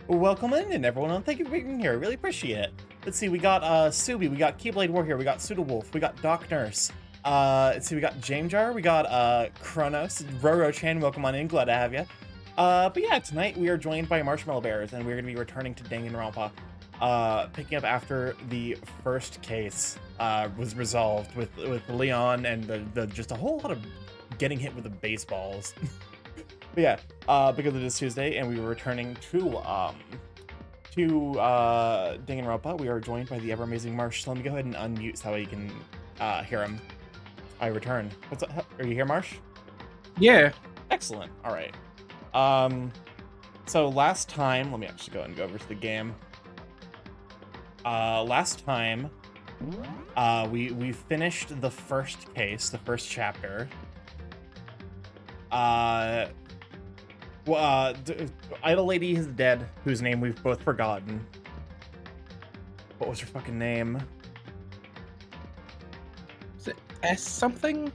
Welcome in, everyone, and thank you for being here. I really appreciate it. Let's see, we got Subi, we got Keyblade Warrior, we got Pseudo-Wolf, we got Doc Nurse. Let's see, we got Jamejar, we got Kronos, Roro-chan, welcome on in, glad to have you. But yeah, tonight we are joined by Marshmallow Bears, and we're going to be returning to Danganronpa, picking up after the first case was resolved with Leon and the just a whole lot of getting hit with the baseballs. But yeah, because it is Tuesday and we were returning to Danganronpa, we are joined by the ever amazing Marsh. So let me go ahead and unmute so you can hear him. I return. What's up? Are you here, Marsh? Yeah. Excellent. All right. So last time, let me actually go and go over to the game. Last time, we finished the first case, the first chapter. Idol Lady is dead, whose name we've both forgotten. What was her fucking name? Is it S something?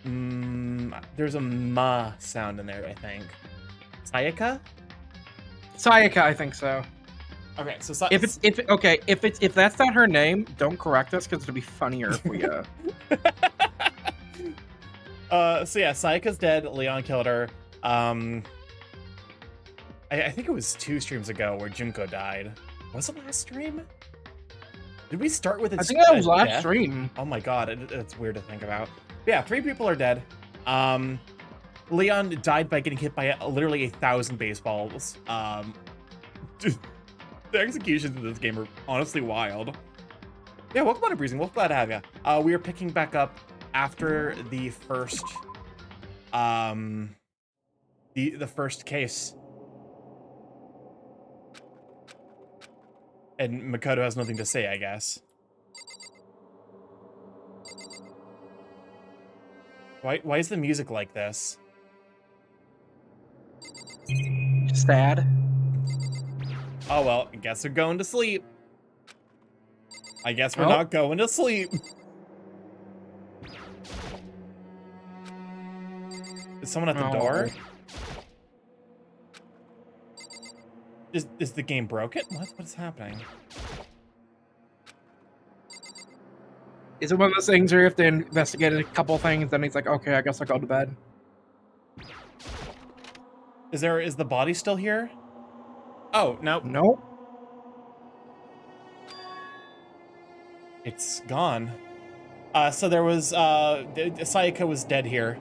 There's a ma sound in there, I think. Sayaka? Sayaka, I think so. Okay, so if that's not her name, don't correct us because it'll be funnier if we so yeah, Sayaka's dead. Leon killed her. I think it was 2 streams ago where Junko died. Was it last stream? Did we start with it? I think that was last stream. Oh my god, it's weird to think about. But yeah, 3 people are dead. Leon died by getting hit by literally 1,000 baseballs. Dude, the executions in this game are honestly wild. Yeah, welcome on to Breezing Wolf, glad to have you. We are picking back up after the first, the first case. And Makoto has nothing to say, I guess. Why is the music like this? Sad. Oh well, I guess they're going to sleep. I guess we're not going to sleep. Is someone at the door? Is the game broken? What is happening? Is it one of those things where you have to investigate a couple things, then he's like, okay, I guess I'll go to bed? Is the body still here? Oh, no. Nope. It's gone. So there was, Sayaka was dead here.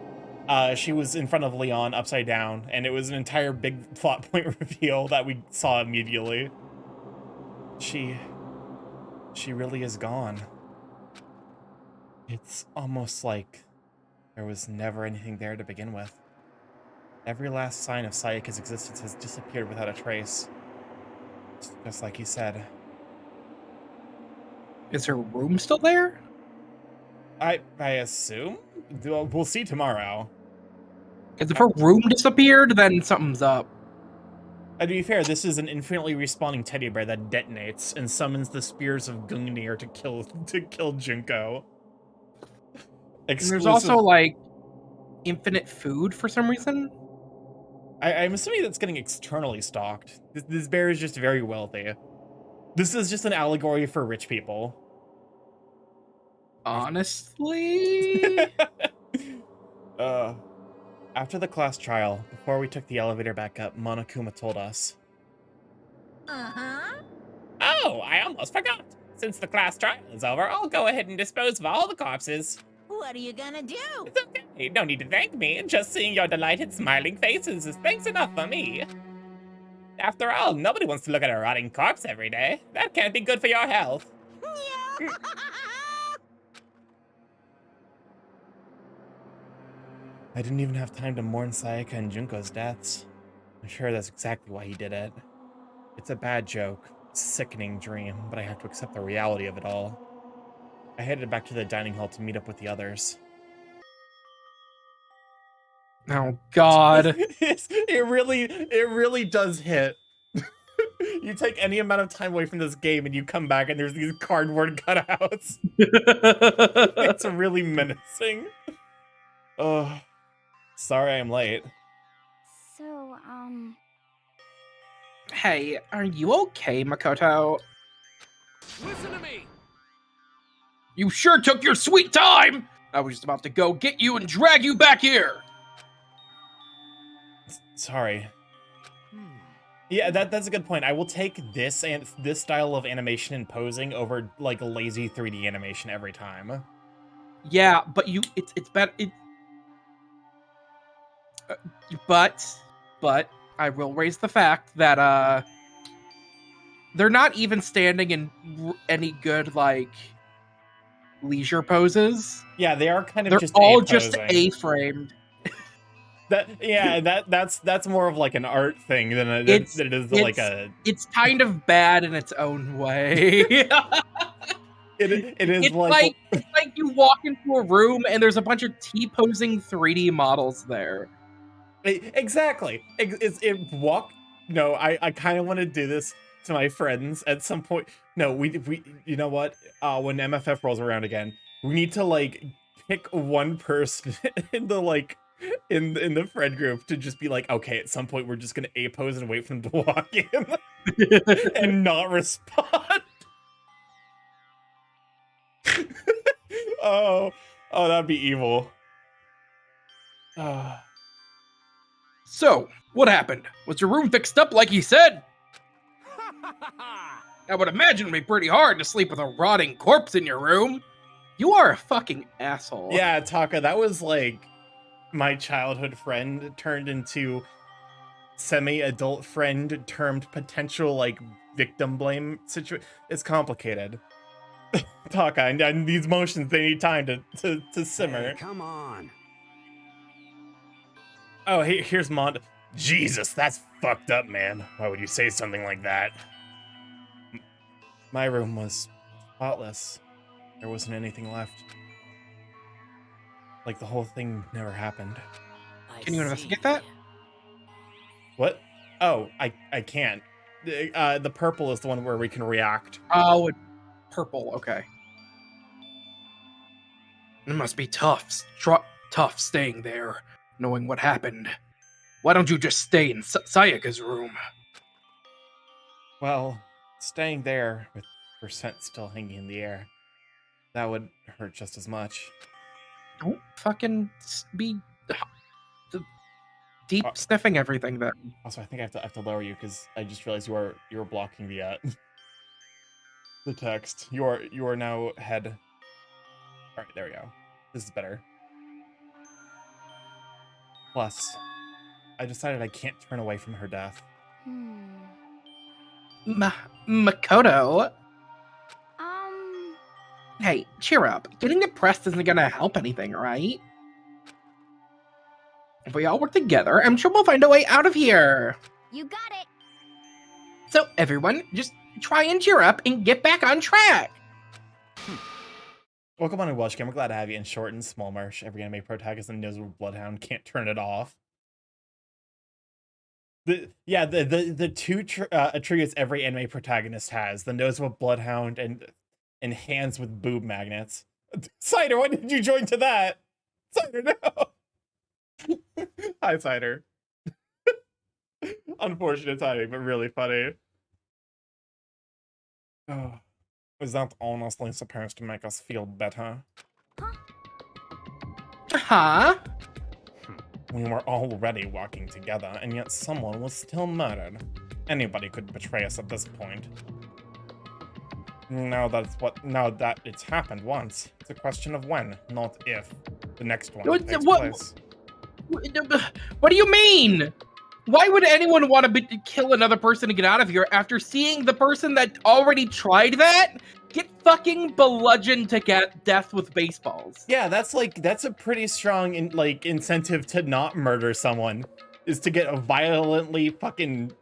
She was in front of Leon upside down, and it was an entire big plot point reveal that we saw immediately. She really is gone. It's almost like there was never anything there to begin with. Every last sign of Sayaka's existence has disappeared without a trace. Just like he said. Is her room still there? I assume? We'll see tomorrow. Because if her room disappeared, then something's up. And to be fair, this is an infinitely respawning teddy bear that detonates and summons the spears of Gungnir to kill Junko. And there's also, like, infinite food for some reason. I'm assuming that's getting externally stocked. This bear is just very wealthy. This is just an allegory for rich people. Honestly? After the class trial, before we took the elevator back up, Monokuma told us. Uh-huh. Oh, I almost forgot. Since the class trial is over, I'll go ahead and dispose of all the corpses. What are you gonna do? It's okay. No need to thank me. Just seeing your delighted, smiling faces is thanks enough for me. After all, nobody wants to look at a rotting corpse every day. That can't be good for your health. Yeah. I didn't even have time to mourn Sayaka and Junko's deaths. I'm sure that's exactly why he did it. It's a bad joke, a sickening dream, but I have to accept the reality of it all. I headed back to the dining hall to meet up with the others. Oh, God. It really does hit. You take any amount of time away from this game and you come back and there's these cardboard cutouts. It's really menacing. Oh, sorry I'm late. So, Hey, are you okay, Makoto? Listen to me! You sure took your sweet time! I was just about to go get you and drag you back here! Sorry. Yeah, that's a good point. I will take this and this style of animation and posing over like lazy 3D animation every time. Yeah, but it's better. But I will raise the fact that they're not even standing in any good like leisure poses. Yeah, they are kind of They're just all A-posing. just A-framed. That's more of like an art thing than it is like a. It's kind of bad in its own way. It is it's like you walk into a room and there's a bunch of T-posing 3D models there. Exactly. No, I kind of want to do this to my friends at some point. No, we you know what? When MFF rolls around again, we need to like pick one person in the like in the friend group to just be like, okay, at some point we're just gonna A-pose and wait for them to walk in and not respond. oh, that'd be evil. So, what happened? Was your room fixed up like he said? I would imagine it'd be pretty hard to sleep with a rotting corpse in your room. You are a fucking asshole. Yeah, Taka, that was like my childhood friend turned into semi-adult friend termed potential like victim blame situation. It's complicated. Taka, and these motions, they need time to simmer. Hey, come on. Oh, here's Mont. Jesus, that's fucked up, man. Why would you say something like that? My room was spotless. There wasn't anything left. Like the whole thing never happened. Can you investigate that? What? Oh, I can't. The purple is the one where we can react. Oh, purple. Okay. It must be tough staying there, knowing what happened. Why don't you just stay in Sayaka's room? Well, staying there with percent still hanging in the air, that would hurt just as much. Don't fucking be deep sniffing everything then. Also, I think I have to lower you because I just realized you are blocking the the text. You are now head. All right, there we go. This is better. Plus, I decided I can't turn away from her death. Makoto. Hey, cheer up. Getting depressed isn't gonna help anything, right? If we all work together, I'm sure we'll find a way out of here. You got it. So everyone, just try and cheer up and get back on track. Welcome on to Welsh Game. We're glad to have you in Short and Small Marsh. Every anime protagonist and knows Bloodhound can't turn it off. The two attributes every anime protagonist has: the nose of a bloodhound and hands with boob magnets. Cider, why did you join to that? Cider, no. Hi, Cider. Unfortunate timing, but really funny. Oh, is that honestly supposed to make us feel better? Huh? We were already walking together, and yet someone was still murdered. Anybody could betray us at this point. Now that it's happened once, it's a question of when, not if, the next one takes place. What do you mean? Why would anyone want to kill another person to get out of here after seeing the person that already tried that get fucking bludgeoned to death with baseballs? Yeah, that's a pretty strong incentive to not murder someone, is to get violently fucking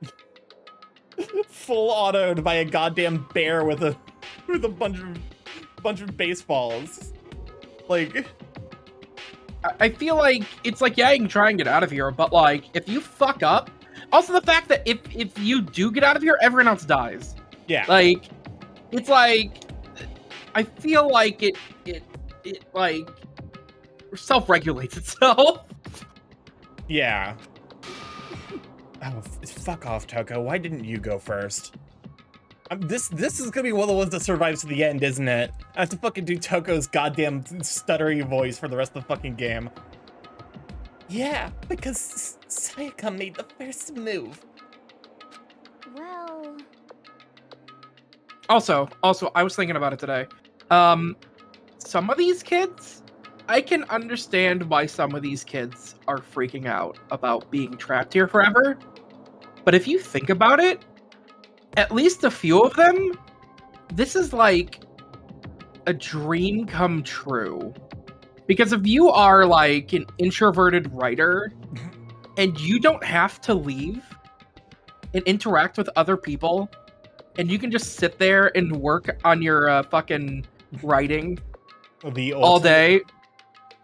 full autoed by a goddamn bear with a bunch of baseballs. Like, I feel like it's like, yeah, you can try and get out of here, but like, if you fuck up, also the fact that if you do get out of here, everyone else dies. Yeah. Like, it's like, I feel like it like self-regulates itself. Yeah. Oh, fuck off, Toko. Why didn't you go first? This is gonna be one of the ones that survives to the end, isn't it? I have to fucking do Toko's goddamn stuttery voice for the rest of the fucking game. Yeah, because Sayaka made the first move. Well, Also, I was thinking about it today. Some of these kids, I can understand why some of these kids are freaking out about being trapped here forever. But if you think about it, at least a few of them, this is like a dream come true. Because if you are like an introverted writer and you don't have to leave and interact with other people, and you can just sit there and work on your fucking writing all day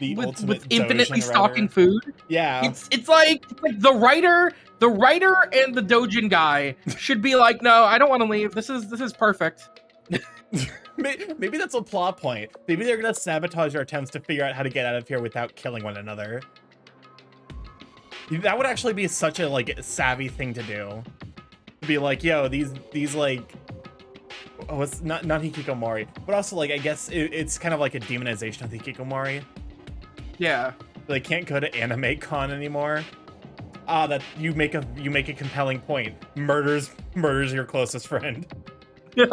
with infinitely stocking food. Yeah. It's like the writer and the dojin guy should be like, no, I don't want to leave. This is perfect. Maybe that's a plot point. Maybe they're gonna sabotage our attempts to figure out how to get out of here without killing one another. That would actually be such a like savvy thing to do. Be like, yo, these like, oh, it's not hikikomori, but also like I guess it's kind of like a demonization of the hikikomori. Yeah. They can't go to anime con anymore. Ah, that you make a compelling point. Murders your closest friend. But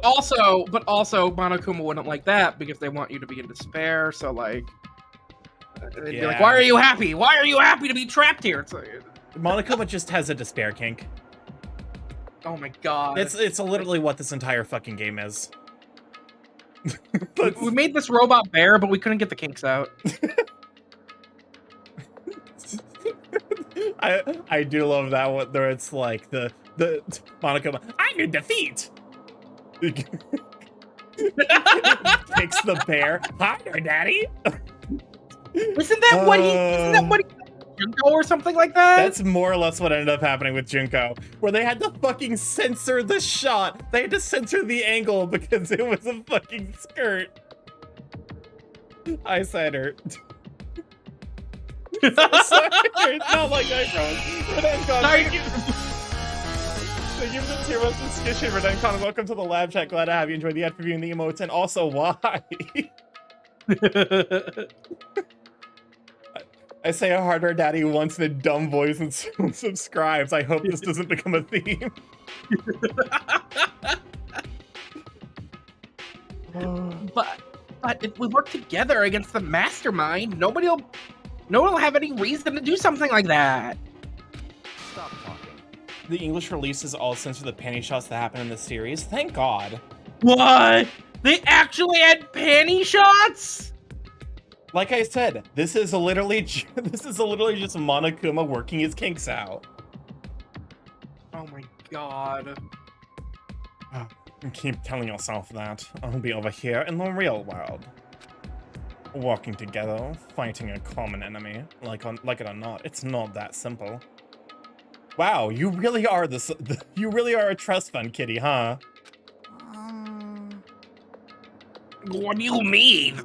also Monokuma wouldn't like that because they want you to be in despair. So like, they'd be like, why are you happy? Why are you happy to be trapped here? It's like, Monokuma just has a despair kink. oh my god. It's literally what this entire fucking game is. We made this robot bear, but we couldn't get the kinks out. I do love that one where it's like the Monokuma, I'm in defeat. Kicks the bear. Hi there, daddy. Isn't that what he Junko or something like that? That's more or less what ended up happening with Junko, where they had to fucking censor the shot. They had to censor the angle because it was a fucking skirt. I said her. It's not like I Thank you for the tier 1 subscription, Redencon. Welcome to the lab chat. Glad to have you. Enjoy the ad review and the emotes, and also why. I say a harder daddy once in a dumb voice and someone subscribes. I hope this doesn't become a theme. But if we work together against the mastermind, no one will have any reason to do something like that. Stop talking. The English releases all censor the panty shots that happen in the series. Thank God. What? They actually had panty shots? Like I said, this is literally just Monokuma working his kinks out. Oh my god. Keep telling yourself that. I'll be over here in the real world. Walking together, fighting a common enemy. Like it or not, it's not that simple. Wow, you really are you really are a trust fund kitty, huh? What do you mean?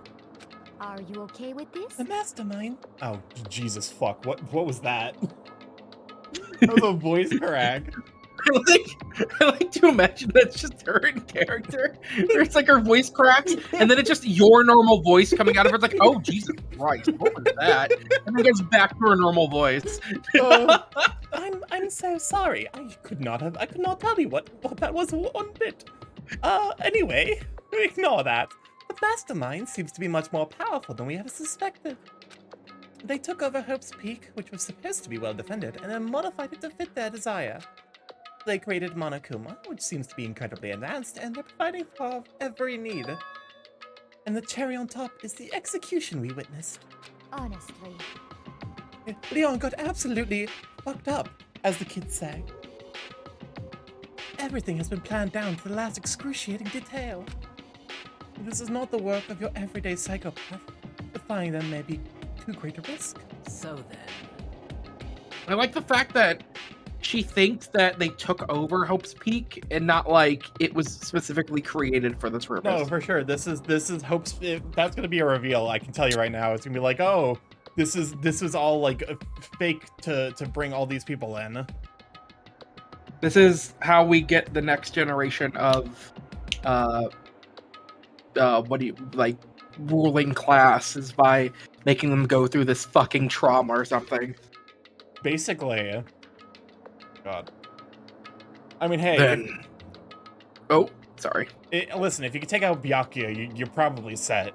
Are you okay with this? The mastermind? Oh, Jesus fuck. What was that? That was a voice crack. I like to imagine that's just her in character. Where it's like her voice cracks, and then it's just your normal voice coming out of her. It's like, oh, Jesus Christ, what was that? And then goes back to her normal voice. I'm so sorry. I could not tell you what that was one bit. Anyway, ignore that. The mastermind seems to be much more powerful than we ever suspected. They took over Hope's Peak, which was supposed to be well defended, and then modified it to fit their desire. They created Monokuma, which seems to be incredibly advanced, and they're providing for every need. And the cherry on top is the execution we witnessed. Honestly. Leon got absolutely fucked up, as the kids say. Everything has been planned down to the last excruciating detail. This is not the work of your everyday psychopath. Defying them may be too great a risk. So then. I like the fact that she thinks that they took over Hope's Peak and not like it was specifically created for this purpose. No, for sure. This is Hope's. That's gonna be a reveal. I can tell you right now. It's gonna be like, oh, this is all like fake to bring all these people in. This is how we get the next generation of what do you like ruling class, is by making them go through this fucking trauma or something. Basically. God. I mean, hey. Then, oh, sorry. Listen, if you can take out Byakuya, you're probably set.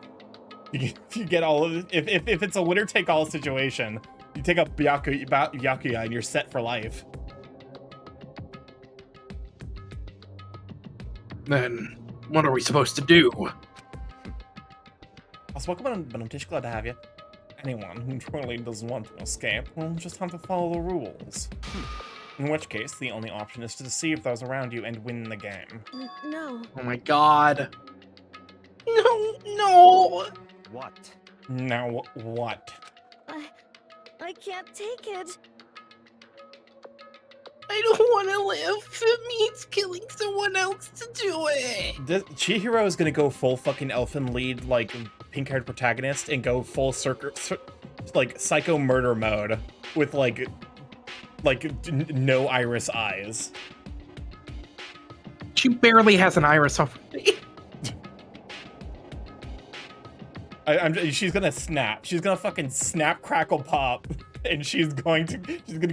If you get all of if it's a winner take all situation, you take out Byakuya and you're set for life. Then what are we supposed to do? Welcome, but I'm just glad to have you. Anyone who truly doesn't want to escape will just have to follow the rules. In which case, the only option is to deceive those around you and win the game. No. Oh my god. No. What? Now, what? I can't take it. I don't want to live. It means killing someone else to do it. Chihiro is gonna go full fucking elfin lead, like, pink-haired protagonist, and go full like, psycho murder mode with, like no iris eyes. She barely has an iris already. She's gonna snap. She's gonna fucking snap, crackle, pop, and she's gonna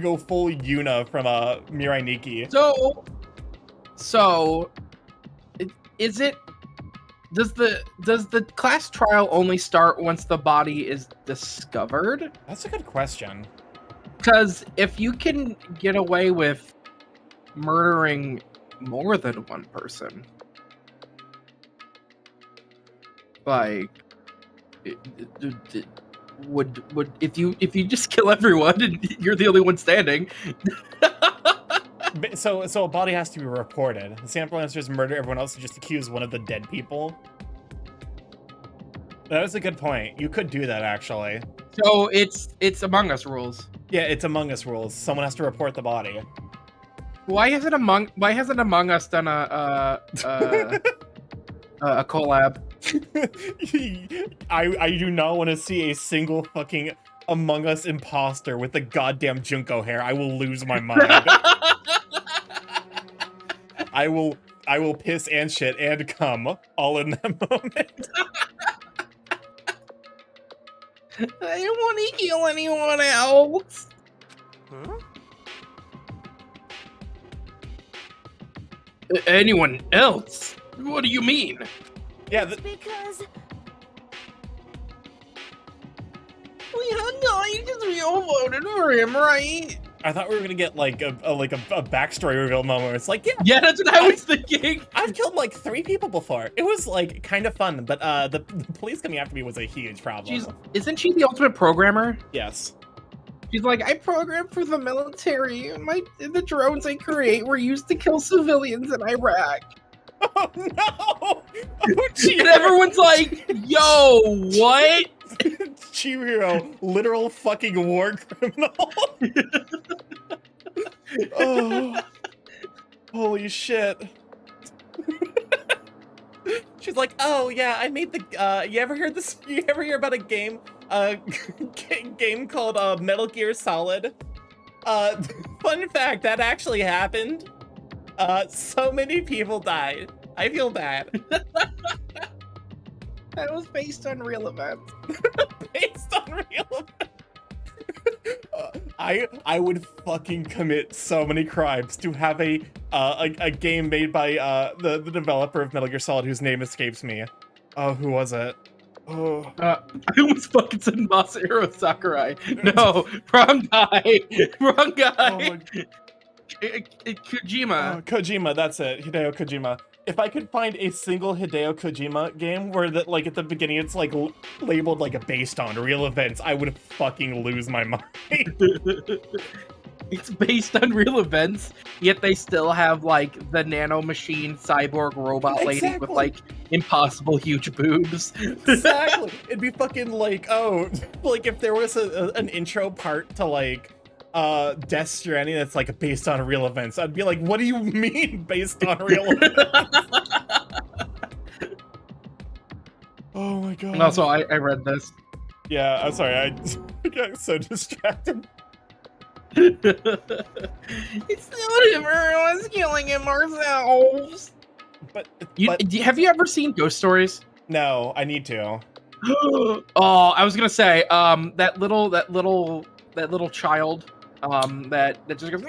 go full Yuna from Mirai Nikki. So, is it? Does the class trial only start once the body is discovered? That's a good question. Because if you can get away with murdering more than one person, like, would if you just kill everyone and you're the only one standing? So a body has to be reported. The sample answer is murder everyone else and just accuse one of the dead people. That was a good point. You could do that, actually. So it's Among Us rules. Yeah, it's Among Us rules. Someone has to report the body. Why hasn't Among Us done a collab? I do not want to see a single fucking Among Us imposter with the goddamn Junko hair. I will lose my mind. I will piss and shit and cum all in that moment. I don't want to kill anyone else. Huh? Anyone else? What do you mean? Yeah, Because we all voted for him, right? I thought we were gonna get like a backstory reveal moment. It's like, Yeah, that's what I was thinking. I've killed like 3 people before. It was like kind of fun, but the police coming after me was a huge problem. Isn't she the ultimate programmer? Yes. She's like, I programmed for the military. The drones I create were used to kill civilians in Iraq. Oh no! Oh, And everyone's like, yo, what? Chihiro, literal fucking war criminal. Oh, holy shit. She's like, oh yeah, I made the, you ever hear about a game, game called, Metal Gear Solid? Fun fact, that actually happened. So many people died. I feel bad. That was based on real events. Based on real events. I would fucking commit so many crimes to have a game made by the developer of Metal Gear Solid whose name escapes me. Oh, who was it? Oh. I almost fucking said Masahiro Sakurai. No, wrong guy. Wrong guy. Kojima. Oh, Kojima, that's it. Hideo Kojima. If I could find a single Hideo Kojima game where that, like, at the beginning it's like labeled like a based on real events, I would fucking lose my mind. It's based on real events, yet they still have like the nano machine cyborg robot lady with like impossible huge boobs. Exactly. It'd be fucking like, oh, like if there was an intro part to like Death Stranding that's like based on real events. I'd be like, what do you mean based on real events? Oh my god. And also, I read this. Yeah, I'm sorry. I got so distracted. It's not him. Everyone's killing him ourselves. But Have you ever seen Ghost Stories? no, I need to. Oh, I was gonna say, that little child, that just goes,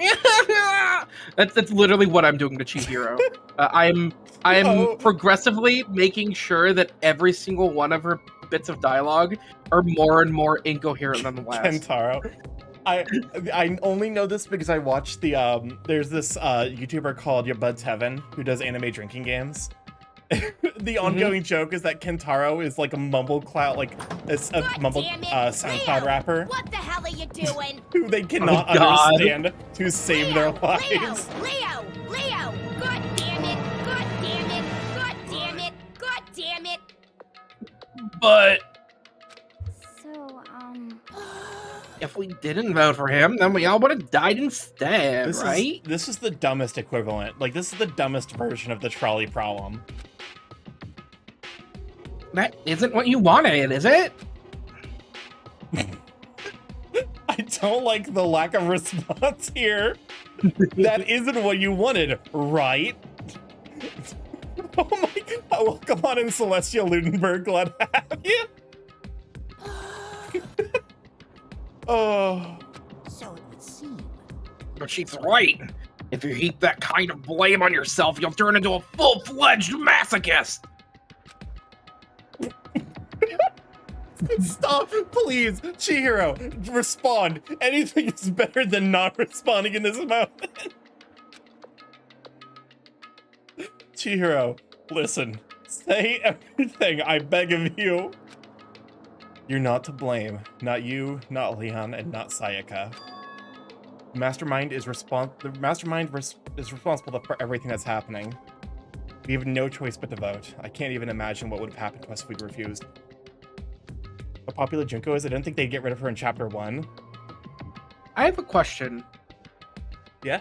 that's literally what I'm doing to Chihiro. I'm Oh. progressively making sure that every single one of her bits of dialogue are more and more incoherent than the last. Kentaro. I only know this because I watched the there's this YouTuber called Your Bud's Heaven who does anime drinking games. The ongoing joke is that Kentaro is like a mumblecloud, like a SoundCloud rapper. What the hell are you doing? Who they cannot God. understand to save their lives. Leo! God damn it! God damn it! God damn it! God damn it! But So, if we didn't vote for him, then we all would have died instead, right? This is the dumbest equivalent. Like, this is the dumbest version of the trolley problem. That isn't what you wanted, is it? I don't like the lack of response here. That isn't what you wanted, right? Oh my god. Oh, come on in, Celestia Ludenberg. Glad to have you. Oh. So it would seem. But she's right. If you heap that kind of blame on yourself, you'll turn into a full-fledged masochist. Stop, please. Chihiro, respond. Anything is better than not responding in this moment. Chihiro, listen. Say everything, I beg of you. You're not to blame. Not you, not Leon, and not Sayaka. The mastermind is responsible for everything that's happening. We have no choice but to vote. I can't even imagine what would have happened to us if we'd refused. How popular Junko is, I didn't think they'd get rid of her in chapter 1. I have a question. Yeah?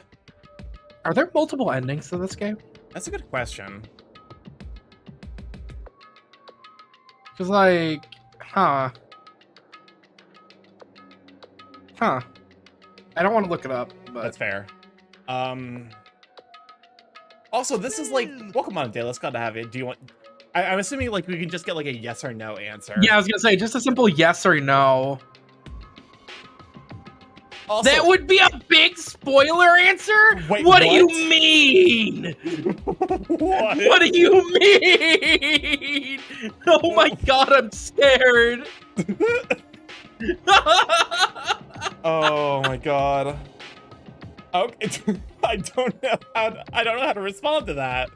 Are there multiple endings to this game? That's a good question. Because, like, Huh. I don't want to look it up, but That's fair. Also, this is like, welcome on, Dale. Let's glad to have it. Do you want? I'm assuming like we can just get like a yes or no answer. yeah, I was gonna say just a simple yes or no. Also, That would be a big spoiler answer. Wait, what do you what? mean? What? What do you mean? Oh my god, I'm scared. Oh my god. Okay, I don't know how to respond to that.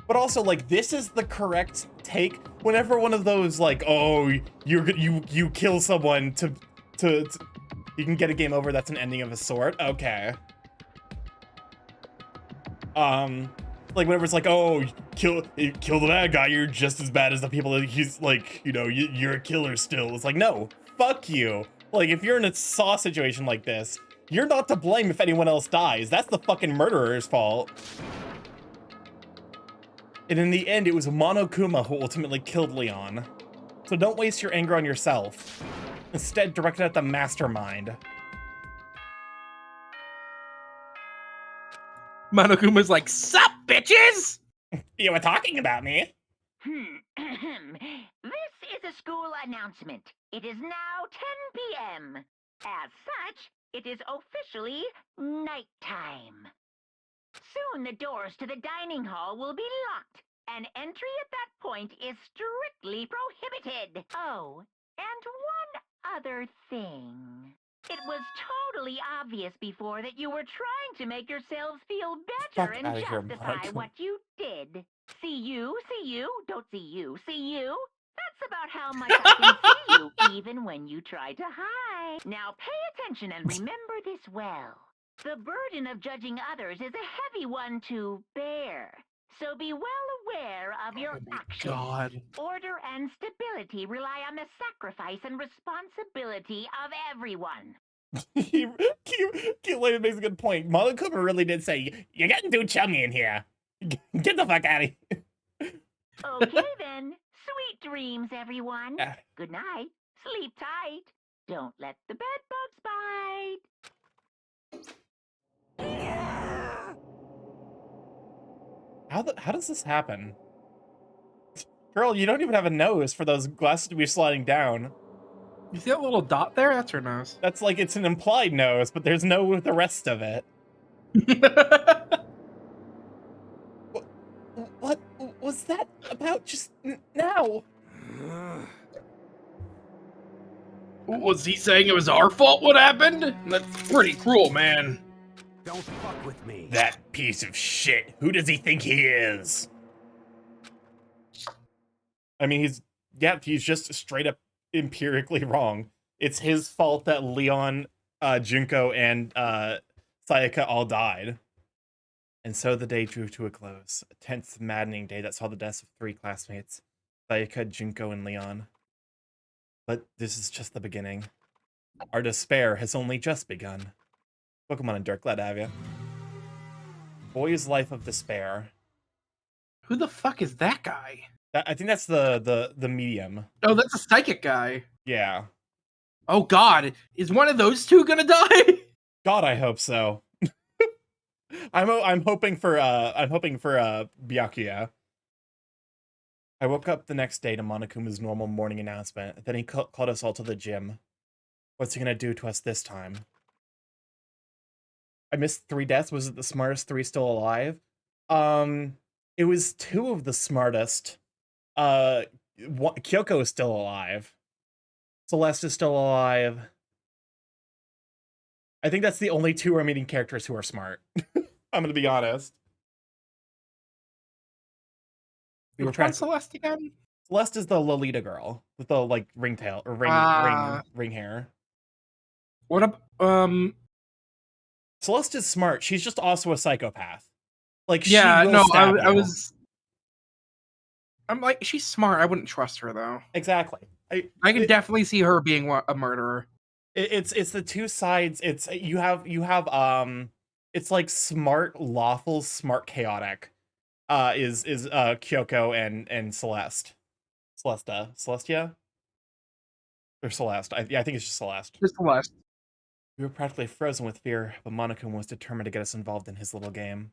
But also, like, this is the correct take. Whenever one of those, like, oh, you kill someone to you can get a game over, that's an ending of a sort. Okay. Like whenever it's like, oh, you kill the bad guy, you're just as bad as the people that he's like, you know, you're a killer still. It's like, no, fuck you. Like, if you're in a Saw situation like this, you're not to blame if anyone else dies. That's the fucking murderer's fault. And in the end, it was Monokuma who ultimately killed Leon. So don't waste your anger on yourself. Instead, direct it at the mastermind. Monokuma's like, sup, bitches? You were talking about me. This is a school announcement. It is now 10 p.m. As such, it is officially nighttime. Soon the doors to the dining hall will be locked, and entry at that point is strictly prohibited. Oh, and one other thing. It was totally obvious before that you were trying to make yourselves feel better Fuck and outta here, justify Mark. what you did. See you, don't see you, see you. That's about how much I can see you, even when you try to hide. Now pay attention and remember this well. The burden of judging others is a heavy one to bear. So be well aware of your actions. God. Order and stability rely on the sacrifice and responsibility of everyone. Lady makes a good point. Monokuma really did say, "You're getting too chummy in here. Get the fuck out of here." Okay then. Sweet dreams, everyone. Ah. Good night. Sleep tight. Don't let the bed bugs bite. How does this happen? Girl, you don't even have a nose for those glasses to be sliding down. You see that little dot there? That's her nose. That's like, it's an implied nose, but there's no with the rest of it. What was that about just now? Was he saying it was our fault what happened? That's pretty cruel, man. Don't fuck with me. That piece of shit. Who does he think he is? I mean, he's just straight up empirically wrong. It's his fault that Leon, Junko, and Sayaka all died. And so the day drew to a close. A tense, maddening day that saw the deaths of 3 classmates. Sayaka, Junko, and Leon. But this is just the beginning. Our despair has only just begun. Welcome on, Dirk. Glad to have you. Boy's Life of Despair. Who the fuck is that guy? I think that's the medium. Oh, that's a psychic guy. Yeah. Oh God, is one of those two gonna die? God, I hope so. I'm hoping for Byakuya. I woke up the next day to Monokuma's normal morning announcement. Then he called us all to the gym. What's he gonna do to us this time? I missed 3 deaths. Was it the smartest 3 still alive? It was 2 of the smartest. Kyoko is still alive. Celeste is still alive. I think that's the only 2 remaining characters who are smart. I'm gonna be honest. Which one's Celeste again? Celeste is the Lolita girl with the like ringtail or ring hair. What up? Celeste is smart. She's just also a psychopath. Like, yeah, she will no, stab I you. was. I'm like, she's smart. I wouldn't trust her though. Exactly. I can definitely see her being a murderer. It's the 2 sides. It's you have it's like smart lawful, smart chaotic. Is Kyoko and Celeste. Celestia? Or Celeste. I think it's just Celeste. Just Celeste. We were practically frozen with fear, but Monokuma was determined to get us involved in his little game.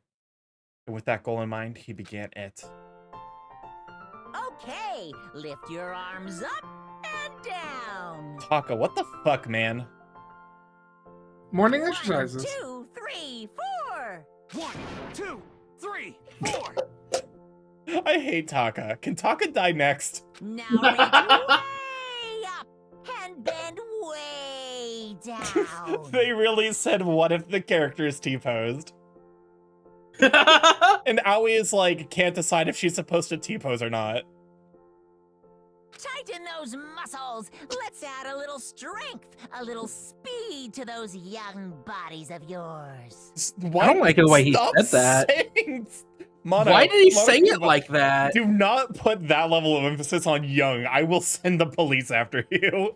And with that goal in mind, he began it. Okay, lift your arms up and down. Taka, what the fuck, man? Morning 1, exercises. 2, 3, 4. 1, 2, 3, 4. I hate Taka. Can Taka die next? Now reach way up and bend way down. They really said, what if the character is T-posed? And Aoi is like, can't decide if she's supposed to T-pose or not. Tighten those muscles. Let's add a little strength, a little speed to those young bodies of yours. Why, I don't like the way he stop said that. saying- Mono, Why did he say it Monokuma, like that? Do not put that level of emphasis on young. I will send the police after you.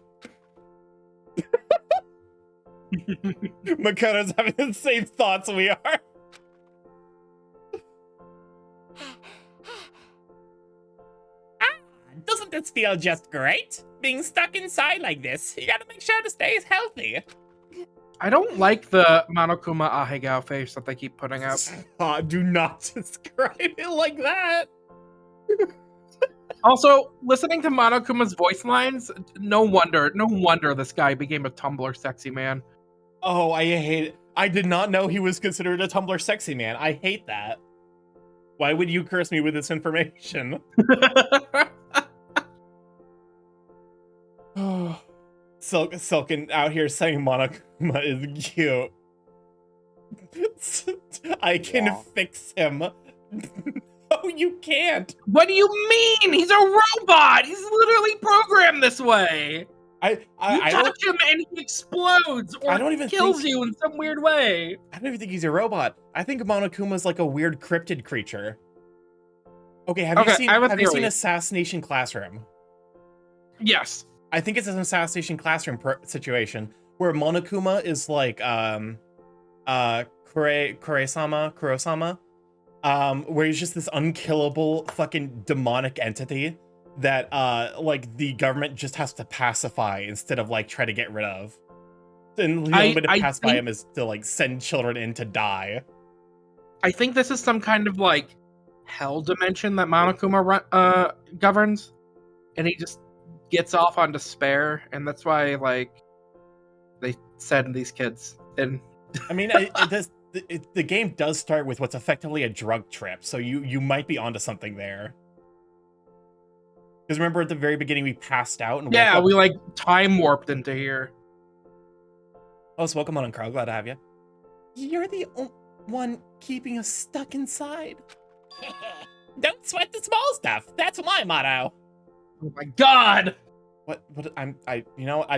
Makoto's having the same thoughts we are. Doesn't this feel just great? Being stuck inside like this, you gotta make sure to stay healthy. I don't like the Monokuma Ahegao face that they keep putting up. Do not describe it like that. Also, listening to Monokuma's voice lines, no wonder this guy became a Tumblr sexy man. Oh, I hate it. I did not know he was considered a Tumblr sexy man. I hate that. Why would you curse me with this information? Silken out here saying Monokuma is cute. I can fix him. No, you can't. What do you mean? He's a robot. He's literally programmed this way. I You touch him and he explodes or I don't even kills think- you in some weird way. I don't even think he's a robot. I think Monokuma's like a weird cryptid creature. Okay, have you seen theory. Assassination Classroom? Yes. I think it's an Assassination Classroom situation where Monokuma is like Kurosama, where he's just this unkillable fucking demonic entity that like the government just has to pacify instead of like try to get rid of. And the only way to pacify him is to like send children in to die. I think this is some kind of like hell dimension that Monokuma governs, and he just gets off on despair, and that's why like they send these kids in. I mean, the game does start with what's effectively a drug trip, so you might be onto something there. Because remember at the very beginning we passed out and yeah, we like time warped into here. Oh, so welcome on, Carl. Glad to have you. You're the one keeping us stuck inside. Don't sweat the small stuff. That's my motto. Oh my god! What I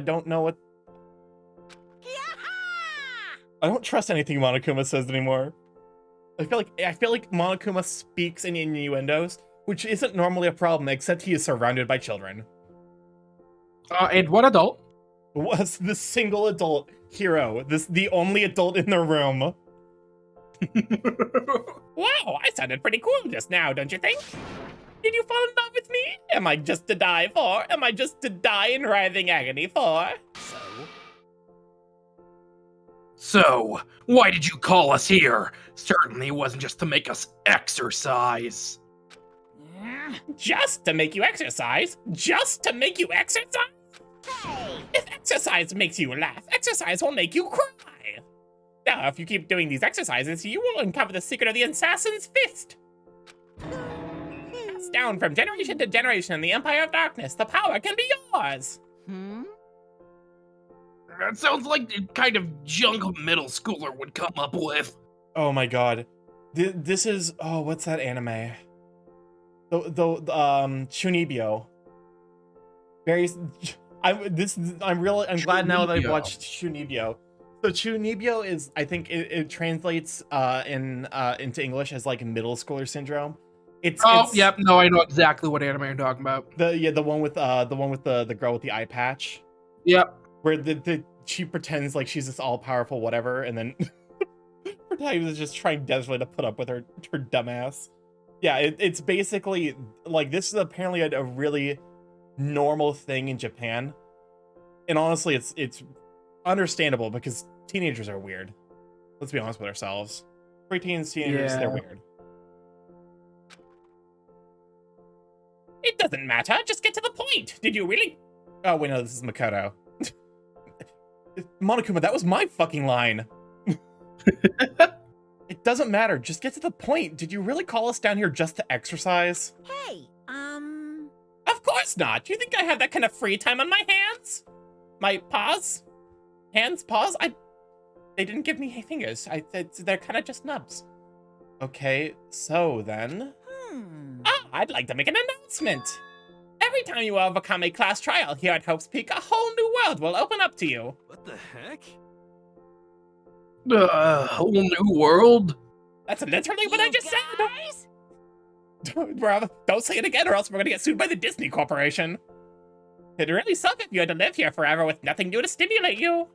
don't know what. I don't trust anything Monokuma says anymore. I feel like Monokuma speaks in innuendos, which isn't normally a problem, except he is surrounded by children. And what adult? Was the single adult hero, the only adult in the room. Wow, I sounded pretty cool just now, don't you think? Did you fall in love with me? Am I just to die for? Am I just to die in writhing agony for? So, why did you call us here? Certainly it wasn't just to make us exercise. Just to make you exercise? Just to make you exercise? Hey! If exercise makes you laugh, exercise will make you cry. Now, if you keep doing these exercises, you will uncover the secret of the assassin's fist. Passed down from generation to generation in the Empire of Darkness, the power can be yours. That sounds like the kind of junk a middle schooler would come up with. Oh my god. This is, oh, what's that anime? Chunibyo. I'm glad now that I've watched Chunibyo. So Chunibyo is, I think it translates into English as like middle schooler syndrome. Yep, no, I know exactly what anime you're talking about. The one with the girl with the eye patch. Yep. Where she pretends like she's this all-powerful whatever, and then protagonist is just trying desperately to put up with her dumbass. Yeah, it's basically like, this is apparently a really normal thing in Japan, and honestly, it's understandable because teenagers are weird. Let's be honest with ourselves. Preteens, teenagers, they're weird. It doesn't matter. Just get to the point. Did you really? Oh wait, no, this is Makoto. Monokuma, that was my fucking line. It doesn't matter. Just get to the point. Did you really call us down here just to exercise? Hey, Of course not. Do you think I have that kind of free time on my hands? My paws? Hands, paws? They didn't give me fingers. They're kind of just nubs. Okay, so then. I'd like to make an announcement. Every time you overcome a class trial here at Hope's Peak, a whole new world will open up to you. What the heck? Whole new world? That's literally what I just guys? said. Bro, don't say it again or else we're gonna get sued by the Disney Corporation. It'd really suck if you had to live here forever with nothing new to stimulate you.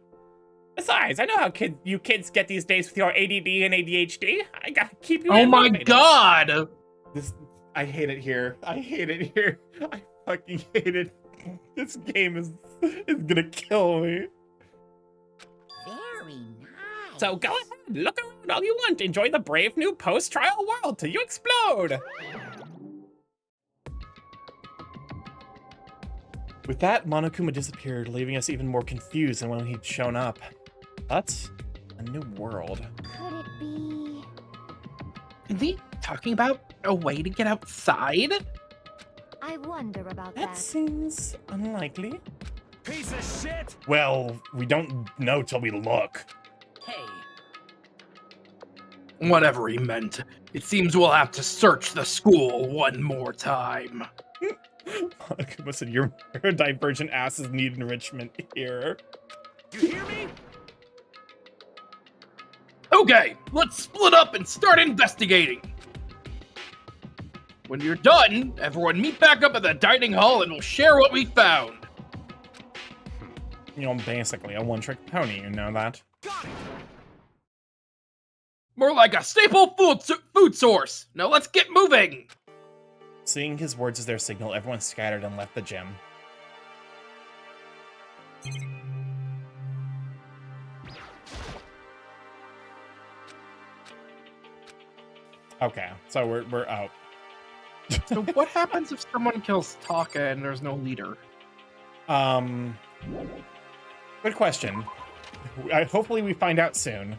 Besides, I know how you kids get these days with your ADD and ADHD. I gotta keep you. Oh my motivated. god! I hate it here. I hate it here. I fucking hate it. This game is gonna kill me. Very nice. So go ahead, look around all you want. Enjoy the brave new post-trial world till you explode. With that, Monokuma disappeared, leaving us even more confused than when he'd shown up. But a new world. Could it be? Is he talking about a way to get outside? I wonder about That that. seems unlikely. Piece of shit! Well, we don't know till we look. Hey. Whatever he meant. It seems we'll have to search the school one more time. Monokuma said your neurodivergent asses need enrichment here. You hear me? Okay, let's split up and start investigating. When you're done, everyone meet back up at the dining hall and we'll share what we found. You know, basically a one-trick pony, you know that? Got it! More like a staple food source. Now let's get moving. Seeing his words as their signal, everyone scattered and left the gym. Okay, so we're out. So what happens if someone kills Taka and there's no leader? Good question. Hopefully we find out soon.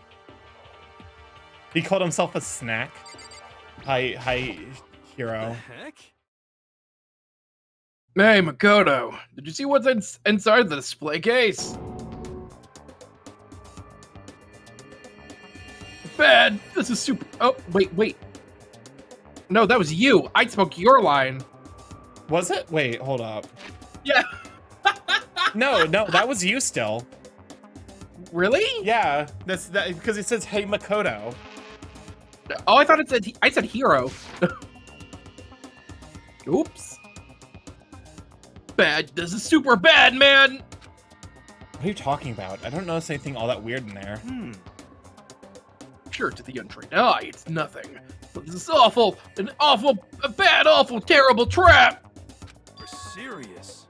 He called himself a snack. Hi, hero. Heck? Hey, Makoto, did you see what's inside the display case? Bad. This is super. Oh, wait. No, that was you. I spoke your line. Was it? Wait, hold up. Yeah. No, that was you still. Really? Yeah, that's that because it says "Hey Makoto." Oh, I thought I said hero. Oops. Bad. This is super bad, man. What are you talking about? I don't notice anything all that weird in there. Sure, to the untrained eye, it's nothing. But this is awful. A bad, awful, terrible trap. You're serious?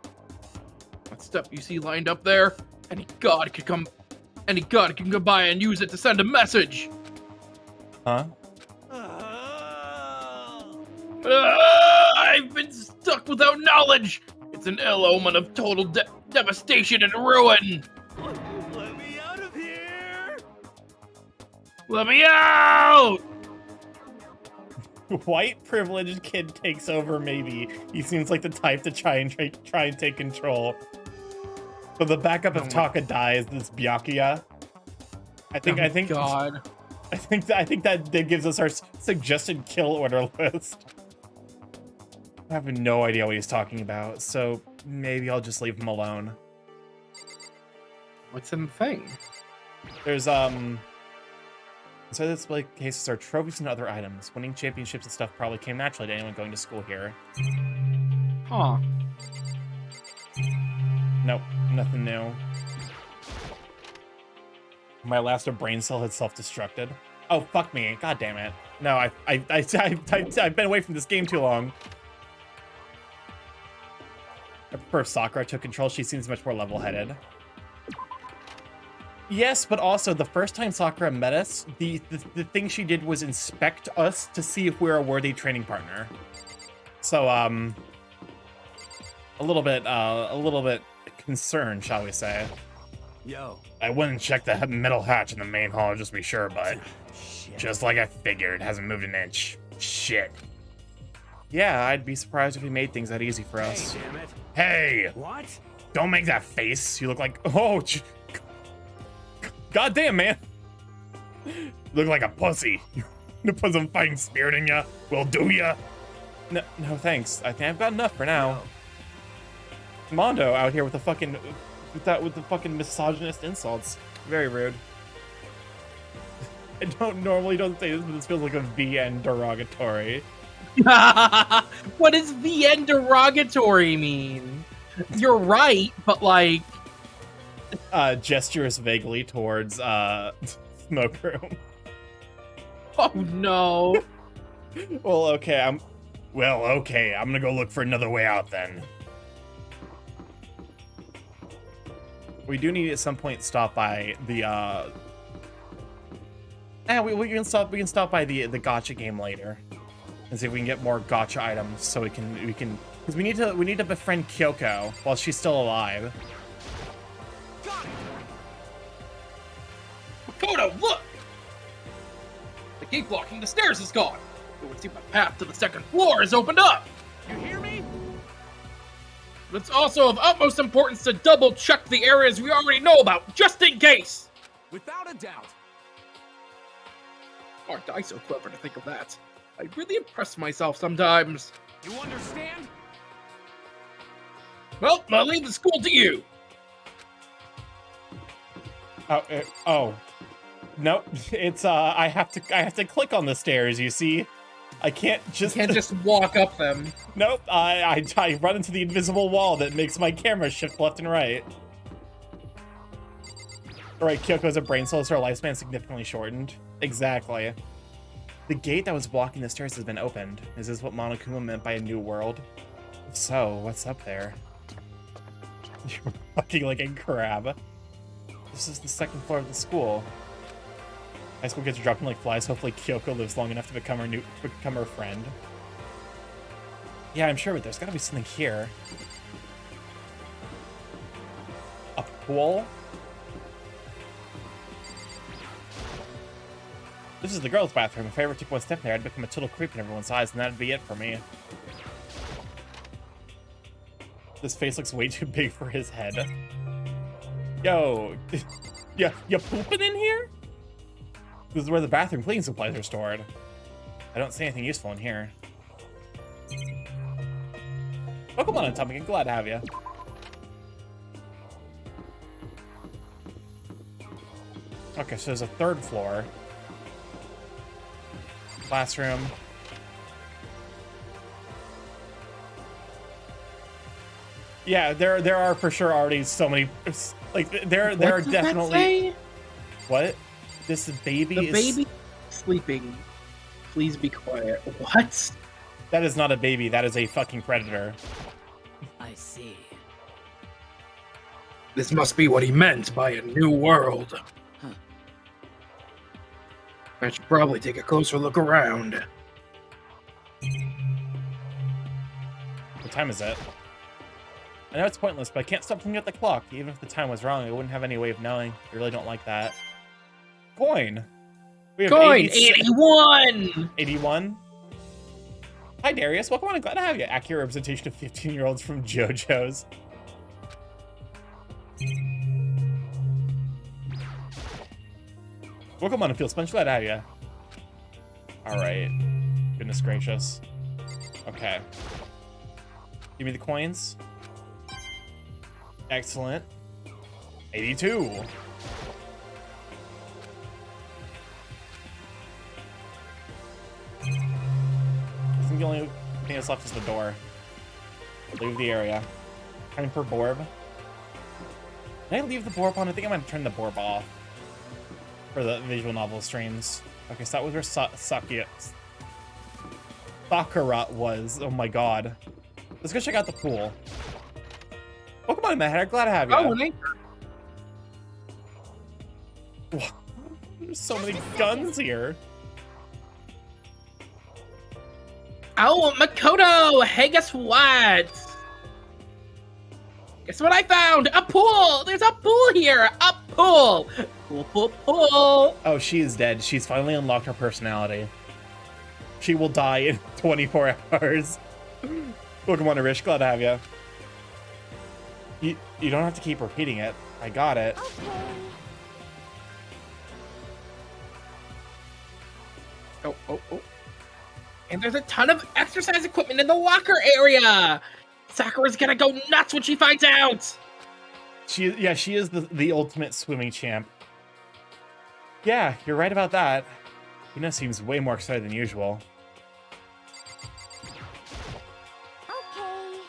That stuff you see lined up there, any god can come by and use it to send a message. Huh? I've been stuck without knowledge. It's an ill omen of total devastation and ruin. Let me out of here! Let me out! White privileged kid takes over. Maybe he seems like the type to try and take control. So the backup if Taka dies, this Byakuya. I think God. I think that gives us our suggested kill order list. I have no idea what he's talking about, so maybe I'll just leave him alone. What's in the thing? There's inside the display cases are trophies and other items. Winning championships and stuff probably came naturally to anyone going to school here. Huh. Nope, nothing new. My last brain cell had self-destructed. Oh, fuck me. God damn it. No, I've been away from this game too long. I prefer Sakura took control. She seems much more level-headed. Yes, but also the first time Sakura met us, the thing she did was inspect us to see if we're a worthy training partner. So, a little bit concerned, shall we say. Yo. I went and checked the middle hatch in the main hall just to be sure, but Shit. just like I figured, hasn't moved an inch. Shit. Yeah, I'd be surprised if he made things that easy for us. Hey, damn it. Hey! What? Don't make that face. You look like... Oh, goddamn, man. You look like a pussy. You put some fighting spirit in ya. Will do ya. No, thanks. I think I've got enough for now. Mondo out here with the fucking... with the fucking misogynist insults. Very rude. I don't say this, but this feels like a VN derogatory. What does VN derogatory mean? You're right, but like... Gestures vaguely towards, smoke room. Oh, no. Well, okay, I'm gonna go look for another way out then. We do need at some point stop by the, we can stop by the gacha game later. And see if we can get more gacha items so we can, because we need to befriend Kyoko while she's still alive. Makoto, look! The gate blocking the stairs is gone. It would seem my path to the second floor is opened up. You hear me? But it's also of utmost importance to double check the areas we already know about, just in case. Without a doubt. Aren't I so clever to think of that? I really impress myself sometimes. You understand? Well, I'll leave the school to you. Oh. Nope. It's I have to click on the stairs, you see. I can't just walk up them. Nope. I run into the invisible wall that makes my camera shift left and right. Alright, Kyoko's a brain cell, so her lifespan significantly shortened. Exactly. The gate that was blocking the stairs has been opened. Is this what Monokuma meant by a new world? If so, what's up there? You're fucking like a crab. This is the second floor of the school. High school kids are dropping like flies. Hopefully Kyoko lives long enough to become her friend. Yeah, I'm sure, but there's gotta be something here. A pool? This is the girls' bathroom. If I ever took one step there, I'd become a total creep in everyone's eyes, and that'd be it for me. This face looks way too big for his head. Yo, yeah, you pooping in here? This is where the bathroom cleaning supplies are stored. I don't see anything useful in here. Welcome on, Atomic. Glad to have you. Okay, so there's a third floor. Classroom. Yeah, there are for sure already so many, like there are definitely. What? This baby The is... baby sleeping. Please be quiet. What? That is not a baby. That is a fucking predator. I see. This must be what he meant by a new world. Huh. I should probably take a closer look around. What time is it? I know it's pointless, but I can't stop looking at the clock. Even if the time was wrong, I wouldn't have any way of knowing. I really don't like that. Coin! We have Coin! 81! 81? Hi, Darius. Welcome on. I'm glad to have you. Accurate representation of 15-year-olds from JoJo's. Welcome on, Feel Sponge. Glad to have you. Alright. Goodness gracious. Okay. Give me the coins. Excellent. 82. I think the only thing that's left is the door. Leave the area. Time for Borb. Can I leave the Borb on? I think I'm gonna turn the Borb off for the visual novel streams. Okay, so that was where Sakura was. Oh my god. Let's go check out the pool. Welcome on, Matt. Glad to have you. Oh, an anchor. There's so many guns here. Oh, Makoto! Hey, guess what? Guess what I found? A pool! There's a pool here! A pool! Pool, pool, pool! Oh, she is dead. She's finally unlocked her personality. She will die in 24 hours. Welcome on, Arish. Glad to have you. You don't have to keep repeating it. I got it. Okay. Oh. And there's a ton of exercise equipment in the locker area! Sakura's gonna go nuts when she finds out! She is the ultimate swimming champ. Yeah, you're right about that. Hina seems way more excited than usual. Okay.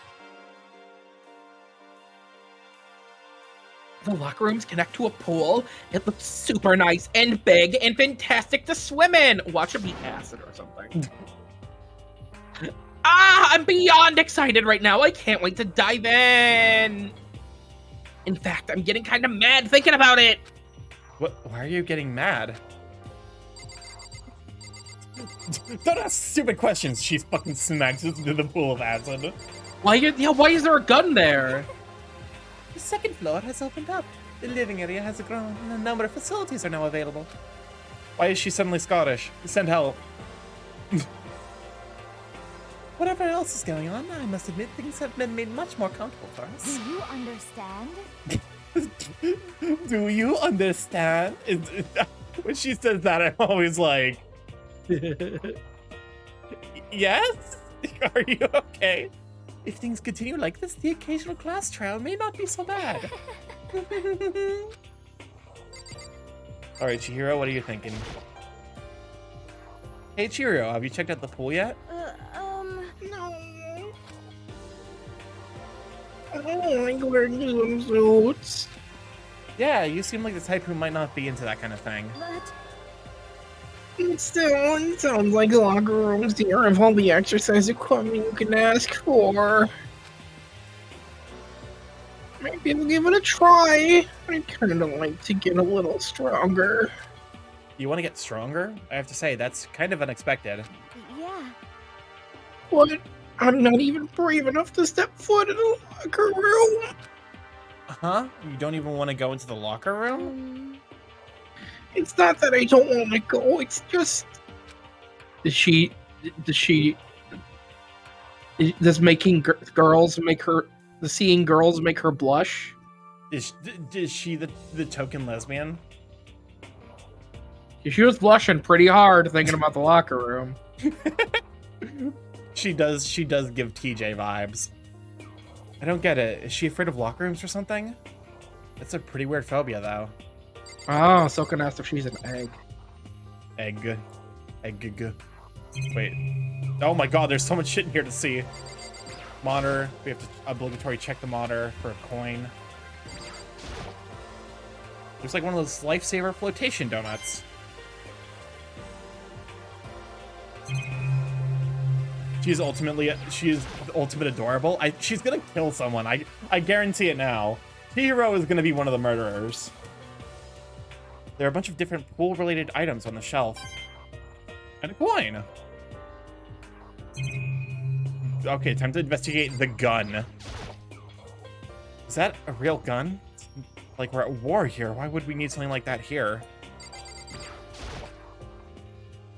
The locker rooms connect to a pool. It looks super nice and big and fantastic to swim in. Watch it be acid or something. I'm beyond excited right now. I can't wait to dive in. In fact, I'm getting kind of mad thinking about it. What? Why are you getting mad? Don't ask stupid questions. She's fucking smacked into the pool of acid. Why is there a gun there? The second floor has opened up. The living area has grown, and a number of facilities are now available. Why is she suddenly Scottish? Send help. Whatever else is going on, I must admit things have been made much more comfortable for us. Do you understand? Do you understand? When she says that, I'm always like, yes? Are you okay? If things continue like this, the occasional class trial may not be so bad. All right, Chihiro, what are you thinking? Hey, Chihiro, have you checked out the pool yet? No. I don't like wearing swimsuits. Yeah, you seem like the type who might not be into that kind of thing. But Still, it sounds like locker rooms here have all the exercise equipment you can ask for. Maybe I'll give it a try. I'd kind of like to get a little stronger. You want to get stronger? I have to say, that's kind of unexpected. yeah. What? I'm not even brave enough to step foot in a locker room. Huh? You don't even want to go into the locker room? It's not that I don't want to go. It's just. Does making girls make her. Seeing girls make her blush? Is she the token lesbian? She was blushing pretty hard thinking about the locker room. She does give TJ vibes. I don't get it. Is she afraid of locker rooms or something? That's a pretty weird phobia, though. Oh, Silken asked if she's an egg. Egg. Wait. Oh my god, there's so much shit in here to see. Monitor. We have to obligatory check the monitor for a coin. Looks like one of those lifesaver flotation donuts. She is ultimate adorable. She's gonna kill someone. I guarantee it now. Hero is gonna be one of the murderers. There are a bunch of different pool-related items on the shelf. And a coin. Okay, time to investigate the gun. Is that a real gun? Like, we're at war here. Why would we need something like that here?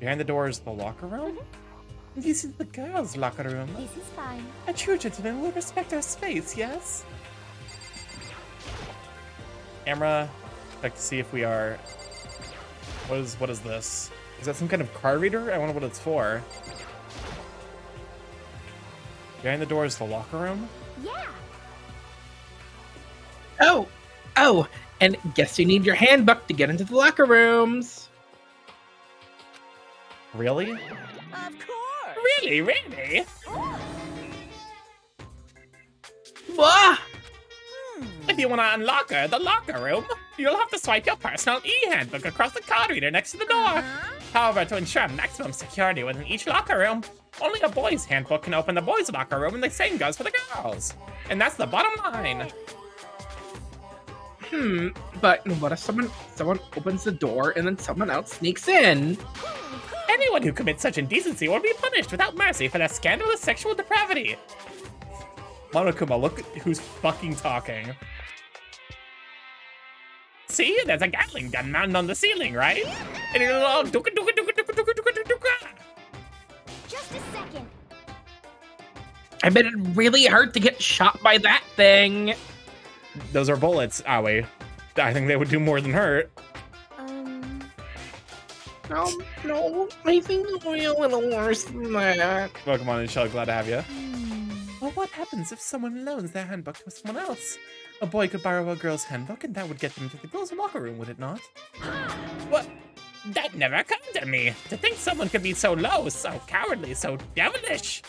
Behind the door is the locker room? This is the girls' locker room. This is fine. A true gentleman will respect our space, yes? Camera, check to see if we are... What is this? Is that some kind of card reader? I wonder what it's for. Behind the door is the locker room? Yeah. Oh, and guess you need your handbook to get into the locker rooms. Really? Of course. Really? Wah! If you want to unlock the locker room, you'll have to swipe your personal e-handbook across the card reader next to the door. However, to ensure maximum security within each locker room, only a boy's handbook can open the boys' locker room, and the same goes for the girls. And that's the bottom line. But what if someone opens the door and then someone else sneaks in? Anyone who commits such indecency will be punished without mercy for their scandalous sexual depravity. Monokuma, look who's fucking talking. See, there's a Gatling gun mounted on the ceiling, right? And it'll all Just a second. I bet it really hurt to get shot by that thing. Those are bullets, Aoi. I think they would do more than hurt. No, I think it'll be a little worse than that. Welcome on in, Shell. Glad to have you. Well, what happens if someone loans their handbook to someone else? A boy could borrow a girl's handbook, and that would get them to the girls' locker room, would it not? What? That never occurred to me. To think someone could be so low, so cowardly, so devilish.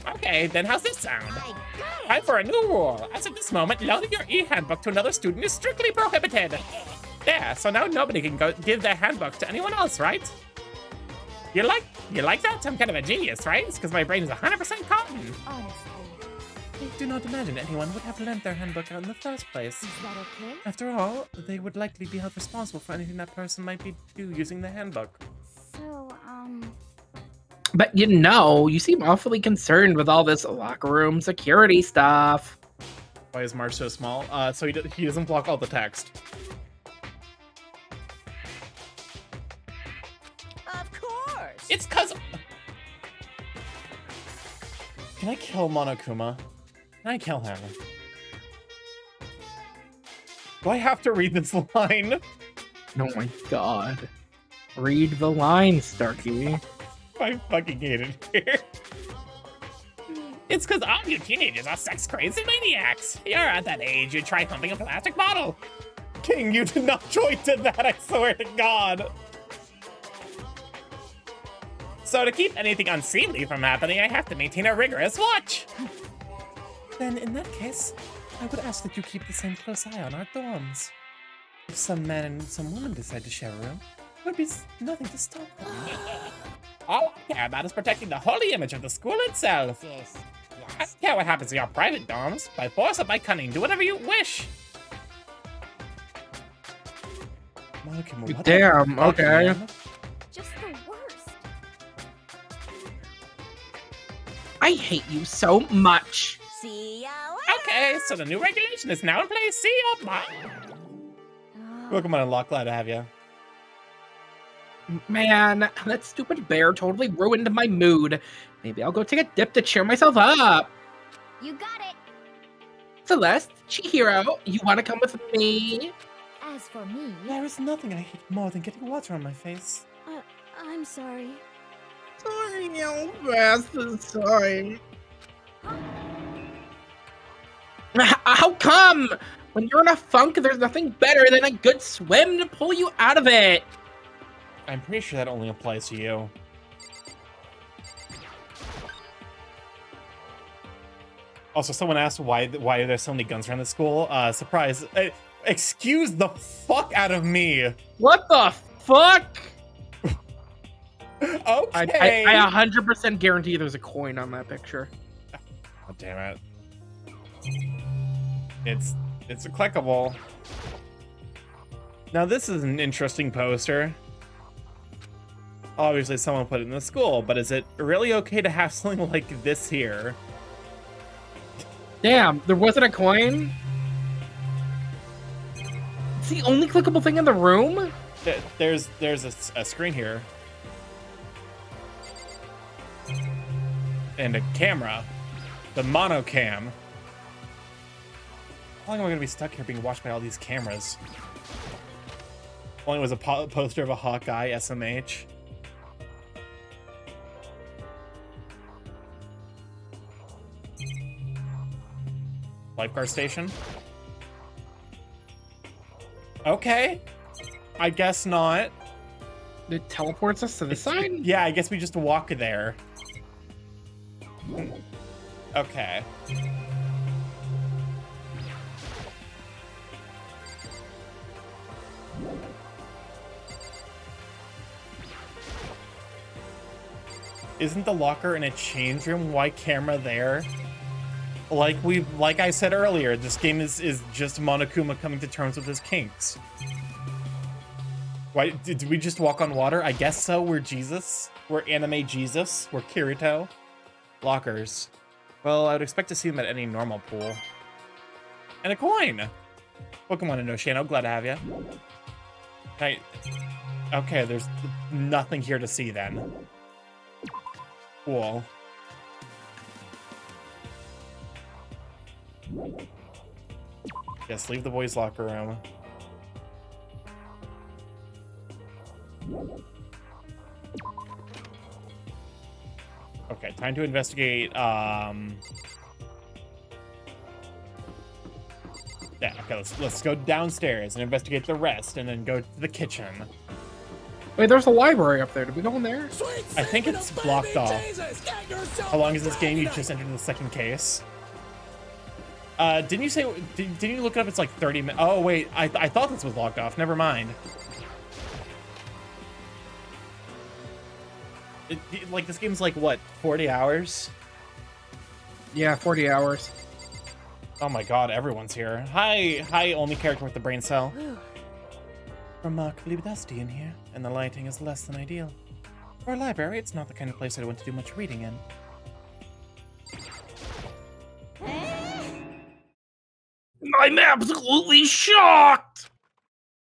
Okay, then how's this sound? Time for a new rule. As of this moment, loaning your e-handbook to another student is strictly prohibited. There, so now nobody can go give their handbook to anyone else, right? You like that? I'm kind of a genius, right? It's because my brain is 100% cotton. Honestly. I do not imagine anyone would have lent their handbook out in the first place. Is that okay? After all, they would likely be held responsible for anything that person might be using the handbook. So, But you seem awfully concerned with all this locker room security stuff. Why is Marsh so small? So he doesn't block all the text. Of course. It's cause... Can I kill Monokuma? Can I kill him? Do I have to read this line? Oh my god. Read the line, Starkey. I fucking hate it here. It's because all you teenagers are sex-crazy maniacs. You're at that age you try pumping a plastic bottle. King, you did not join to that, I swear to God. So to keep anything unseemly from happening, I have to maintain a rigorous watch. Then, in that case, I would ask that you keep the same close eye on our dorms. If some man and some woman decide to share a room, there would be nothing to stop them. All I care about is protecting the holy image of the school itself. Yes. I don't care what happens to your private dorms. By force or by cunning, do whatever you wish. Monokuma, what the Damn, fuck, okay. man? Just the worst. I hate you so much. See ya Okay, so the new regulation is now in place. See you, bye. Welcome on Unlock, glad to have you. Man, that stupid bear totally ruined my mood. Maybe I'll go take a dip to cheer myself up. You got it. Celeste, Chihiro, you want to come with me? As for me, There is nothing I hate more than getting water on my face. I'm sorry. I know fast this time. How come? When you're in a funk, there's nothing better than a good swim to pull you out of it. I'm pretty sure that only applies to you. Also, someone asked why there's so many guns around the school. Surprise. Excuse the fuck out of me. What the fuck? Okay. I 100% guarantee there's a coin on that picture. Oh, damn it. It's a clickable. Now this is an interesting poster. Obviously someone put it in the school, but is it really okay to have something like this here? Damn, there wasn't a coin? It's the only clickable thing in the room? There's a screen here. And a camera. The monocam. How long am I gonna be stuck here being watched by all these cameras? Only was a poster of a Hawkeye SMH. Lifeguard station? Okay. I guess not. It teleports us to the side? Yeah, I guess we just walk there. Okay. Isn't the locker in a change room? Why camera there? Like I said earlier, this game is just Monokuma coming to terms with his kinks. Why did we just walk on water? I guess so. We're Jesus. We're anime Jesus. We're Kirito. Lockers. Well, I would expect to see them at any normal pool. And a coin. Pokemon Inoshano, glad to have you. Okay, there's nothing here to see then. Cool. Yes, leave the boys' locker room. Okay, time to investigate, yeah, okay, let's go downstairs and investigate the rest, and then go to the kitchen. Wait, there's a library up there. Did we go in there? I think it's blocked off. How long is this game? You just entered the second case. Didn't you say, didn't you look it up? It's like 30 minutes. Oh, wait, I thought this was locked off. Never mind. Like, this game's like, what, 40 hours? Yeah, 40 hours. Oh my god, everyone's here. Hi, only character with the brain cell. Remarkably dusty in here, and the lighting is less than ideal. For a library, it's not the kind of place I'd want to do much reading in. I'm absolutely shocked!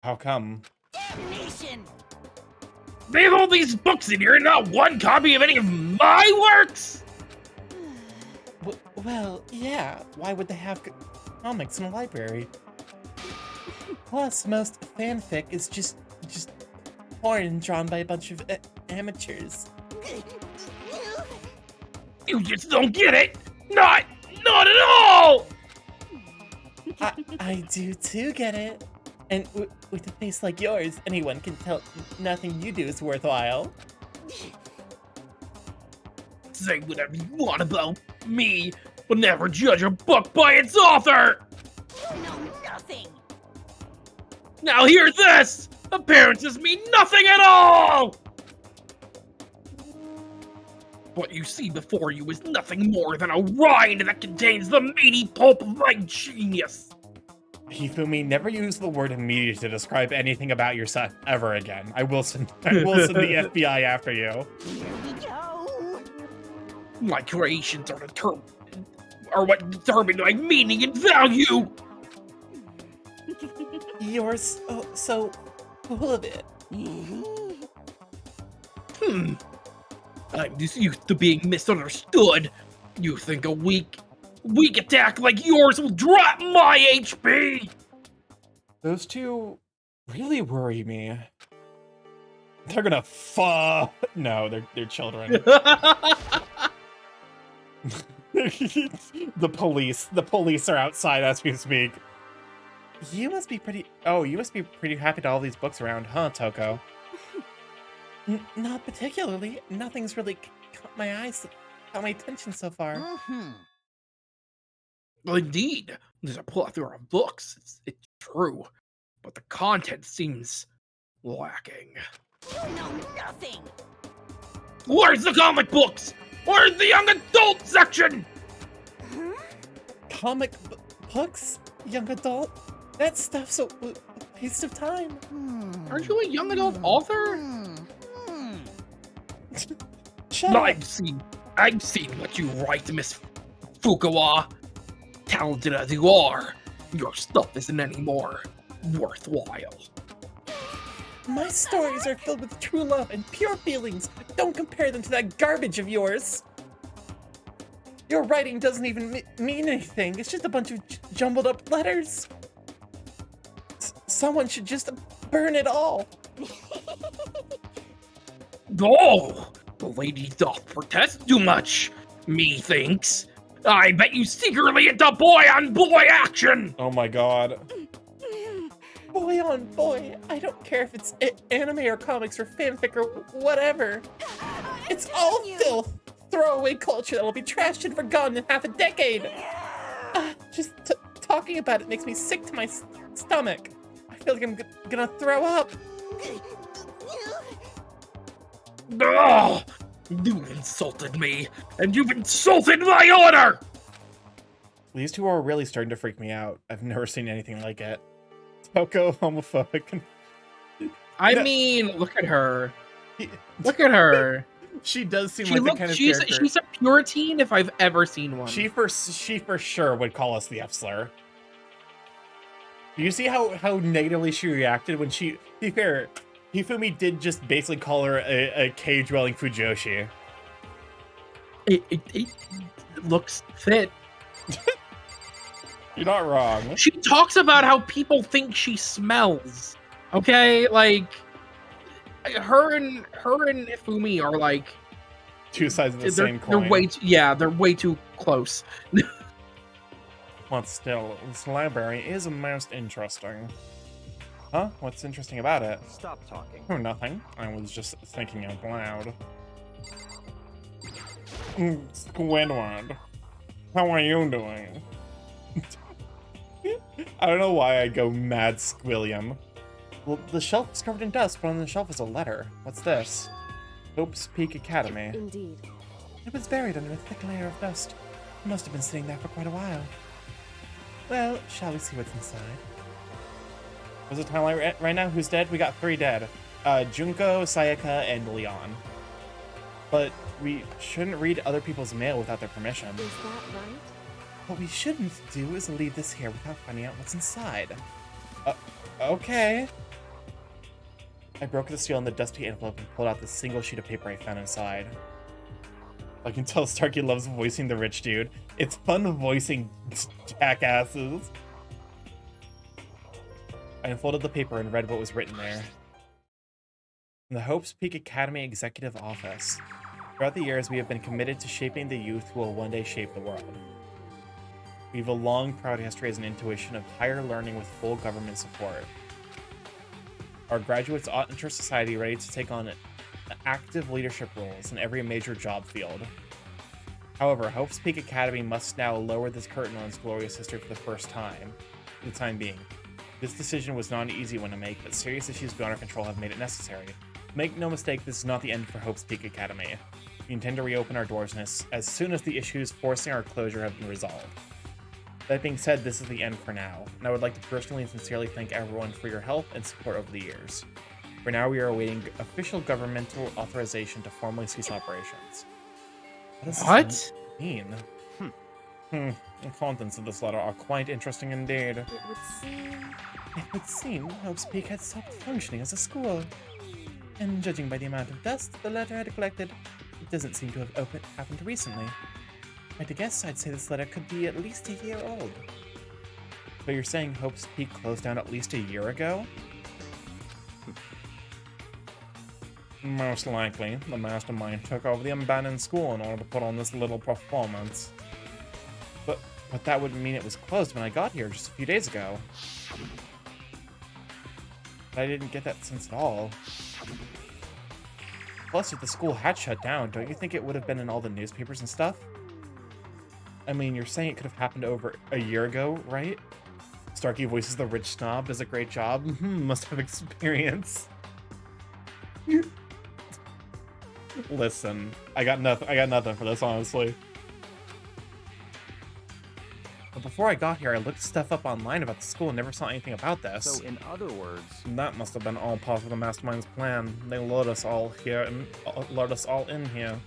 How come? Damnation! They have all these books in here and not one copy of any of my works! Well, yeah. Why would they have comics in a library? Plus, most fanfic is just porn drawn by a bunch of amateurs. You just don't get it! Not at all! I do too get it. And with a face like yours, anyone can tell nothing you do is worthwhile. Say whatever you want about me, will never judge a book by its author! You know nothing! Now hear this! Appearances mean nothing at all! What you see before you is nothing more than a rind that contains the meaty pulp of my genius. Hifumi, never use the word meaty to describe anything about yourself ever again. I will send the FBI after you. Here we go! My creations are what determine my meaning and value. You're so full of it. I'm just used to being misunderstood. You think a weak attack like yours will drop my HP? Those two really worry me. They're gonna fuck. No, they're children. The police are outside as we speak. You must be pretty happy to all these books around, huh, Toko? Not particularly. Nothing's really caught my attention so far. Well, indeed, there's a plethora of books. It's true, but the content seems lacking. You know nothing! Where's the comic books? Where's the young adult section? Comic books, young adult? That stuff's a waste of time. Aren't you a young adult author? Shut up. I've seen what you write, Miss Fukawa. Talented as you are, your stuff isn't any more worthwhile. My stories are filled with true love and pure feelings. Don't compare them to that garbage of yours. Your writing doesn't even mean anything. It's just a bunch of jumbled up letters. Someone should just burn it all. Oh, the lady doth protest too much, methinks. I bet you secretly into boy-on-boy action! Oh my god. Boy on boy. I don't care if it's anime or comics or fanfic or whatever. It's all filth. Throwaway culture that will be trashed and forgotten in half a decade. Just talking about it makes me sick to my stomach. I feel like I'm gonna throw up. Oh, you insulted me, and you've insulted my honor! These two are really starting to freak me out. I've never seen anything like it. Toko homophobic. I mean, look at her. Look at her. She does seem like the kind of character. She's a Puritan if I've ever seen one. She for sure would call us the F-slur. Do you see how negatively she reacted when she... To be fair, Hifumi did just basically call her a cave-dwelling Fujoshi. It looks fit. You're not wrong. She talks about how people think she smells. Okay, like her and Ifumi are like two sides of the same coin. They're way too close. But still, this library is most interesting. Huh? What's interesting about it? Stop talking. Oh, nothing. I was just thinking out loud. Squidward, how are you doing? I don't know why I go mad squilliam. Well, the shelf is covered in dust, but on the shelf is a letter. What's this? Hope's Peak Academy. Indeed. It was buried under a thick layer of dust. It must have been sitting there for quite a while. Well, shall we see what's inside? What's the timeline right now? Who's dead? We got 3 dead. Junko, Sayaka, and Leon. But we shouldn't read other people's mail without their permission. Is that right? What we shouldn't do is leave this here without finding out what's inside. Okay. I broke the seal in the dusty envelope and pulled out the single sheet of paper I found inside. I can tell Starkey loves voicing the rich dude. It's fun voicing jackasses. I unfolded the paper and read what was written there. From the Hope's Peak Academy Executive Office. Throughout the years, we have been committed to shaping the youth who will one day shape the world. We have a long, proud history as an intuition of higher learning with full government support. Our graduates ought enter society ready to take on active leadership roles in every major job field. However, Hope's Peak Academy must now lower this curtain on its glorious history for the first time, for the time being. This decision was not an easy one to make, but serious issues beyond our control have made it necessary. Make no mistake, this is not the end for Hope's Peak Academy. We intend to reopen our doors as soon as the issues forcing our closure have been resolved. That being said, this is the end for now, and I would like to personally and sincerely thank everyone for your help and support over the years. For now, we are awaiting official governmental authorization to formally cease operations. What does this mean? The contents of this letter are quite interesting indeed. It would seem Hope's Peak had stopped functioning as a school. And judging by the amount of dust the letter had collected, it doesn't seem to have happened recently. If I had to guess, I'd say this letter could be at least a year old. But you're saying Hope's Peak closed down at least a year ago? Most likely, the mastermind took over the abandoned school in order to put on this little performance. But that would mean it was closed when I got here just a few days ago. I didn't get that sense at all. Plus, if the school had shut down, don't you think it would have been in all the newspapers and stuff? I mean, you're saying it could have happened over a year ago, right? Starkey voices the rich snob, does a great job. Must have experience. Listen, I got nothing for this, honestly. But before I got here, I looked stuff up online about the school and never saw anything about this. So, in other words, that must have been all part of the mastermind's plan. They lured us all here and lured us all in here.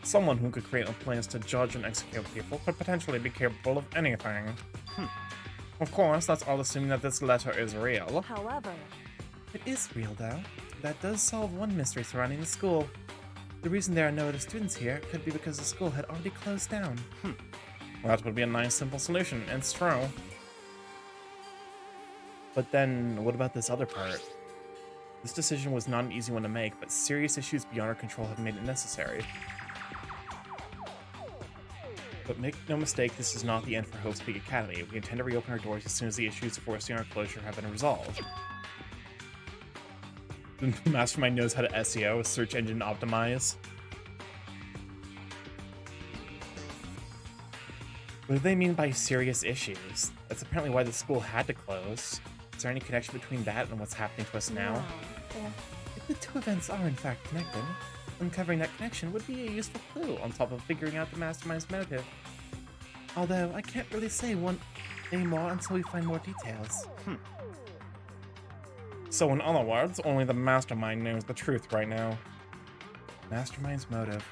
Someone who could create plans to judge and execute people could potentially be capable of anything. Of course, that's all assuming that this letter is real. However, it is real, though. That does solve one mystery surrounding the school. The reason there are no other students here could be because the school had already closed down. Well, that would be a nice, simple solution. It's true. But then, what about this other part? This decision was not an easy one to make, but serious issues beyond our control have made it necessary. But make no mistake, this is not the end for Hope's Peak Academy. We intend to reopen our doors as soon as the issues forcing our closure have been resolved. The Mastermind knows how to SEO, search engine optimize. What do they mean by serious issues? That's apparently why the school had to close. Is there any connection between that and what's happening to us now? If the two events are in fact connected, uncovering that connection would be a useful clue on top of figuring out the Mastermind's motive. Although, I can't really say one anymore until we find more details. So in other words, only the Mastermind knows the truth right now. Mastermind's motive.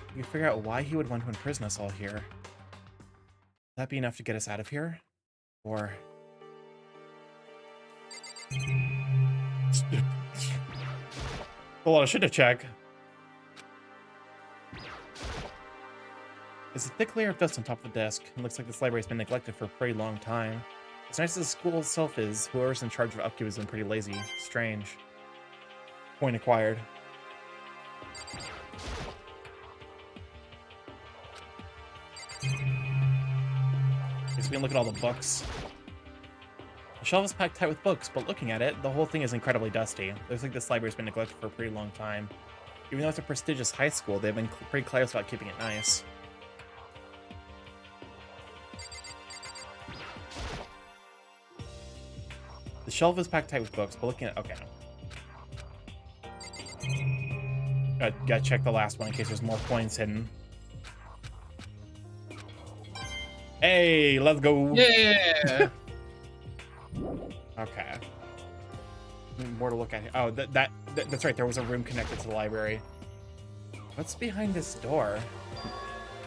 We can figure out why he would want to imprison us all here. Would that be enough to get us out of here? Or... a lot of shit to check. There's a thick layer of dust on top of the desk. It looks like this library has been neglected for a pretty long time. As nice as the school itself is, whoever's in charge of upkeep has been pretty lazy. Strange. Point acquired. Guess we can look at all the books. The shelf is packed tight with books, but looking at it, the whole thing is incredibly dusty. Looks like this library's been neglected for a pretty long time. Even though it's a prestigious high school, they've been pretty close about keeping it nice. The shelf is packed tight with books, but looking at... okay. Gotta check the last one in case there's more coins hidden. Hey, let's go! Yeah! Okay. More to look at here. Oh, that's right, there was a room connected to the library. What's behind this door?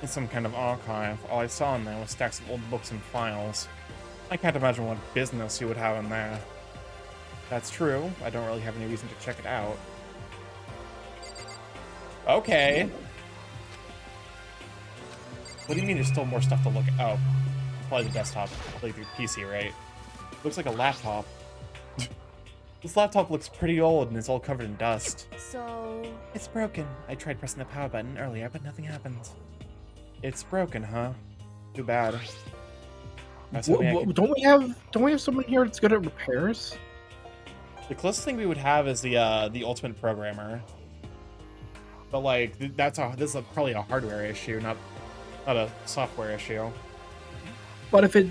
It's some kind of archive. All I saw in there was stacks of old books and files. I can't imagine what business you would have in there. That's true. I don't really have any reason to check it out. Okay. What do you mean there's still more stuff to look at? Oh, probably the desktop, like your PC, right? Looks like a laptop. This laptop looks pretty old and it's all covered in dust. So... it's broken. I tried pressing the power button earlier, but nothing happened. It's broken, huh? Too bad. Don't we have someone here that's good at repairs? The closest thing we would have is the ultimate programmer. But like, this is probably a hardware issue, not a software issue. But if it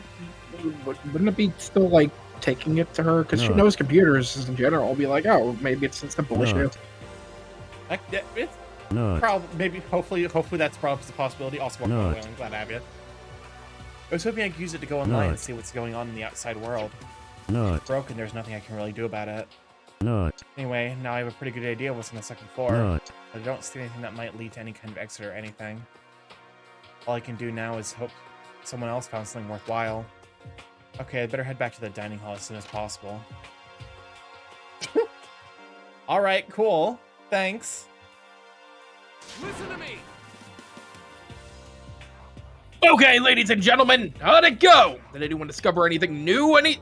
wouldn't it be still like taking it to her because she knows computers in general? Be like, oh, maybe it's a simple issue. It's probably, maybe, hopefully that's probably a possibility. Also, I'm glad to have you. I was hoping I could use it to go online and see what's going on in the outside world. If it's broken, there's nothing I can really do about it. Anyway, now I have a pretty good idea of what's on the second floor. I don't see anything that might lead to any kind of exit or anything. All I can do now is hope someone else found something worthwhile. Okay, I better head back to the dining hall as soon as possible. Alright, cool. Thanks. Listen to me. Okay, ladies and gentlemen, how'd it go? Did anyone discover anything new? Any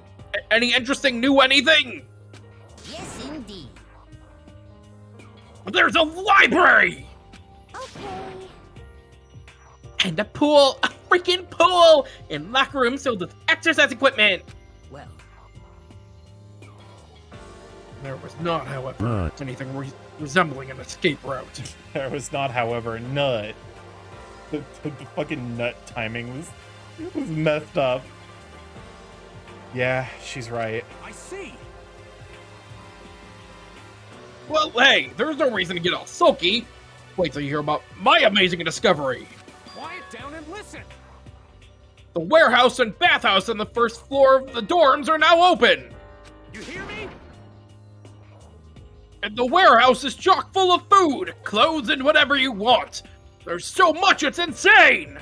interesting new anything? Yes, indeed. There's a library! Okay. And a pool, a freaking pool! And locker rooms filled with exercise equipment! Well, There was not, however, anything resembling an escape route. There was not, however, nut. The fucking nut timing was messed up. Yeah, she's right. I see. Well, hey, there's no reason to get all sulky. Wait till you hear about my amazing discovery. Quiet down and listen. The warehouse and bathhouse on the first floor of the dorms are now open. You hear me? And the warehouse is chock full of food, clothes, and whatever you want. There's so much, it's insane!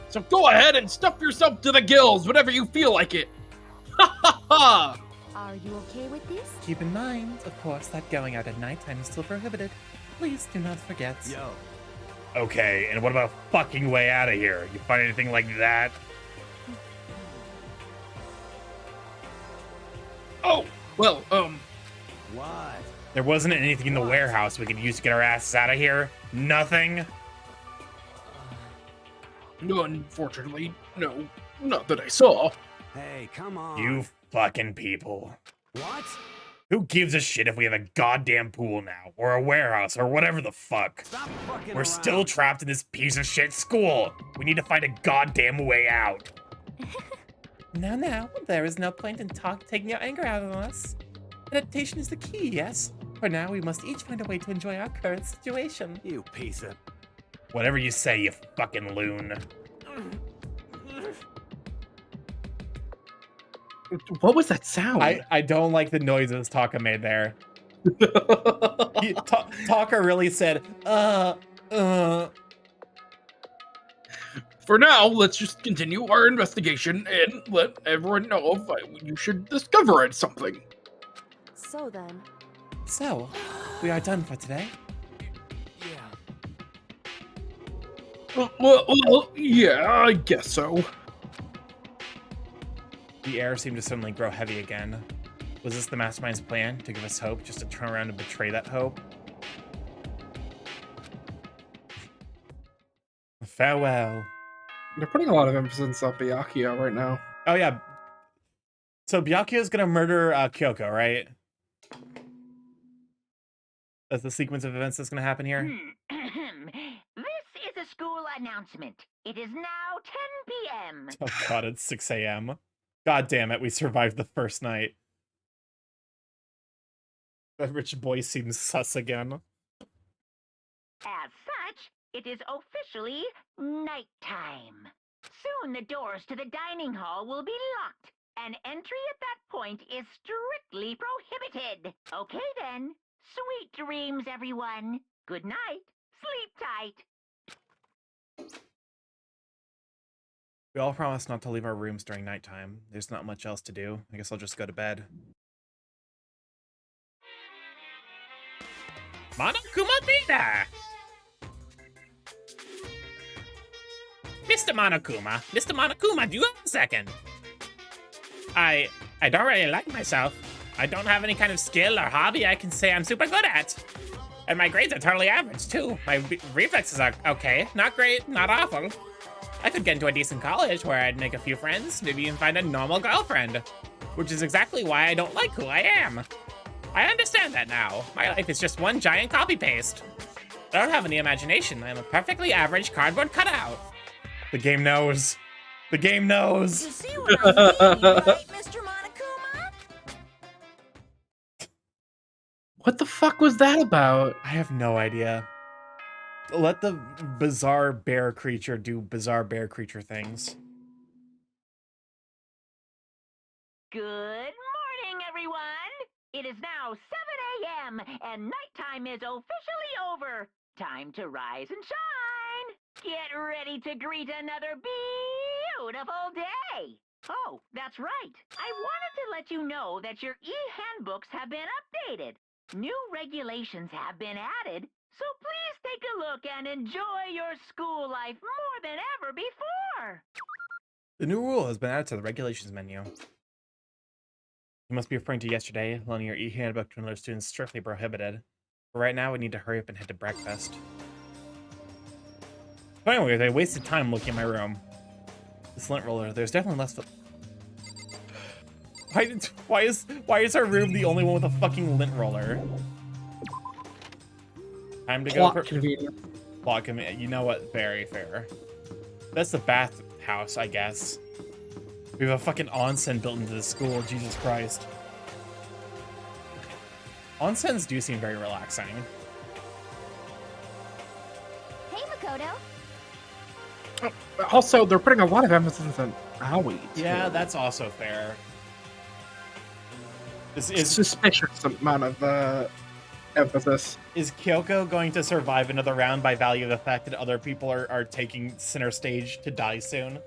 So go ahead and stuff yourself to the gills whenever you feel like it. Ha ha ha! Are you okay with this? Keep in mind, of course, that going out at nighttime is still prohibited. Please do not forget. Yo. Okay, and what about a fucking way out of here? You find anything like that? Oh, well, What? There wasn't anything in the warehouse we could use to get our asses out of here? Nothing? unfortunately, no, not that I saw. Hey, come on. You fucking people. What? Who gives a shit if we have a goddamn pool now? Or a warehouse, or whatever the fuck? Stop fucking We're around. still trapped in this piece of shit school. We need to find a goddamn way out. Now, there is no point in taking your anger out on us. Adaptation is the key, yes? For now, we must each find a way to enjoy our current situation. You piece of... Whatever you say, you fucking loon. What was that sound? I don't like the noises Taka made there. Taka really said, For now, let's just continue our investigation and let everyone know if you should discover something. So then, So, we are done for today. Yeah. Well, yeah, I guess so. The air seemed to suddenly grow heavy again. Was this the mastermind's plan, to give us hope, just to turn around and betray that hope? Farewell. They're putting a lot of emphasis on Byakuya right now. Oh yeah. So Byakuya's gonna murder Kyoko, right? That's the sequence of events that's gonna happen here? This is a school announcement. It is now 10 p.m. Oh god, it's 6 a.m. God damn it, we survived the first night. That rich boy seems sus again. As such, it is officially nighttime. Soon the doors to the dining hall will be locked, and entry at that point is strictly prohibited. Okay then. Sweet dreams, everyone. Good night. Sleep tight. We all promised not to leave our rooms during nighttime. There's not much else to do. I guess I'll just go to bed. Monokuma Data! Mr. Monokuma, do you have a second? I don't really like myself. I don't have any kind of skill or hobby I can say I'm super good at. And my grades are totally average, too. My reflexes are okay. Not great, not awful. I could get into a decent college where I'd make a few friends, maybe even find a normal girlfriend. Which is exactly why I don't like who I am. I understand that now. My life is just one giant copy-paste. I don't have any imagination. I'm a perfectly average cardboard cutout. The game knows. The game knows. You see what I mean, right, Mr. Monokuma? What the fuck was that about? I have no idea. Let the bizarre bear creature do bizarre bear creature things. Good morning, everyone! It is now 7 a.m., and nighttime is officially over. Time to rise and shine! Get ready to greet another beautiful day! Oh, that's right. I wanted to let you know that your e-handbooks have been updated. New regulations have been added, so please take a look and enjoy your school life more than ever before! The new rule has been added to the regulations menu. You must be referring to yesterday. Loaning your e-handbook to another student is strictly prohibited. But right now, we need to hurry up and head to breakfast. So anyway, they wasted time looking at my room. This lint roller, there's definitely less. Why is our room the only one with a fucking lint roller? Time to go. Plot convenient. Plot convenient. You know what? Very fair. That's the bathhouse, I guess. We have a fucking onsen built into the school. Jesus Christ. Onsens do seem very relaxing. Hey, Makoto. Also, they're putting a lot of emphasis on Aoi. Yeah, that's also fair. It's Is suspicious amount of emphasis. Kyoko going to survive another round by value of the fact that other people are taking center stage to die soon?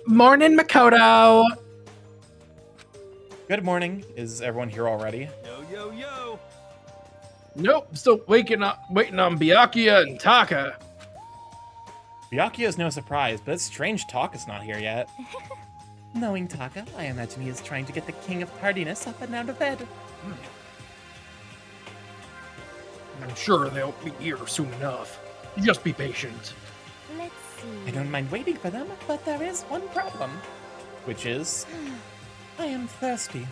Morning, Makoto. Good morning. Is everyone here already? Yo, yo, yo! Nope, still waiting on Byakuya and Taka. Byakuya is no surprise, but it's strange Taka's not here yet. Knowing Taka, I imagine he is trying to get the king of tardiness up and out of bed. I'm sure they'll be here soon enough. Just be patient. Let's see. I don't mind waiting for them, but there is one problem. Which is, I am thirsty.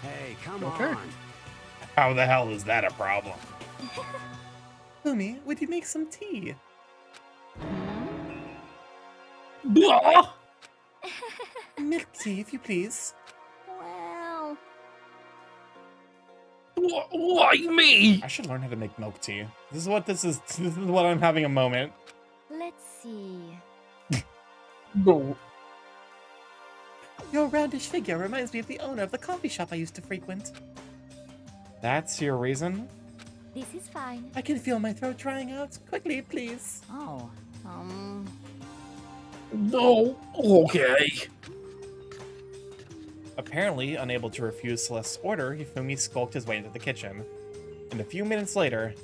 Hey, come Okay. on! How the hell is that a problem? Fumi, would you make some tea? Blah! Milk tea, if you please. Well, Why me? I should learn how to make milk tea. This is what I'm having a moment. let's see. No. Your roundish figure reminds me of the owner of the coffee shop I used to frequent. That's your reason? This is fine. I can feel my throat drying out. Quickly, please. Oh, No. Okay. Apparently, unable to refuse Celeste's order, Hifumi skulked his way into the kitchen. And a few minutes later...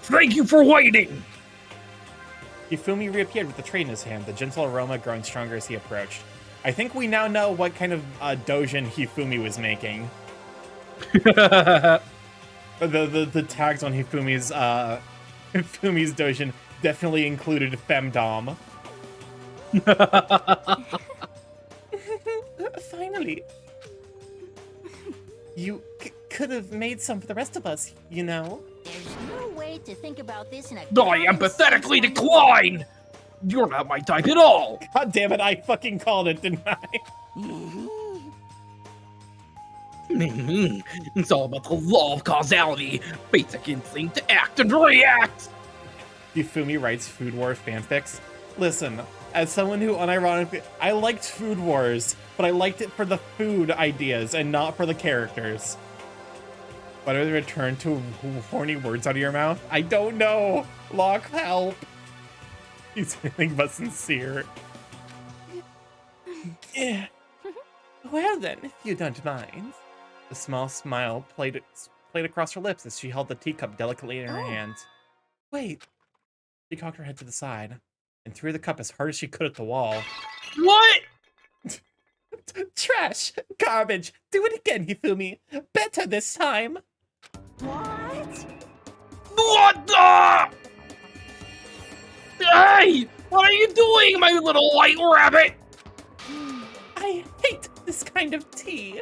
Thank you for waiting. Hifumi reappeared with the tray in his hand, the gentle aroma growing stronger as he approached. I think we now know what kind of dojin Hifumi was making. The tags on Hifumi's Hifumi's dojin definitely included femdom. Finally. You could have made some for the rest of us, you know? there's no way to think about this in a I common empathetically sense way. decline. You're not my type at all. God damn it, I fucking called it, didn't I? It's all about the law of causality. Basic instinct to act and react. Hifumi writes Food Wars fanfics. Listen, as someone who unironically... I liked Food Wars, but I liked it for the food ideas and not for the characters. Why do they return to horny words out of your mouth? I don't know. Locke, help. He's anything but sincere. Yeah. Well then, if you don't mind. A small smile played across her lips as she held the teacup delicately in her hand. Wait. She cocked her head to the side and threw the cup as hard as she could at the wall. What? Trash! Garbage! Do it again, Hifumi! Better this time! What? What the? Hey! What are you doing, my little white rabbit? kind of tea?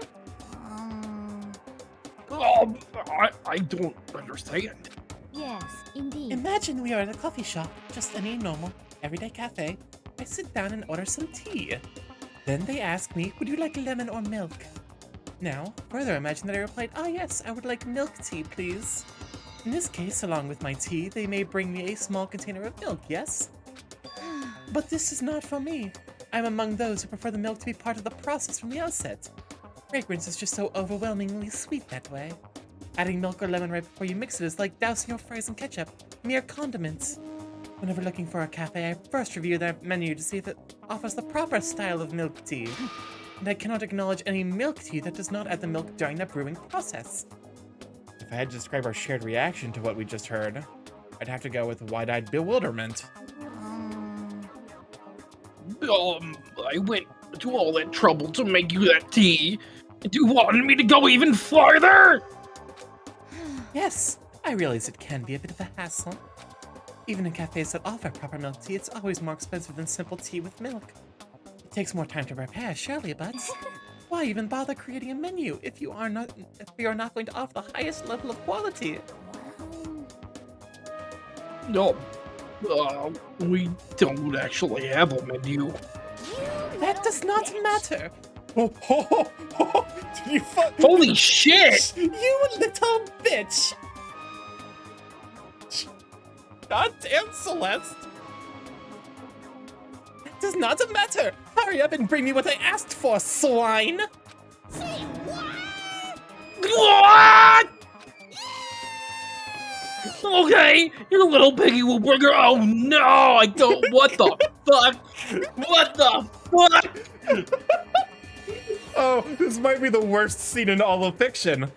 I don't understand. Yes, indeed. Imagine we are at a coffee shop, just any normal, everyday cafe. I sit down and order some tea. Then they ask me, would you like lemon or milk? Now, further imagine that I replied, ah yes, I would like milk tea, please. In this case, along with my tea, they may bring me a small container of milk, yes? But this is not for me. I'm among those who prefer the milk to be part of the process from the outset. Fragrance is just so overwhelmingly sweet that way. Adding milk or lemon right before you mix it is like dousing your fries in ketchup, mere condiments. Whenever looking for a cafe, I first review their menu to see if it offers the proper style of milk tea. And I cannot acknowledge any milk tea that does not add the milk during the brewing process. If I had to describe our shared reaction to what we just heard, I'd have to go with wide-eyed bewilderment. I went to all that trouble to make you that tea. And you wanted me to go even farther? Yes, I realize it can be a bit of a hassle. Even in cafes that offer proper milk tea, it's always more expensive than simple tea with milk. It takes more time to prepare, surely, but why even bother creating a menu if you are not going to offer the highest level of quality? No, we don't actually have a menu. That does not matter. Did you Holy shit! You little bitch! Goddamn, Celeste! That does not matter! Hurry up and bring me what I asked for, swine! Say what? What? Okay, your little piggy will bring her. Oh no, I don't. What the fuck? What the fuck? Oh, this might be the worst scene in all of fiction.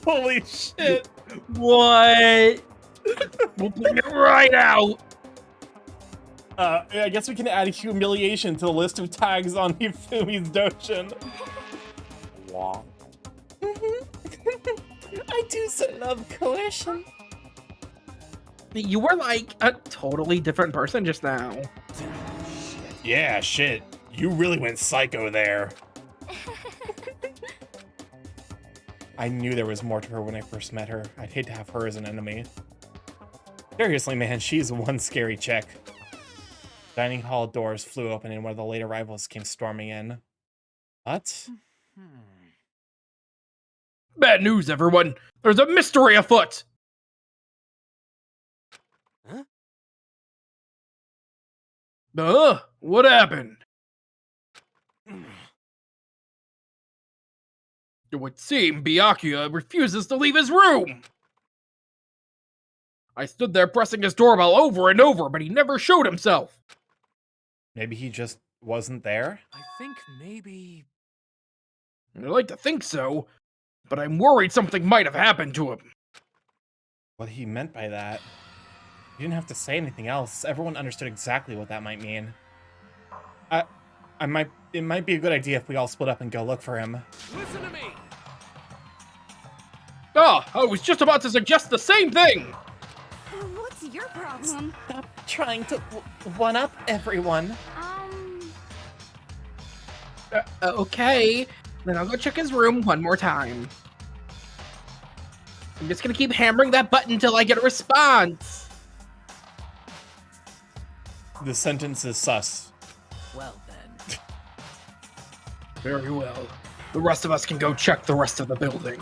Holy shit. What? We'll bring it right out. I guess we can add humiliation to the list of tags on Hifumi's Doshin. Wow. I do so love coercion. You were like a totally different person just now. Yeah, shit. You really went psycho there. I knew there was more to her when I first met her. I'd hate to have her as an enemy. Seriously, man, she's one scary chick. Dining hall doors flew open and one of the late arrivals came storming in. What? Bad news, everyone. There's a mystery afoot. Huh? What happened? It would seem Byakuya refuses to leave his room. I stood there pressing his doorbell over and over, but he never showed himself. Maybe he just wasn't there? I think maybe... I'd like to think so, but I'm worried something might have happened to him. What he meant by that? You didn't have to say anything else. Everyone understood exactly what that might mean. It might be a good idea if we all split up and go look for him. Listen to me! I was just about to suggest the same thing! What's your problem? Stop trying to one-up everyone. Okay, then I'll go check his room one more time. I'm just gonna keep hammering that button until I get a response. The sentence is sus. Well then. Very well. The rest of us can go check the rest of the building.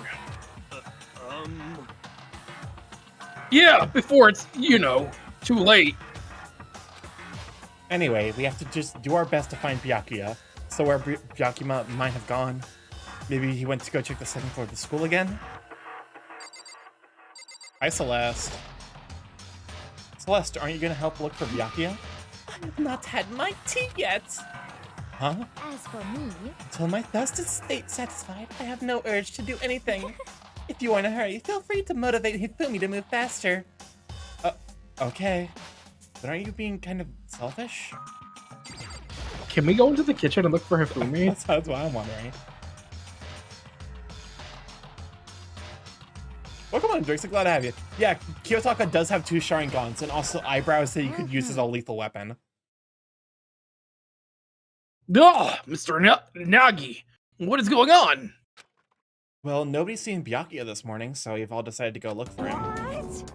Yeah, before it's, too late. Anyway, we have to just do our best to find Byakuya. So where Byakuya might have gone. Maybe he went to go check the second floor of the school again? Hi, Celeste. Celeste, aren't you gonna help look for Byakuya? I have not had my tea yet. Huh? As for me, Until my thirst is satisfied, I have no urge to do anything. If you are in a hurry, feel free to motivate Hifumi to move faster. Okay. But aren't you being kind of selfish? Can we go into the kitchen and look for Hifumi? That's what I'm wondering. Oh, come on, Drixie, glad to have you. Yeah, Kiyotaka does have 2 Sharingans and also eyebrows that you could use as a lethal weapon. Mr. Nagi, What is going on? Well, nobody's seen Byakuya this morning, so we've all decided to go look for him. What?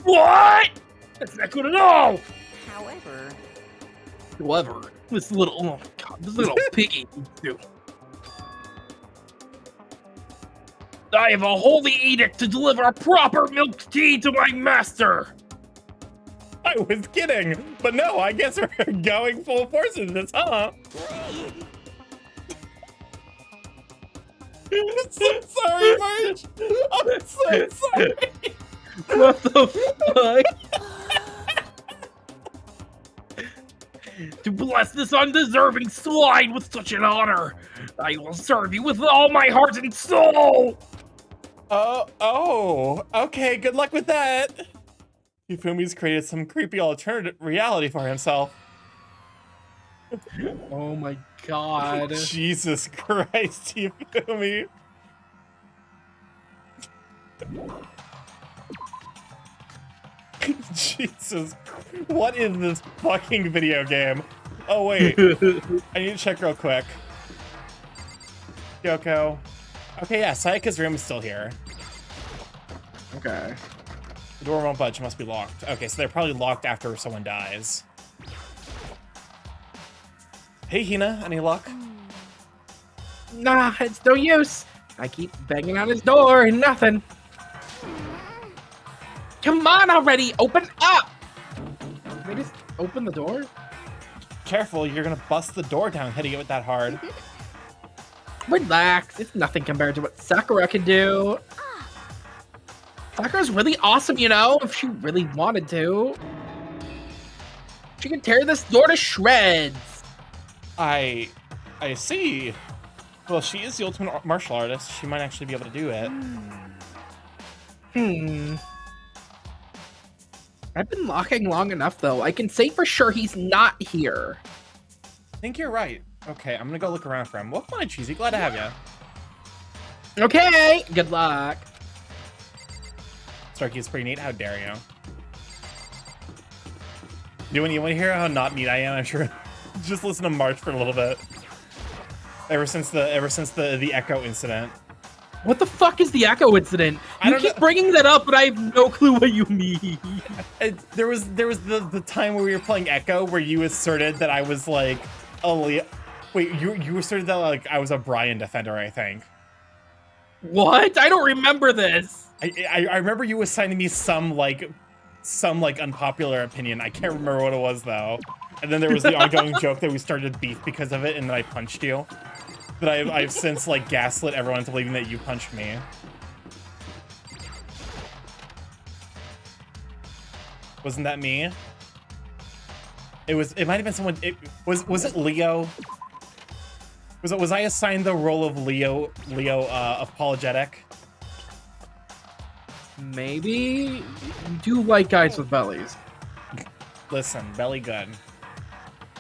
What? That's not good at all. However, However, this little, oh my god, this little piggy. I have a holy edict to deliver proper milk tea to my master. I was kidding, but no, I guess we're going full force into this, huh? I'm so sorry, Marge. I'm so sorry. What the fuck? To bless this undeserving swine with such an honor, I will serve you with all my heart and soul. Oh, okay, good luck with that. Hifumi's created some creepy alternative reality for himself. Oh my god. Jesus Christ, Hifumi. Jesus, what is this fucking video game? Oh wait, I need to check real quick. Yoko. Okay, yeah, Sayaka's room is still here. Okay. The door won't budge, it must be locked. Okay, so they're probably locked after someone dies. Hey Hina, any luck? Nah, it's no use. I keep banging on his door and nothing. Come on already, open up! Can we just open the door? Careful, you're gonna bust the door down hitting it with that hard. Relax, it's nothing compared to what Sakura can do. Sakura's really awesome, you know, if she really wanted to. She can tear this door to shreds. I see. Well, she is the ultimate martial artist. She might actually be able to do it. I've been locking long enough, though. I can say for sure he's not here. I think you're right. Okay, I'm gonna go look around for him. Welcome on, Cheesy. Glad to have you. Okay, good luck. Starkey is pretty neat. How dare you? You want to hear how not neat I am? I'm sure. Just listen to March for a little bit. Ever since the Echo incident. What the fuck is the Echo incident? You keep bringing that up, but I have no clue what you mean. There was the time where we were playing Echo where you asserted that I was like wait, you asserted that like I was a Brian defender, I think. What? I don't remember this. I remember you assigning me some unpopular opinion. I can't remember what it was though. And then there was the ongoing joke that we started beef because of it, and then I punched you. But I've since like gaslit everyone into believing that you punched me. Wasn't that me? It might have been someone. Was it Leo? Was I assigned the role of Leo apologetic? Maybe you do like guys with bellies. Listen, belly good.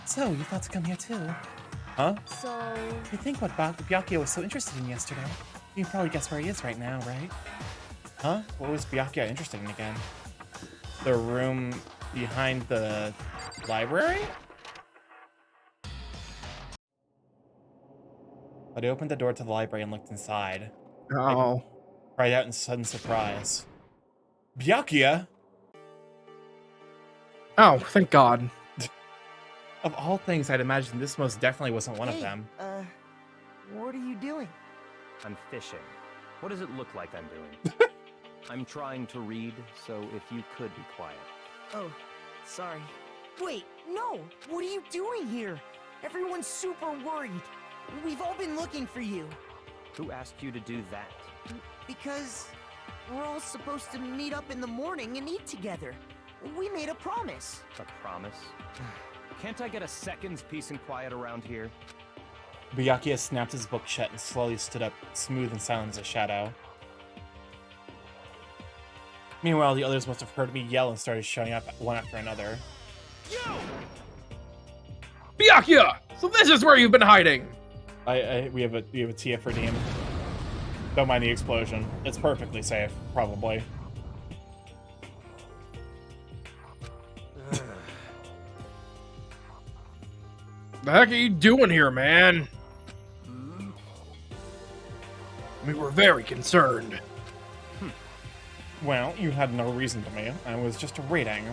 So you thought to come here too? Huh? So, You think what Byakuya was so interested in yesterday? You can probably guess where he is right now, right? Huh? What was Byakuya interested in again? The room behind the library? But I opened the door to the library and looked inside. Oh. Cried out in sudden surprise. Byakuya? Oh, thank God. Of all things, I'd imagine this most definitely wasn't one of them. What are you doing? I'm fishing. What does it look like I'm doing? I'm trying to read, so if you could be quiet. Oh, sorry. Wait, no! What are you doing here? Everyone's super worried. We've all been looking for you. Who asked you to do that? Because we're all supposed to meet up in the morning and eat together. We made a promise. A promise? Can't I get a second's peace and quiet around here? Byakuya snapped his book shut and slowly stood up, smooth and silent as a shadow. Meanwhile, the others must have heard me yell and started showing up one after another. Byakuya! So this is where you've been hiding. We have a TF for Dean. Don't mind the explosion. It's perfectly safe, probably. The heck are you doing here, man? We were very concerned. Well, you had no reason to be. I was just reading.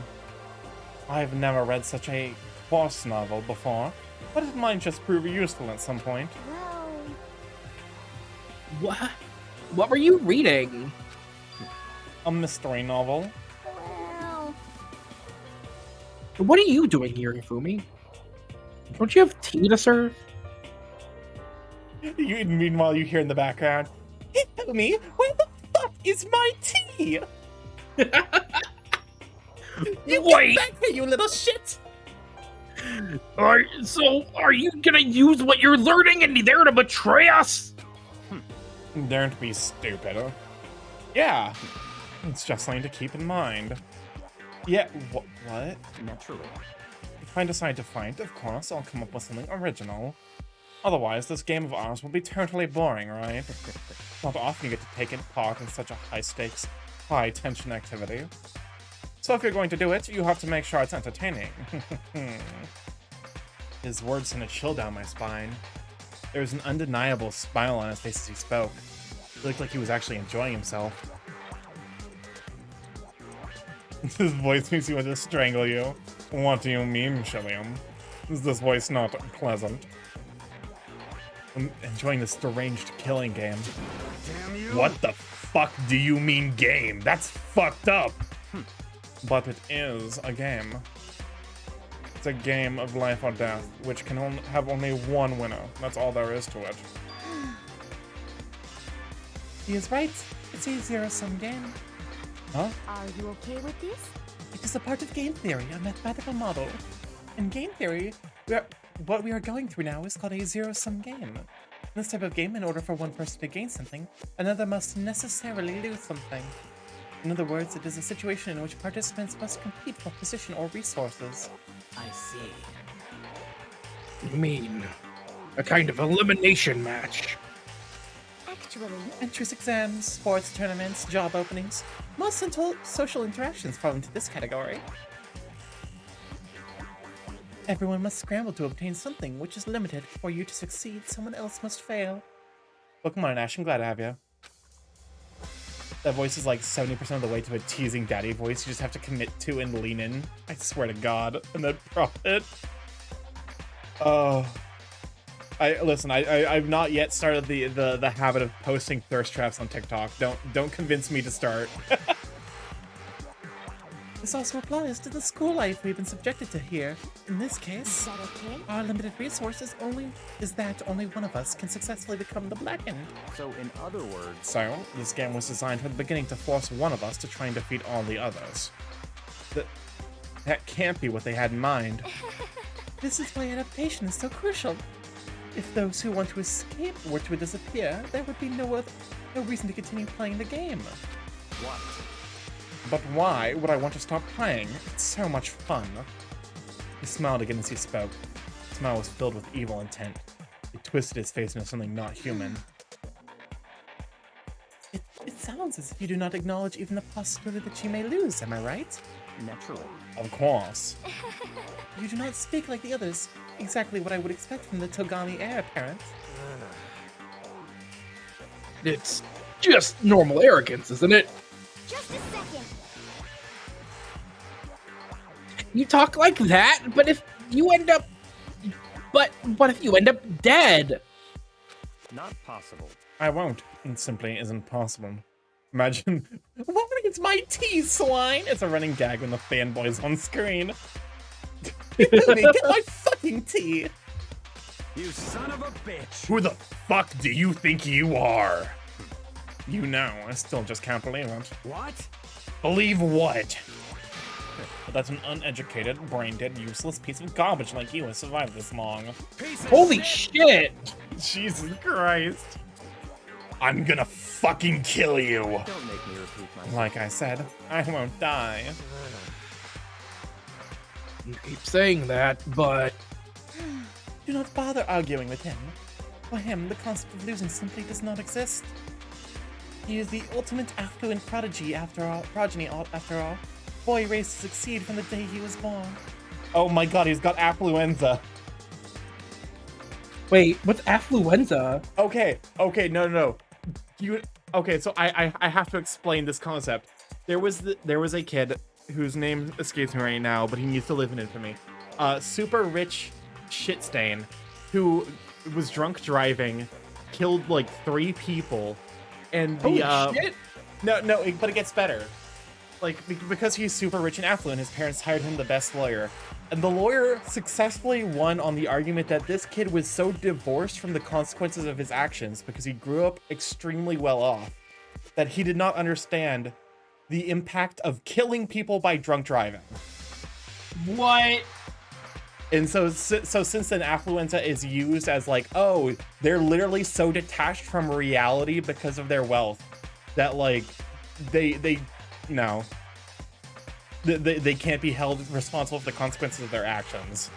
I've never read such a coarse novel before, but it might just prove useful at some point. Well, What were you reading? A mystery novel. well. What are you doing here, Fumi? Don't you have tea to serve? Meanwhile, you hear in the background, "Hey, Fumi, where the fuck is my tea? You Wait. get back here, you little shit!" So, are you gonna use what you're learning and there to betray us? Don't be stupid. Yeah, it's just something to keep in mind. Yeah, what? Naturally. If I decide to fight, of course, I'll come up with something original. Otherwise, this game of ours will be totally boring, right? Not often you get to take part in such a high-stakes, high-tension activity. So if you're going to do it, you have to make sure it's entertaining. His words sent a chill down my spine. There was an undeniable smile on his face as he spoke. It looked like he was actually enjoying himself. His voice makes me want to strangle you. What do you mean, Shilliam? Is this voice not pleasant? I'm enjoying this deranged killing game. Damn you! What the fuck do you mean game? That's fucked up! But it is a game. It's a game of life or death, which can have only one winner. That's all there is to it. He is right. It's a zero-sum game. Huh? Are you okay with this? It is a part of game theory, a mathematical model. In game theory, what we are going through now is called a zero-sum game. In this type of game, in order for one person to gain something, another must necessarily lose something. In other words, it is a situation in which participants must compete for position or resources. I see. You mean a kind of elimination match? Actually, Entrance exams, sports tournaments, job openings. Most social interactions fall into this category. Everyone must scramble to obtain something which is limited. For you to succeed, someone else must fail. Well, come on, Ash, I'm glad to have you. That voice is like 70% of the way to a teasing daddy voice. You just have to commit to and lean in. I swear to God. And then profit. Oh. I've not yet started the habit of posting thirst traps on TikTok. Don't convince me to start. This also applies to the school life we've been subjected to here. In this is case, that okay? our limited resources is that only one of us can successfully become the Blackened. So, in other words, So, this game was designed from the beginning to force one of us to try and defeat all the others. That can't be what they had in mind. This is why adaptation is so crucial. If those who want to escape were to disappear, there would be no reason to continue playing the game. what? But why would I want to stop playing? It's so much fun. He smiled again as he spoke. His smile was filled with evil intent. He twisted his face into something not human. It sounds as if you do not acknowledge even the possibility that you may lose, am I right? Naturally. Of course. You do not speak like the others. Exactly what I would expect from the Togami heir apparent. It's just normal arrogance, isn't it? Just a second. You talk like that, but if you end up... But what if you end up dead? Not possible. I won't. It simply isn't possible. Imagine, why is my tea, swine? It's a running gag when the fanboy's on screen. Get my fucking tea! You son of a bitch! Who the fuck do you think you are? You know, I still just can't believe it. What? Believe what? But that's an uneducated, brain-dead, useless piece of garbage like you has survived this long. Piece of Holy shit! shit! Jesus Christ. I'm gonna fucking kill you. Don't make me repeat myself. Like I said, I won't die. You keep saying that, but... Do not bother arguing with him. For him, the concept of losing simply does not exist. He is the ultimate affluent prodigy after all. Boy raised to succeed from the day he was born. Oh my god, he's got affluenza. Wait, what's affluenza? Okay, no. Okay, so I have to explain this concept. There was a kid whose name escapes me right now, but he needs to live in infamy. Super rich shitstain who was drunk driving, killed like 3 people, and the Holy shit. no, but it gets better. Like because he's super rich and affluent, his parents hired him the best lawyer. And the lawyer successfully won on the argument that this kid was so divorced from the consequences of his actions because he grew up extremely well off that he did not understand the impact of killing people by drunk driving. What? And so since then, affluenza is used as like, oh, they're literally so detached from reality because of their wealth that like they can't be held responsible for the consequences of their actions.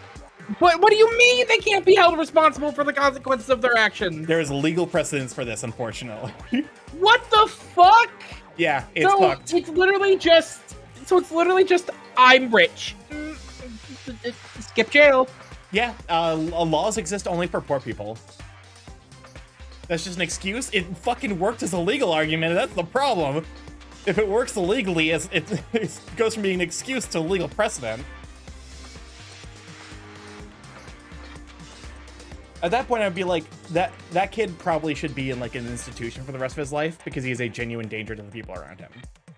What do you mean they can't be held responsible for the consequences of their actions? There's legal precedence for this, unfortunately. What the fuck? Yeah, it's so fucked. It's literally just I'm rich. Skip jail. Yeah, laws exist only for poor people. That's just an excuse. It fucking worked as a legal argument, and that's the problem. If it works illegally, it goes from being an excuse to legal precedent. At that point, I'd be like, that kid probably should be in like an institution for the rest of his life because he is a genuine danger to the people around him.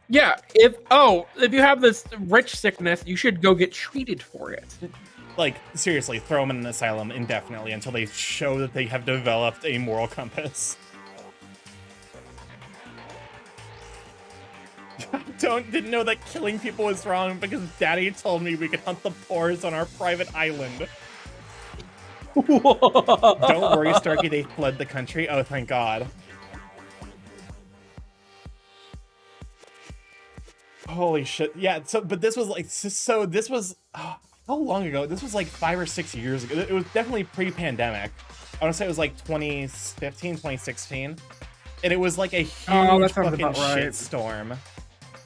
Yeah, if you have this rich sickness, you should go get treated for it. Like, seriously, throw them in an asylum indefinitely until they show that they have developed a moral compass. Didn't know that killing people was wrong because Daddy told me we could hunt the pores on our private island. Don't worry, Starkey, they fled the country. Oh, thank God. Holy shit. Yeah, but this was like, this was, how long ago? This was like 5 or 6 years ago. It was definitely pre-pandemic. I want to say it was like 2015, 2016. And it was like a huge fucking shitstorm.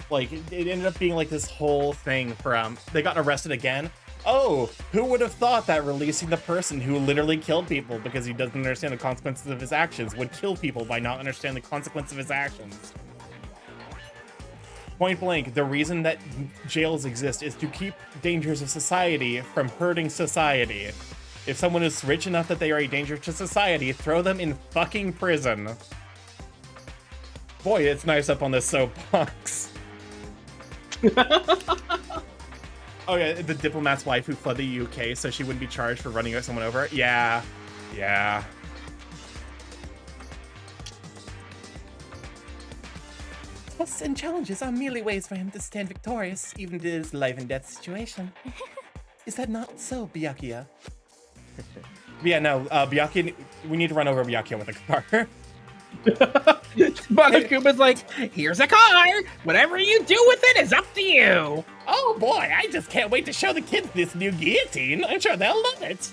Like, it ended up being like this whole thing from, they got arrested again. Oh, who would have thought that releasing the person who literally killed people because he doesn't understand the consequences of his actions would kill people by not understanding the consequence of his actions? Point blank, the reason that jails exist is to keep dangers of society from hurting society. If someone is rich enough that they are a danger to society, throw them in fucking prison. Boy, it's nice up on this soapbox. Oh yeah, the diplomat's wife who fled the UK so she wouldn't be charged for running someone over. Yeah. Tests and challenges are merely ways for him to stand victorious, even in his life and death situation. Is that not so, Byakuya? Yeah, no, Byakuya, we need to run over Byakuya with a car. Banakuma's like, here's a car. Whatever you do with it is up to you. Oh boy, I just can't wait to show the kids this new guillotine. I'm sure they'll love it.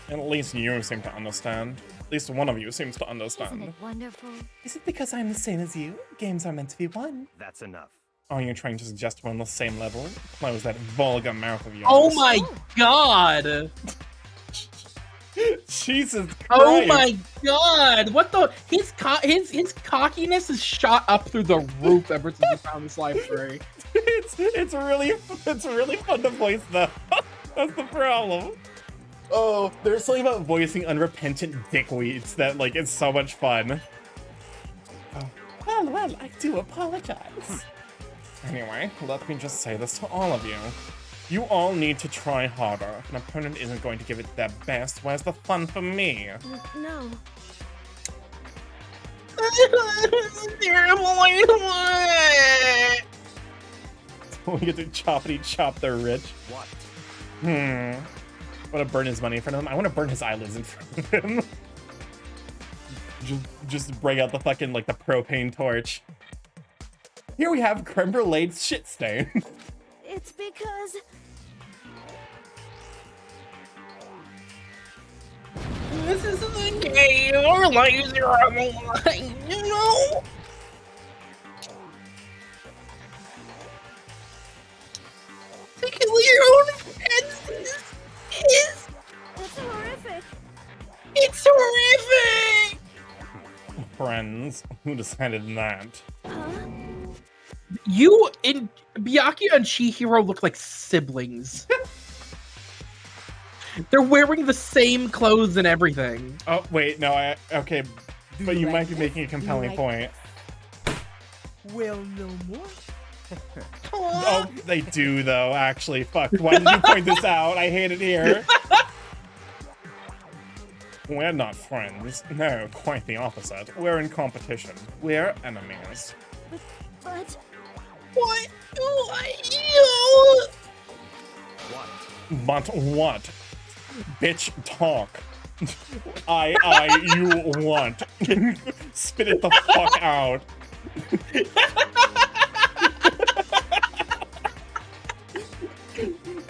And at least you seem to understand. At least one of you seems to understand. Isn't it wonderful? Is it because I'm the same as you? Games are meant to be won. That's enough. Are you trying to suggest we're on the same level? Close that vulgar mouth of yours. Oh my god! Jesus Christ! Oh my god! What the? His cockiness is shot up through the roof ever since he found this library. It's really fun to voice though. That's the problem. Oh, there's something about voicing unrepentant dickweeds that like it's so much fun. Oh. Well, I do apologize. Anyway, let me just say this to all of you. You all need to try harder. If an opponent isn't going to give it their best, where's the fun for me? No. We get to choppity chop the rich. What? I want to burn his money in front of him. I want to burn his eyelids in front of him. just bring out the fucking, like, the propane torch. Here we have creme brulee's shit stain. It's because... This isn't a game. Our lives are on the line, you know? To kill your own friends is... It's friends. Who decided that? You and Byakuya and Chihiro look like siblings. They're wearing the same clothes and everything. Oh, wait, no, okay. But you might be making a compelling point. Well, no more. Oh, they do, though, actually. Fuck, why did you point this out? I hate it here. We're not friends. No, quite the opposite. We're in competition. We're enemies. But What do I do? But what? Bitch, talk. You want. Spit it the fuck out.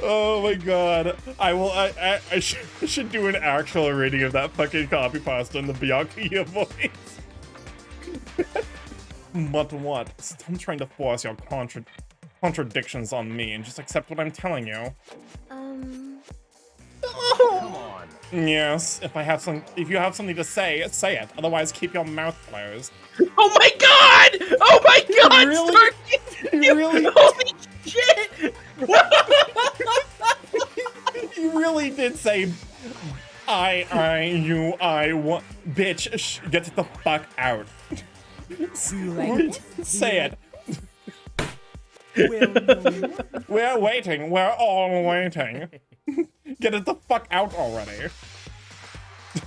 Oh my god. I should do an actual reading of that fucking copy pasta in the Byakuya voice. But what? Stop trying to force your contradictions on me and just accept what I'm telling you. Come on. Yes, if you have something to say, say it. Otherwise, keep your mouth closed. Oh my god! Oh my god! Really? You really? Holy shit! You really did say, I want, bitch, get the fuck out. Say it. We're waiting. We're all waiting. Get it the fuck out already.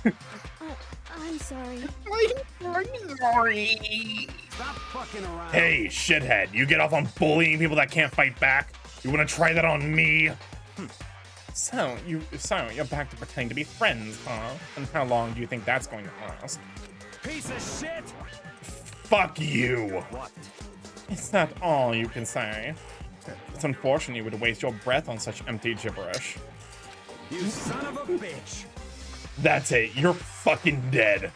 I'm sorry. I'm sorry. Stop fucking around. Hey, shithead, you get off on bullying people that can't fight back? You wanna try that on me? So you're back to pretending to be friends, huh? And how long do you think that's going to last? Piece of shit. Fuck you! What? Is that all you can say? It's unfortunate you would waste your breath on such empty gibberish. You son of a bitch. That's it, you're fucking dead.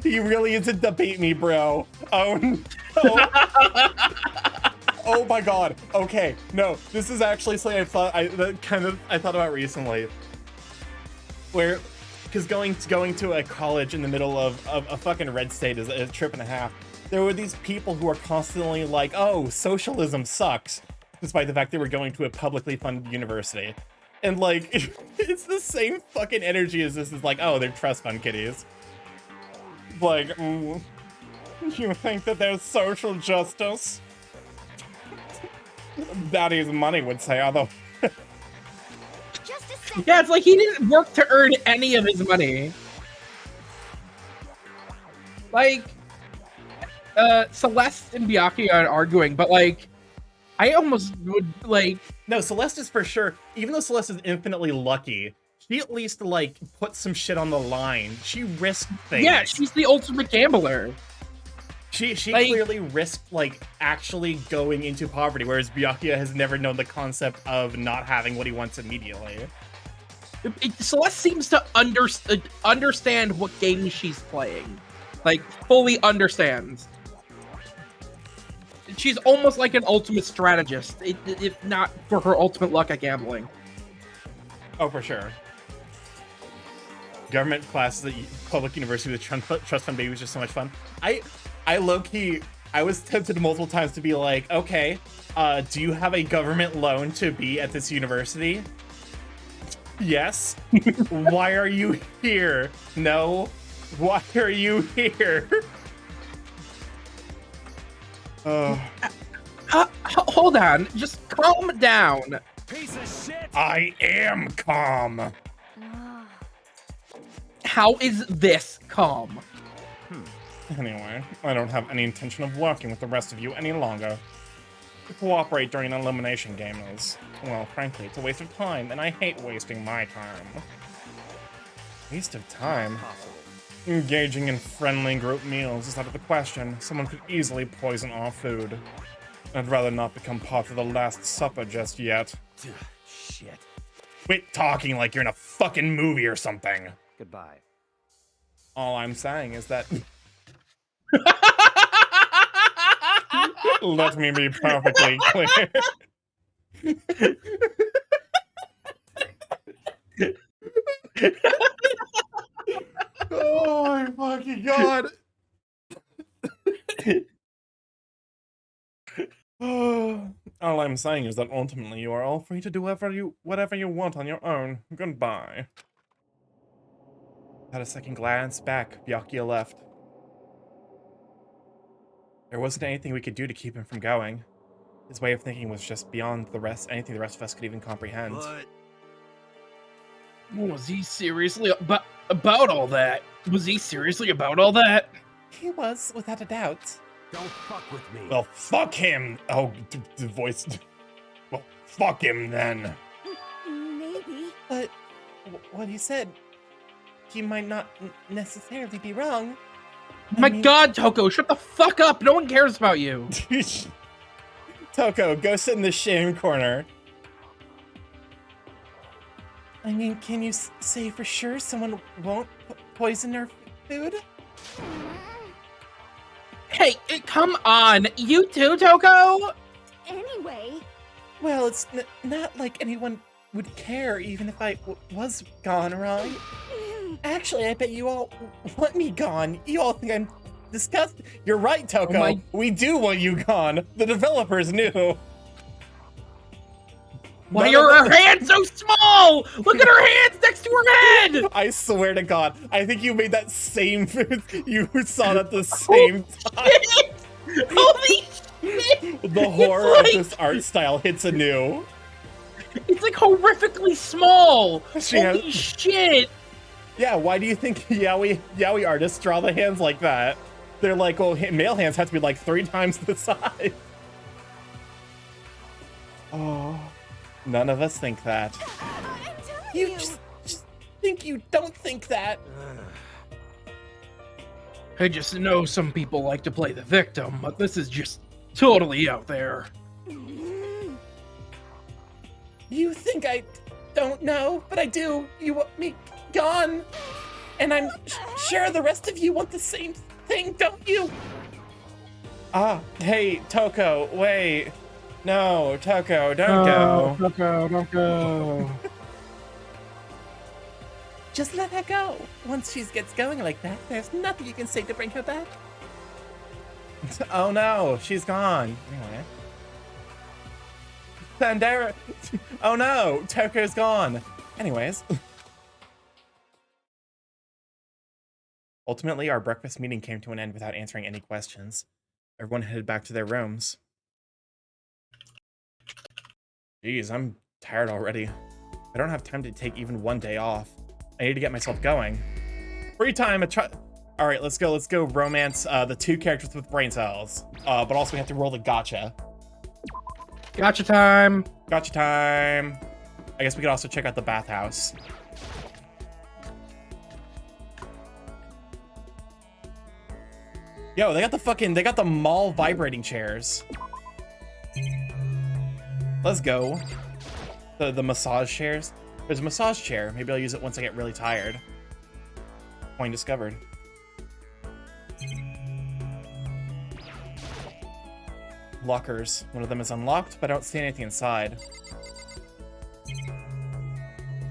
He really isn't debate me, bro. Oh no. Oh my god. Okay, no, this is actually something I thought about recently. Where, because going to a college in the middle of a fucking red state is a trip and a half. There were these people who were constantly like, oh, socialism sucks, despite the fact they were going to a publicly funded university. And like, it's the same fucking energy as this is like, oh, they're trust fund kiddies. Like, you think that there's social justice? Daddy's money would say other. Just a second. Yeah, it's like he didn't work to earn any of his money. Like, Celeste and Byakuya are arguing, but like, I almost would like. No, Celeste is for sure. Even though Celeste is infinitely lucky, she at least like put some shit on the line. She risked things. Yeah, she's the ultimate gambler. She like, clearly risked like actually going into poverty, whereas Byakuya has never known the concept of not having what he wants immediately. Celeste seems to understand what game she's playing, like fully understands. She's almost like an ultimate strategist, if not for her ultimate luck at gambling. Oh, for sure. Government classes at public university with trust fund baby was just so much fun. I low-key, I was tempted multiple times to be like, okay, do you have a government loan to be at this university? Yes. Why are you here? No. Why are you here? Hold on, just calm down. Piece of shit. I am calm. How is this calm? Anyway, I don't have any intention of working with the rest of you any longer. To cooperate during an elimination game is, well, frankly, it's a waste of time, and I hate wasting my time. Waste of time? Engaging in friendly group meals is out of the question. Someone could easily poison our food. I'd rather not become part of the Last Supper just yet. Shit. Quit talking like you're in a fucking movie or something. Goodbye. All I'm saying is that... Let me be perfectly clear. Oh my fucking god. All I'm saying is that ultimately you are all free to do whatever you want on your own. Goodbye. Had a second glance back, Byakuya left. There wasn't anything we could do to keep him from going. His way of thinking was just beyond anything the rest of us could even comprehend. But Was he seriously about all that? Was he seriously about all that? He was, without a doubt. don't fuck with me. Well, fuck him! Oh, the voice. Well, fuck him then. Maybe. But what he said, he might not necessarily be wrong. My God, Toko, shut the fuck up! No one cares about you. Toko, go sit in the shame corner. I mean, can you say for sure someone won't poison our food? Hey, come on! You too, Toko? Anyway, Well, it's not like anyone would care even if I was gone, right? Actually, I bet you all want me gone. You all think I'm disgusting. You're right, Toko. We do want you gone. The developers knew. Why are her hands so small? Look at her hands next to her head! I swear to God, I think you made that same. You saw it at the same time. Holy shit! The horror of this art style hits anew. It's like horrifically small. She Holy shit! Yeah, why do you think yaoi artists draw the hands like that? They're like, well, male hands have to be like 3 times the size. Oh, none of us think that. You just think you don't think that. I just know some people like to play the victim, but this is just totally out there. You think I don't know, but I do. You want me gone. And I'm sure the rest of you want the same thing, don't you? Ah, hey, Toko, wait. No, Toko, don't go. Toko, don't go. Just let her go. Once she gets going like that, there's nothing you can say to bring her back. Oh no, she's gone. Anyway. Sandera. Oh no, Toko's gone. Anyways. Ultimately, our breakfast meeting came to an end without answering any questions. Everyone headed back to their rooms. Jeez, I'm tired already. I don't have time to take even one day off. I need to get myself going. Free time. All right, let's go romance the 2 characters with brain cells. But also we have to roll the gotcha. Gotcha time. Gotcha time. I guess we could also check out the bathhouse. Yo, they got the mall vibrating chairs. Let's go. The massage chairs. There's a massage chair. Maybe I'll use it once I get really tired. Point discovered. Lockers. One of them is unlocked, but I don't see anything inside.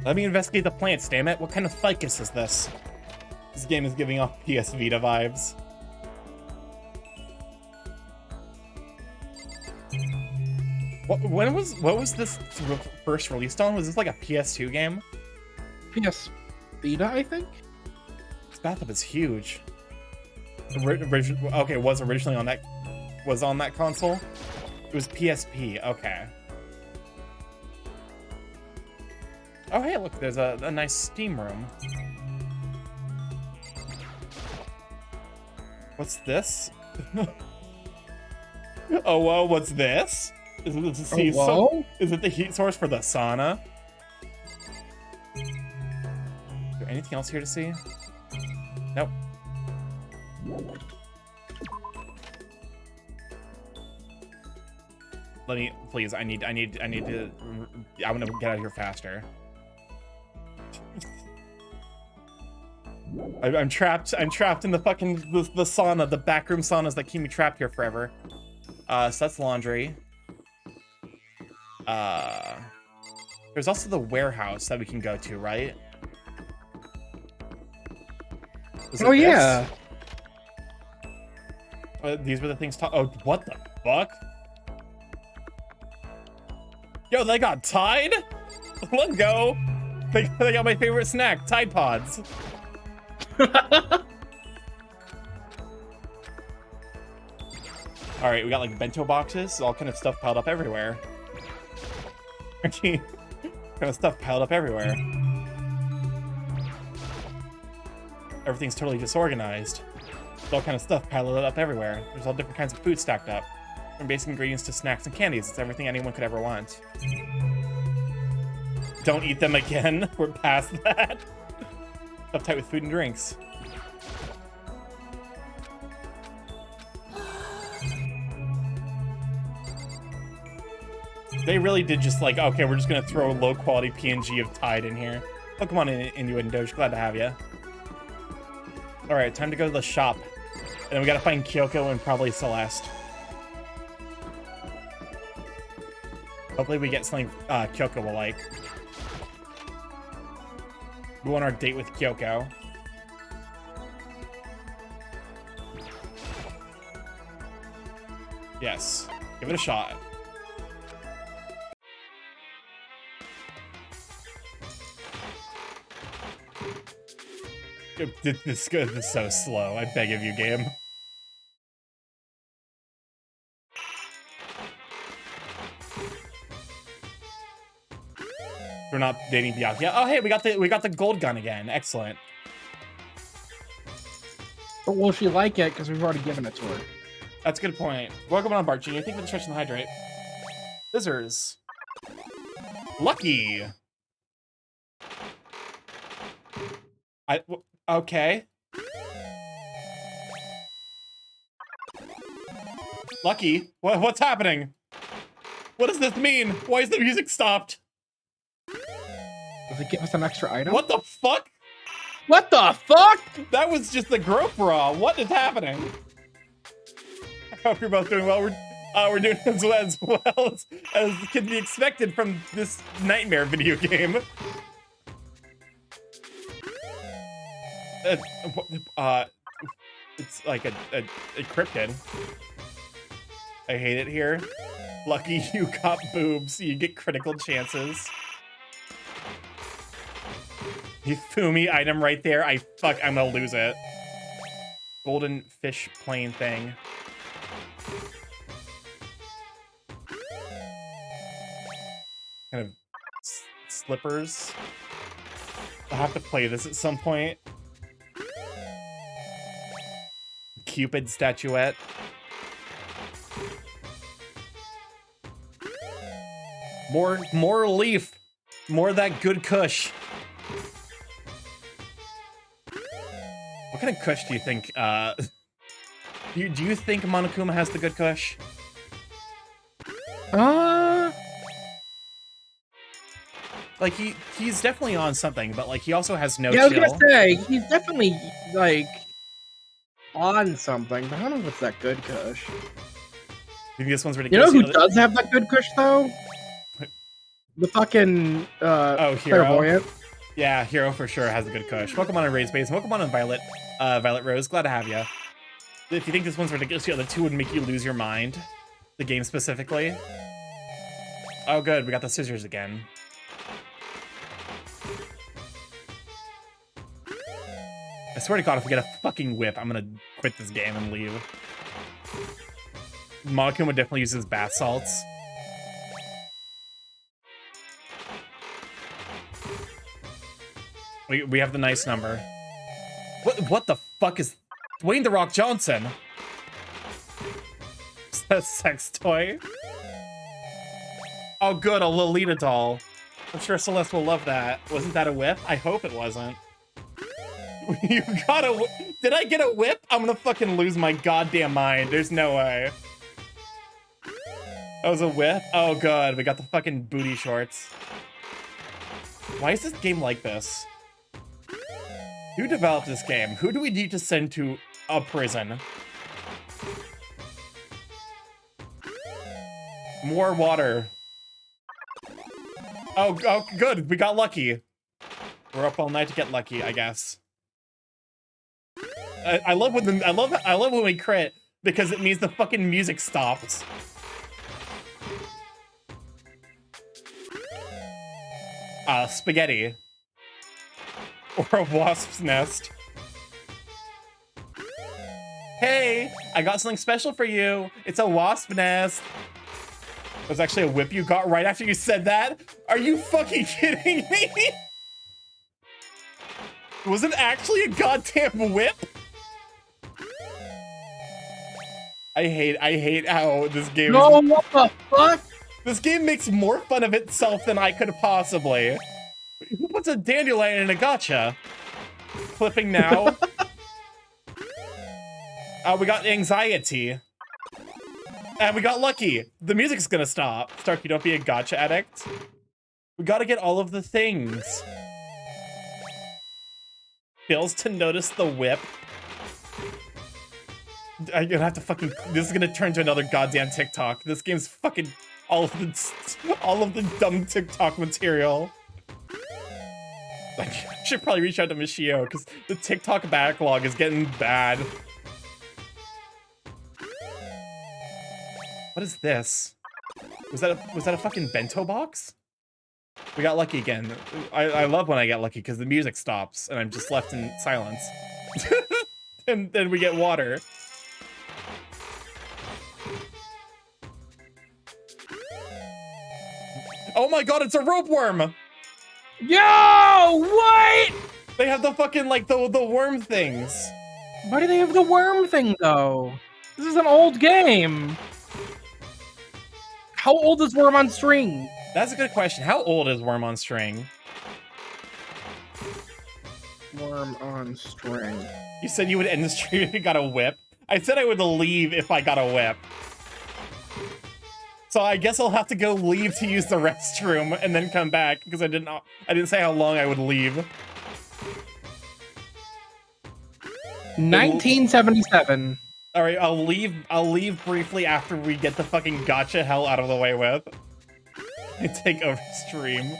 Let me investigate the plants, damn it. What kind of ficus is this? This game is giving off PS Vita vibes. What was this first released on? Was this like a PS2 game? PS Vita, I think? This bathtub is huge. Okay, was originally on that console? It was PSP, okay. Oh hey, look, there's a nice steam room. What's this? Oh well, what's this? Is it the heat source for the sauna? Is there anything else here to see? Nope. Let me, please. I need to. I want to get out of here faster. I'm trapped. I'm trapped in the fucking the sauna, the backroom saunas that keep me trapped here forever. So that's laundry. There's also the warehouse that we can go to, right? Oh yeah. These were the things. Oh, what the fuck? Yo, they got Tide? Let's go. They got my favorite snack, Tide Pods. All right, we got like bento boxes, all kind of stuff piled up everywhere. kind of stuff piled up everywhere. Everything's totally disorganized. There's all kind of stuff piled up everywhere. There's all different kinds of food stacked up. From basic ingredients to snacks and candies. It's everything anyone could ever want. Don't eat them again. We're past that. Uptight with food and drinks. They really did just like, okay, we're just gonna throw a low quality PNG of Tide in here. Pokemon Inuit and Doge, glad to have you. All right, time to go to the shop. And then we gotta find Kyoko and probably Celeste. Hopefully we get something Kyoko will like. We want our date with Kyoko. Yes, give it a shot. This is so slow. I beg of you, game. We're not dating Byakuya. Oh, hey, we got the gold gun again. Excellent. But will she like it? Because we've already given it to her. That's a good point. Welcome on, Bart Jr. Thank you for the stretch and the hydrate. Scissors. Lucky. Okay. Lucky? What's happening? What does this mean? Why is the music stopped? Does it give us an extra item? What the fuck? What the fuck? That was just the Growth Raw. What is happening? I hope you're both doing well. We're doing as well as can be expected from this nightmare video game. It's like a cryptid. I hate it here. Lucky you got boobs. You get critical chances. Hifumi item right there. I'm gonna lose it. Golden fish plane thing. Kind of slippers. I'll have to play this at some point. Cupid statuette. More leaf. More of that good kush. What kind of kush do you think, do you think Monokuma has the good kush? Like, he's definitely on something, but, like, he also has no chill. I was gonna say, he's definitely, like, on something, but I don't know if it's that good kush. Maybe this one's You ridiculous. know who does have that good kush, though? The fucking, Hero. clairvoyant. Yeah, Hero for sure has a good kush. Pokemon and Raise Base, Pokemon and Violet Rose, glad to have you. If you think this one's ridiculous, the other two would make you lose your mind. The game specifically. Oh good, we got the scissors again. I swear to God, if we get a fucking whip, I'm gonna quit this game and leave. Monokuma would definitely use his bath salts. We have the nice number. What the fuck is Dwayne The Rock Johnson? Is that a sex toy? Oh good, a Lolita doll. I'm sure Celeste will love that. Wasn't that a whip? I hope it wasn't. You got a Did I get a whip? I'm gonna fucking lose my goddamn mind. There's no way. That was a whip? Oh good, we got the fucking booty shorts. Why is this game like this? Who developed this game? Who do we need to send to a prison? More water. Oh, good. We got lucky. We're up all night to get lucky, I guess. I love when we crit. because it means the fucking music stopped. Spaghetti. Or a wasp's nest. Hey, I got something special for you. It's a wasp nest. It was actually a whip you got right after you said that? Are you fucking kidding me? Was it actually a goddamn whip? I hate how this game No, is... what the fuck? This game makes more fun of itself than I could possibly. Who puts a dandelion in a gacha? Clipping now. We got anxiety. And we got lucky. The music's gonna stop. Starkey, don't be a gacha addict. We gotta get all of the things. Fails to notice the whip. I'm gonna have to fucking... This is gonna turn to another goddamn TikTok. This game's fucking... All of the dumb TikTok material. I should probably reach out to Michio, because the TikTok backlog is getting bad. What is this? Was that a fucking bento box? We got lucky again. I love when I get lucky because the music stops and I'm just left in silence. And then we get water. Oh my god, it's a rope worm! Yo, what? They have the fucking, like, the worm things. Why do they have the worm thing, though? This is an old game. How old is Worm on String? That's a good question. How old is Worm on String? Worm on String. You said you would end the stream if you got a whip. I said I would leave if I got a whip. So I guess I'll have to go leave to use the restroom and then come back because I didn't say how long I would leave. 1977. All right, I'll leave briefly after we get the fucking gacha hell out of the way with. And take over stream.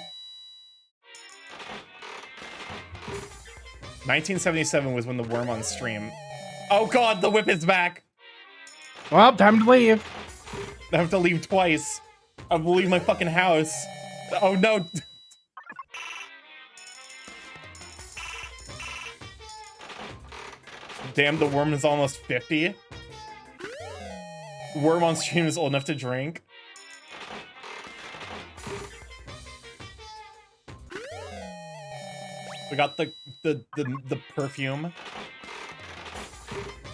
1977 was when the worm on stream. Oh god, the whip is back. Well, time to leave. I have to leave twice. I have to leave my fucking house. Oh no. Damn, the worm is almost 50. Worm on stream is old enough to drink. We got the perfume.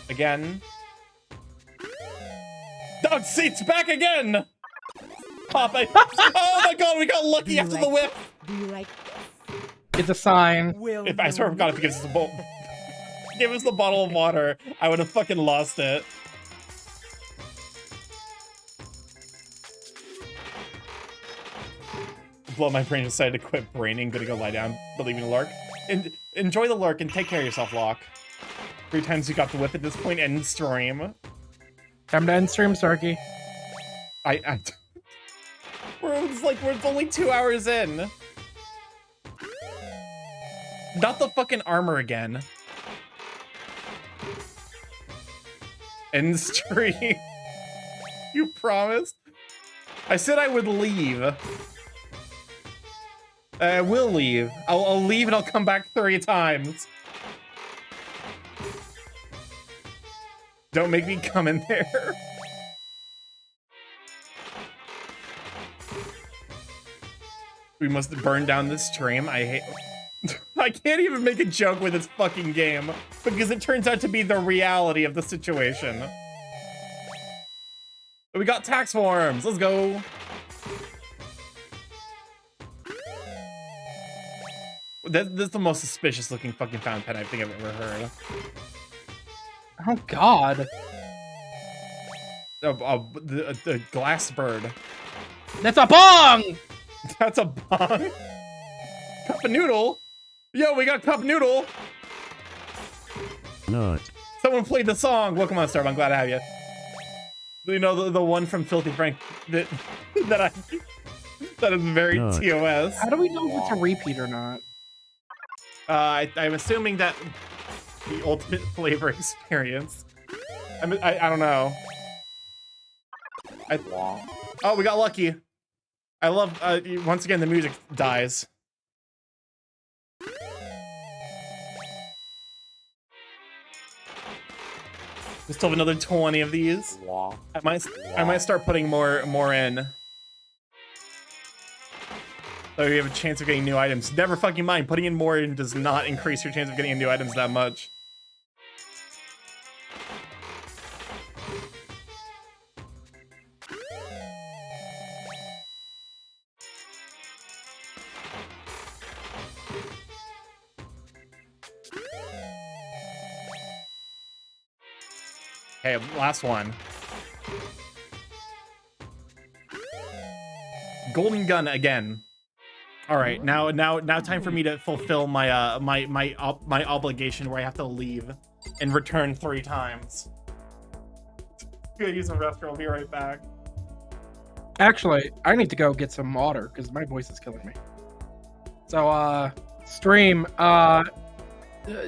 Again. Oh, see, it's back again! Pop it. Oh my god, we got lucky after the whip! Do you like It's a sign. If I swear to god, if he gives us a bowl. Give us the bottle of water, I would have fucking lost it. Blow my brain decided to quit braining, gonna go lie down, believing the lark. Enjoy the lark and take care of yourself, Locke. 3 times you got the whip at this point, end stream. Time to end stream, Starkey. We're only 2 hours in. Not the fucking armor again. End stream. You promised? I said I would leave. I will leave. I'll leave and I'll come back 3 times. Don't make me come in there. We must burn down this stream. I hate... I can't even make a joke with this fucking game because it turns out to be the reality of the situation. We got tax forms. Let's go. That's the most suspicious looking fucking fountain pen I think I've ever heard. Oh god. The glass bird. That's a bong! That's a bong? Cup of noodle? Yo, we got cup noodle! Nut. Someone played the song! Welcome on, Starb, I'm glad to have you. You know, the one from Filthy Frank that is very Nut. TOS. How do we know if it's a repeat or not? I'm assuming that the ultimate flavor experience. I don't know. Oh, we got lucky. I love, once again, the music dies. We still have another 20 of these. I might start putting more in. So you have a chance of getting new items. Never fucking mind. Putting in more in does not increase your chance of getting new items that much. Okay, last one. Golden gun again. All right, now time for me to fulfill my my obligation where I have to leave and return 3 times. Gonna use the restroom. I'll be right back. Actually, I need to go get some water because my voice is killing me. So, stream,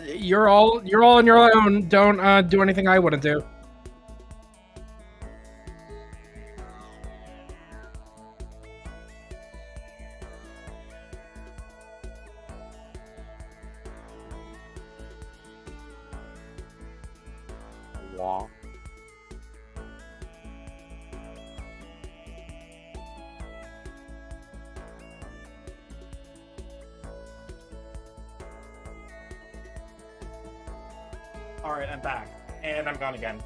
you're all on your own. Don't do anything I wouldn't do. All right, I'm back, and I'm gone again.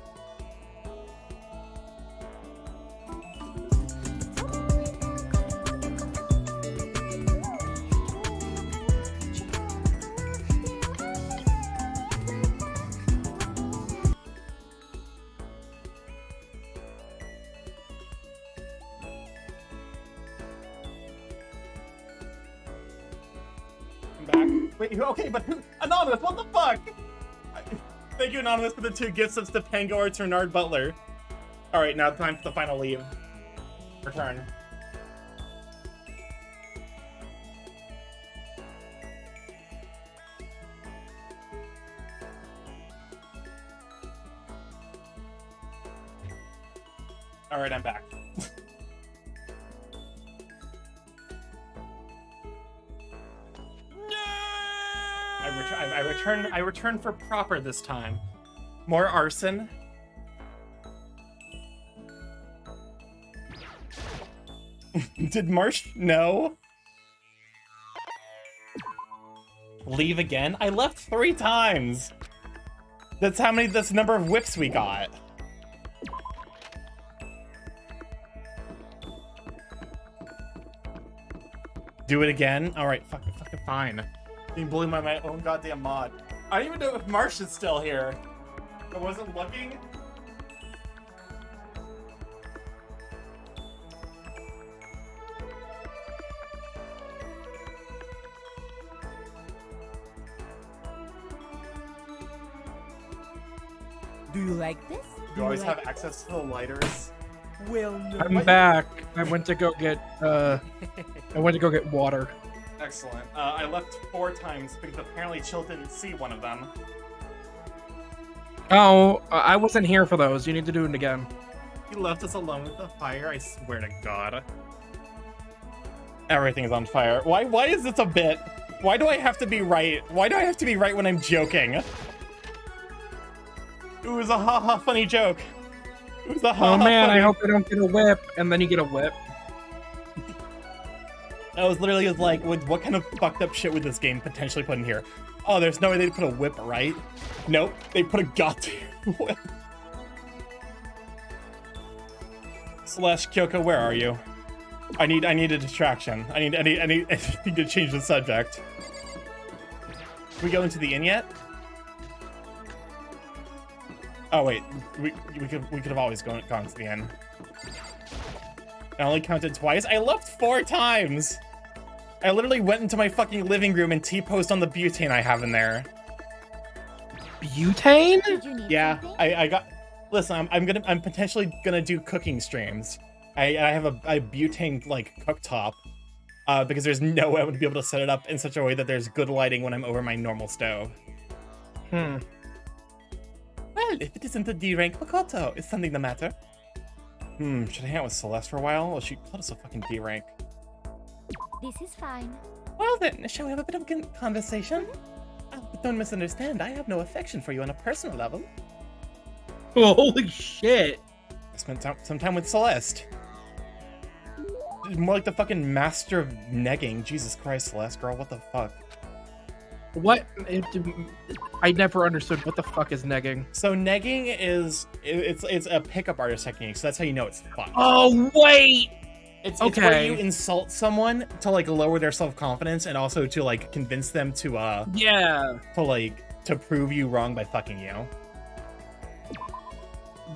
I'm back. Wait, okay, but who? Anonymous, what the fuck? Thank you, Anonymous, for the 2 gifts of Stepango or Bernard Butler. Alright, now time for the final leave. Return. Alright, I'm back. I return for proper this time. More arson. Did Marsh know? Leave again? I left 3 times. That's the number of whips we got. Do it again? Alright, fucking fine. Being bullied by my own goddamn mod. I don't even know if Marsh is still here. I wasn't looking. Do you like this? You always have access to the lighters. Well, no. I'm back. I went to go get water. Excellent. I left 4 times because apparently Chill didn't see one of them. Oh, I wasn't here for those. You need to do it again. He left us alone with the fire, I swear to God. Everything is on fire. Why is this a bit? Why do I have to be right? Why do I have to be right when I'm joking? It was a haha funny joke. It was a haha Oh man, funny... I hope I don't get a whip, and then you get a whip. I was literally like, what kind of fucked up shit would this game potentially put in here? Oh, there's no way they'd put a whip, right? Nope, they put a goddamn whip. Slash Kyoko, where are you? I need a distraction. I need to change the subject. Can we go into the inn yet? Oh wait, we could have always gone to the inn. I only counted twice. I left 4 times. I literally went into my fucking living room and T-posed on the butane I have in there. Butane? Yeah, I got. Listen, I'm potentially gonna do cooking streams. I have a butane like cooktop, because there's no way I'm gonna be able to set it up in such a way that there's good lighting when I'm over my normal stove. Well, Well, if it isn't the D-rank Makoto, is something the matter? Should I hang out with Celeste for a while? Well, she called us a fucking D-rank. This is fine. Well then, shall we have a bit of a conversation? Oh, but don't misunderstand, I have no affection for you on a personal level. Holy shit. I spent some time with Celeste. More like the fucking master of negging. Jesus Christ, Celeste, girl, what the fuck? What? I never understood what the fuck is negging. So negging is it's a pickup artist technique, so that's how you know it's fucked. Oh wait! It's where you insult someone to like lower their self-confidence and also to like convince them to yeah, to prove you wrong by fucking you.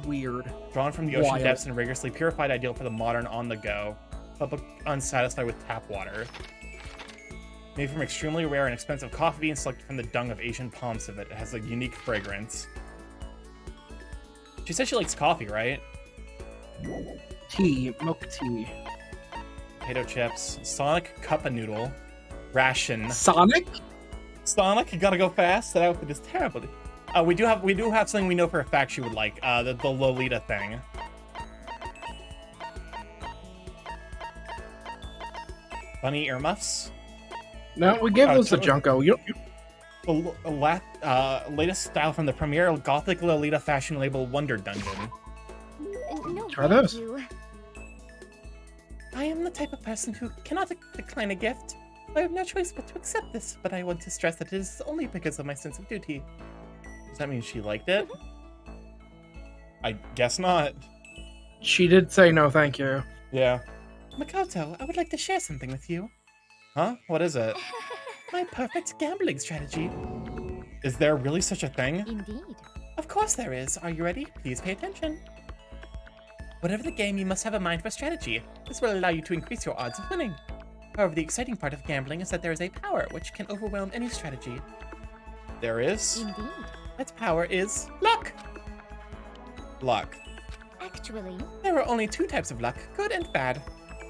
Weird. Drawn from the ocean Wild. depths and rigorously purified, ideal for the modern on the go, but unsatisfied with tap water. Made from extremely rare and expensive coffee beans selected from the dung of Asian palm civet. It has a unique fragrance. She said she likes coffee, right? Tea, milk tea. Potato chips, Sonic cup noodle, ration. Sonic? Sonic, you gotta go fast. That outfit is terrible. We do have something we know for a fact she would like. The Lolita thing. Bunny earmuffs. No, we give those to Junko. The latest style from the premier Gothic Lolita fashion label Wonder Dungeon. No, Try thank those. you. I am the type of person who cannot decline a gift. I have no choice but to accept this, but I want to stress that it is only because of my sense of duty. Does that mean she liked it? I guess not. She did say no, thank you. Yeah. Makoto, I would like to share something with you. Huh? What is it? My perfect gambling strategy. Is there really such a thing? Indeed. Of course there is. Are you ready? Please pay attention. Whatever the game, you must have a mind for strategy. This will allow you to increase your odds of winning. However, the exciting part of gambling is that there is a power which can overwhelm any strategy. There is? Indeed. That power is luck. Luck. Actually, There are only two types of luck, good and bad.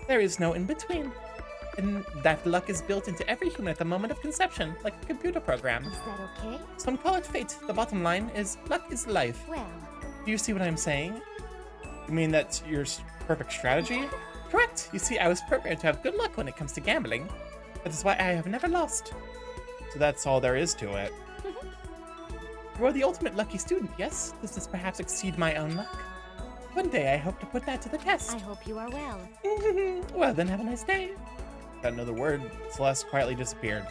There is no in between. And that luck is built into every human at the moment of conception, like a computer program. is that okay? Some call it fate. The bottom line is luck is life. Well, Do you see what I'm saying? You mean that's your perfect strategy? Correct. You see, I was programmed to have good luck when it comes to gambling. That is why I have never lost. So that's all there is to it. You are the ultimate lucky student, yes? Does this perhaps exceed my own luck? One day I hope to put that to the test. I hope you are well. Well, then have a nice day. Got another word. Celeste quietly disappeared.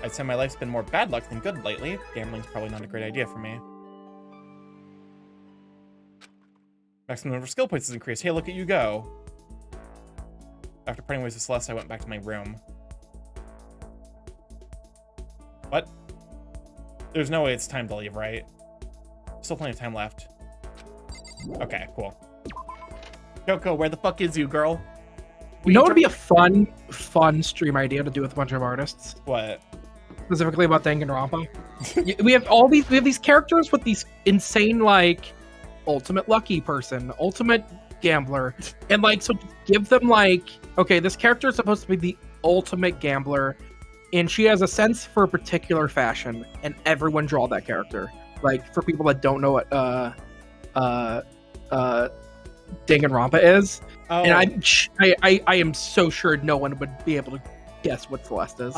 I'd say my life's been more bad luck than good lately. Gambling's probably not a great idea for me. Maximum number of skill points is increased. Hey, look at you go. After parting ways with Celeste, I went back to my room. What? There's no way it's time to leave, right? Still plenty of time left. Okay, cool. Kyoko, where the fuck is you, girl? You know what would be a fun stream idea to do with a bunch of artists? What? Specifically about Danganronpa. we have these characters with these insane, like, ultimate lucky person, ultimate gambler, and like, so give them like, okay, this character is supposed to be the ultimate gambler, and she has a sense for a particular fashion, and everyone draw that character. Like, for people that don't know what Danganronpa is, Oh. and I am so sure no one would be able to guess what Celeste is.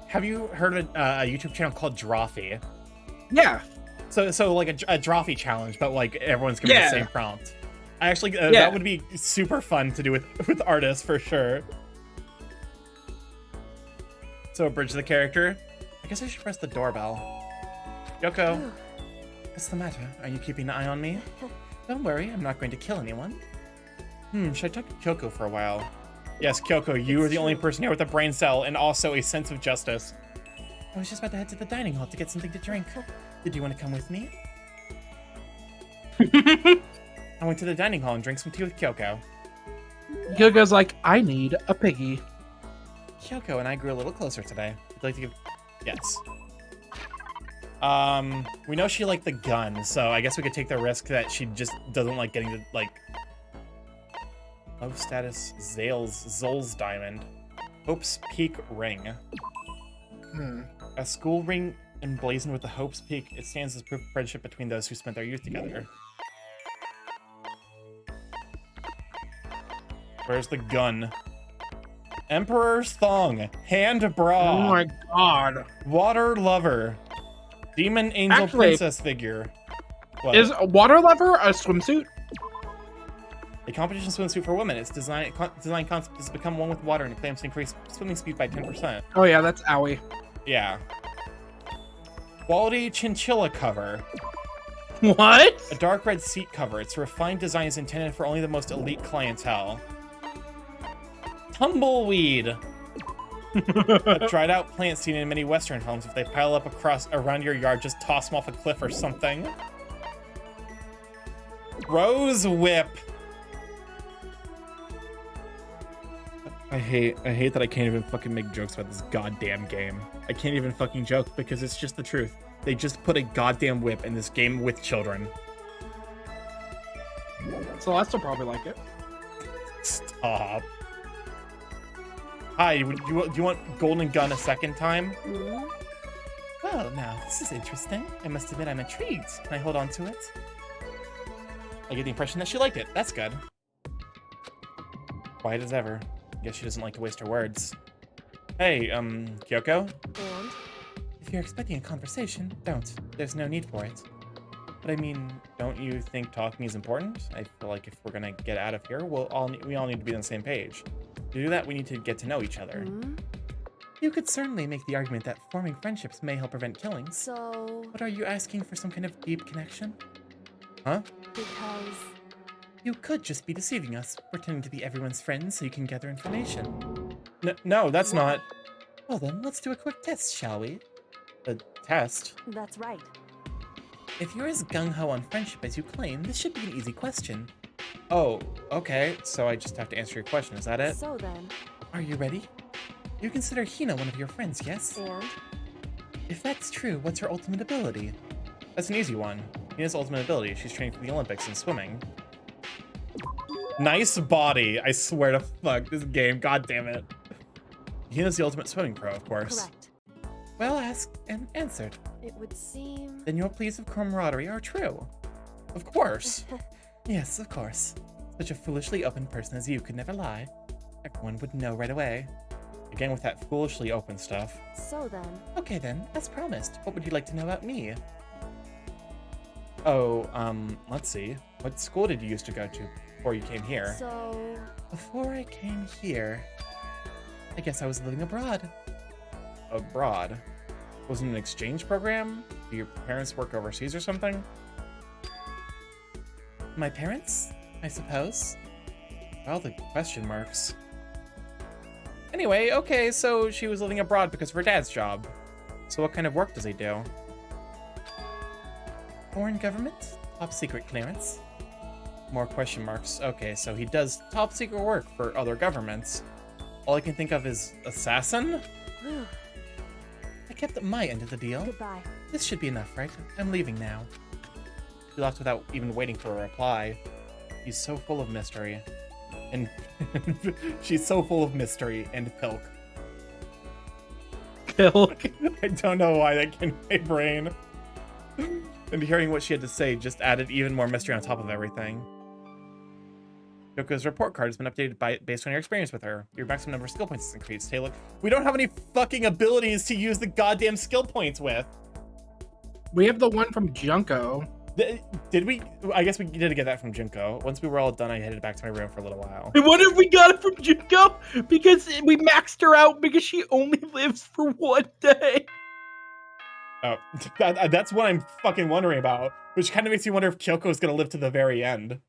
Have you heard of a YouTube channel called Drawfee? Yeah. So like a Drawfee challenge, but like everyone's gonna be the same prompt. I actually that would be super fun to do with artists for sure. So abridge the character. I guess I should press the doorbell. Yoko, what's the matter? Are you keeping an eye on me? Don't worry, I'm not going to kill anyone. Should I talk to Kyoko for a while? Yes, Kyoko, you are the only person here with a brain cell and also a sense of justice. I was just about to head to the dining hall to get something to drink. Did you want to come with me? I went to the dining hall and drank some tea with Kyoko. Kyoko's like, I need a piggy. Kyoko and I grew a little closer today. Would you like to give... Yes. We know she liked the gun, so I guess we could take the risk that she just doesn't like getting the, like... Low status Zol's diamond. Hope's Peak ring. A school ring Emblazoned with the Hope's Peak, it stands as proof of friendship between those who spent their youth together. Where's the gun? Emperor's Thong. Hand bra. Oh my god. Water Lover. Demon Angel Actually, Princess figure. What? Is a water lover a swimsuit? A competition swimsuit for women. Its design concept is to become one with water and it claims to increase swimming speed by 10%. Oh yeah, that's owie. Yeah. Quality chinchilla cover. What? A dark red seat cover. Its refined design is intended for only the most elite clientele. Tumbleweed. A dried out plant seen in many Western homes. If they pile up around your yard, just toss them off a cliff or something. Rose Whip. I hate that I can't even fucking make jokes about this goddamn game. I can't even fucking joke because it's just the truth. They just put a goddamn whip in this game with children. Celeste will probably like it. Stop. Hi, do you want Golden Gun a second time? Well, now, this is interesting. I must admit I'm intrigued. Can I hold on to it? I get the impression that she liked it. That's good. Quiet as ever. Guess she doesn't like to waste her words. Hey, Kyoko? And? If you're expecting a conversation, don't. There's no need for it. But I mean, don't you think talking is important? I feel like if we're gonna get out of here, we all need to be on the same page. To do that, we need to get to know each other. You could certainly make the argument that forming friendships may help prevent killings. So... But are you asking for some kind of deep connection? Huh? Because... You could just be deceiving us, pretending to be everyone's friend so you can gather information. No, that's not. Well then, let's do a quick test, shall we? A test? That's right. If you're as gung-ho on friendship as you claim, this should be an easy question. Oh, okay, so I just have to answer your question, is that it? So then... Are you ready? You consider Hina one of your friends, yes? And? If that's true, what's her ultimate ability? That's an easy one. Hina's ultimate ability, she's training for the Olympics in swimming. Nice body, I swear to fuck, this game, god damn it. Hina's the ultimate swimming pro, of course. Correct. Well asked and answered. It would seem... Then your pleas of camaraderie are true. Of course. Yes, of course. Such a foolishly open person as you could never lie. Everyone would know right away. Again with that foolishly open stuff. So then... Okay then, as promised, what would you like to know about me? Oh, let's see. What school did you used to go to before you came here? So... Before I came here, I guess I was living abroad. Abroad? Was it an exchange program? Do your parents work overseas or something? My parents, I suppose. Well, the question marks. Anyway, okay, so she was living abroad because of her dad's job. So what kind of work does he do? Foreign government? Top secret clearance? More question marks. Okay, so he does top secret work for other governments. All I can think of is assassin? I kept my end of the deal. Goodbye. This should be enough, right? I'm leaving now. She left without even waiting for a reply. He's so full of mystery. And she's so full of mystery and pilk. Pilk. I don't know why that came to my brain. And hearing what she had to say just added even more mystery on top of everything. Yoko's report card has been updated based on your experience with her. Your maximum number of skill points has increased. Hey, look, we don't have any fucking abilities to use the goddamn skill points with. We have the one from Junko. Did we? I guess we did get that from Junko. Once we were all done, I headed back to my room for a little while. I wonder if we got it from Junko because we maxed her out because she only lives for 1 day. Oh, that's what I'm fucking wondering about. Which kind of makes me wonder if Kyoko is going to live to the very end.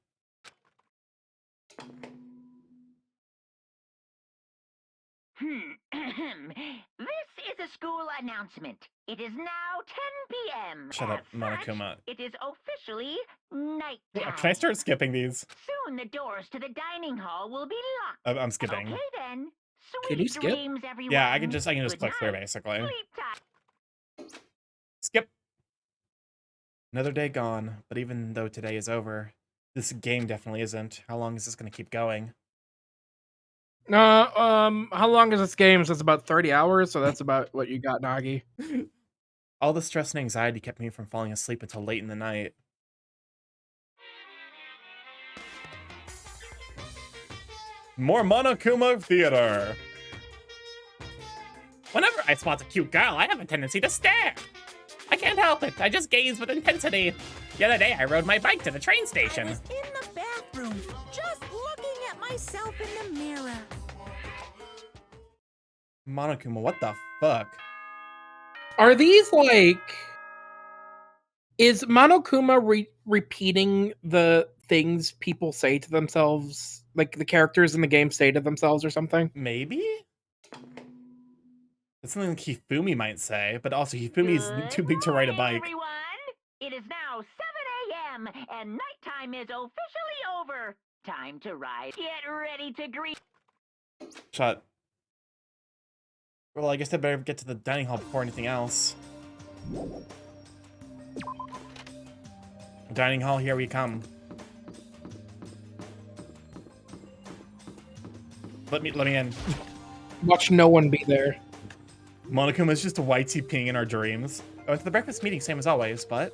This is a school announcement. It is now 10 p.m. Shut up, As Monokuma. such, it is officially nighttime. Can I start skipping these? Soon the doors to the dining hall will be locked. I'm skipping. Okay then. Can you Sweet skip? dreams, everyone. Yeah, I can just Good click through night. basically. Sleep time. Skip. Another day gone, but even though today is over, this game definitely isn't. How long is this going to keep going? How long is this game? So it's about 30 hours, so that's about what you got, Nagi. All the stress and anxiety kept me from falling asleep until late in the night. More Monokuma theater. Whenever I spot a cute girl, I have a tendency to stare. I can't help it. I just gaze with intensity. The other day, I rode my bike to the train I station. was in the bathroom, just looking at myself in the mirror. Monokuma, what the fuck? Are these like... Is Monokuma repeating the things people say to themselves? Like the characters in the game say to themselves or something? Maybe? That's something Hifumi might say, but also Hifumi's too big to ride a bike. Everyone, it is now 7 a.m. and nighttime is officially over. Time to rise. Get ready to greet. Shut. Well, I guess I better get to the dining hall before anything else. Dining hall, here we come. Let me in. Watch no one be there. Monokuma is just a YT peeing in our dreams. I went to the breakfast meeting, same as always, but...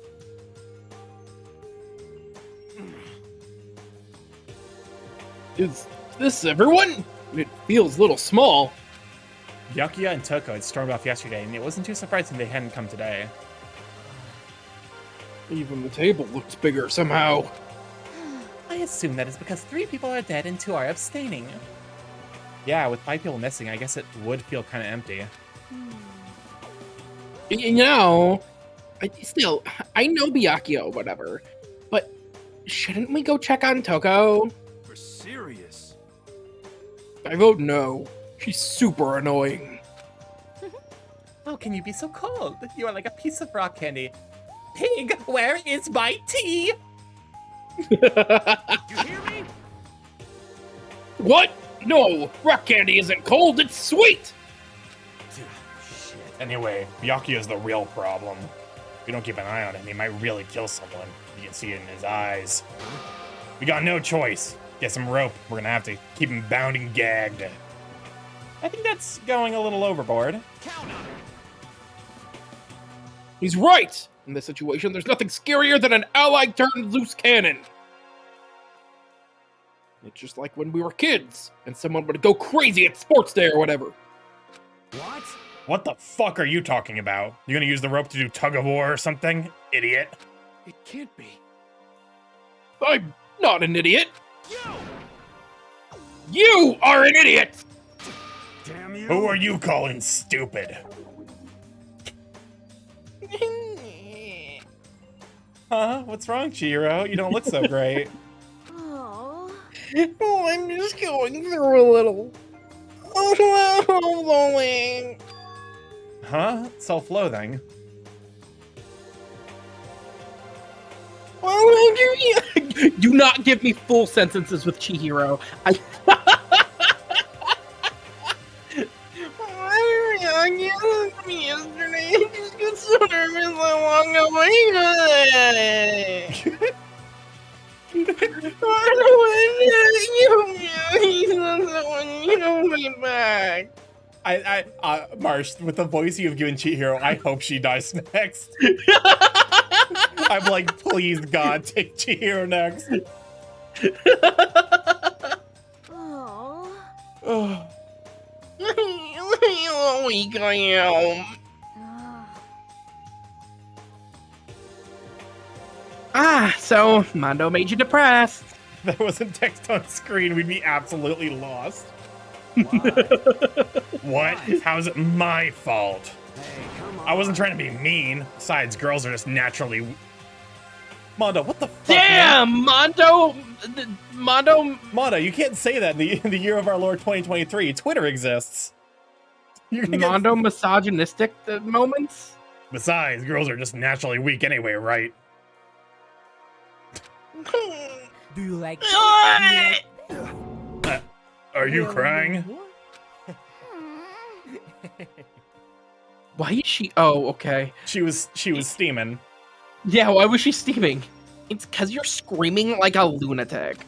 Is this everyone? It feels a little small. Yakuya and Toko had stormed off yesterday, and it wasn't too surprising they hadn't come today. Even the table looks bigger somehow. I assume that is because 3 people are dead and 2 are abstaining. Yeah, with 5 people missing, I guess it would feel kind of empty. You know, I know Byakuya or whatever, but shouldn't we go check on Toko? For serious? I vote no. She's super annoying. How can you be so cold? You are like a piece of rock candy. Pig, where is my tea? You hear me? What? No, rock candy isn't cold, it's sweet! Dude, shit. Anyway, Byakuya's the real problem. If we don't keep an eye on him, he might really kill someone. You can see it in his eyes. We got no choice. Get some rope. We're gonna have to keep him bound and gagged. I think that's going a little overboard. Count on it. He's right! In this situation, there's nothing scarier than an ally turned loose cannon. It's just like when we were kids, and someone would go crazy at sports day or whatever. What? What the fuck are you talking about? You gonna use the rope to do tug of war or something? Idiot. It can't be. I'm not an idiot. You! You are an idiot! Damn you! Who are you calling stupid? Huh? What's wrong, Chihiro? You don't look so great. Oh. Oh, I'm just going through a little. Oh, Huh? Self-loathing. Do not give me full sentences with Chihiro. Yesterday, I just got so nervous I walked away. Back. Marsh, with the voice you've given Chihiro, I hope she dies next. I'm like, please God, take Chihiro next. Oh. Oh. Weak I am. So Mondo made you depressed. If there wasn't text on screen, we'd be absolutely lost. What? How's it my fault? Hey, come on. I wasn't trying to be mean. Besides, girls are just naturally... Mondo, what the fuck, Damn, man? Mondo, you can't say that in the year of our Lord 2023. Twitter exists. You're gonna get- Mondo misogynistic moments. Besides, girls are just naturally weak anyway, right? Do you like Are you crying? Why is she? Oh, okay. She was steaming. Yeah, why was she steaming? It's because you're screaming like a lunatic.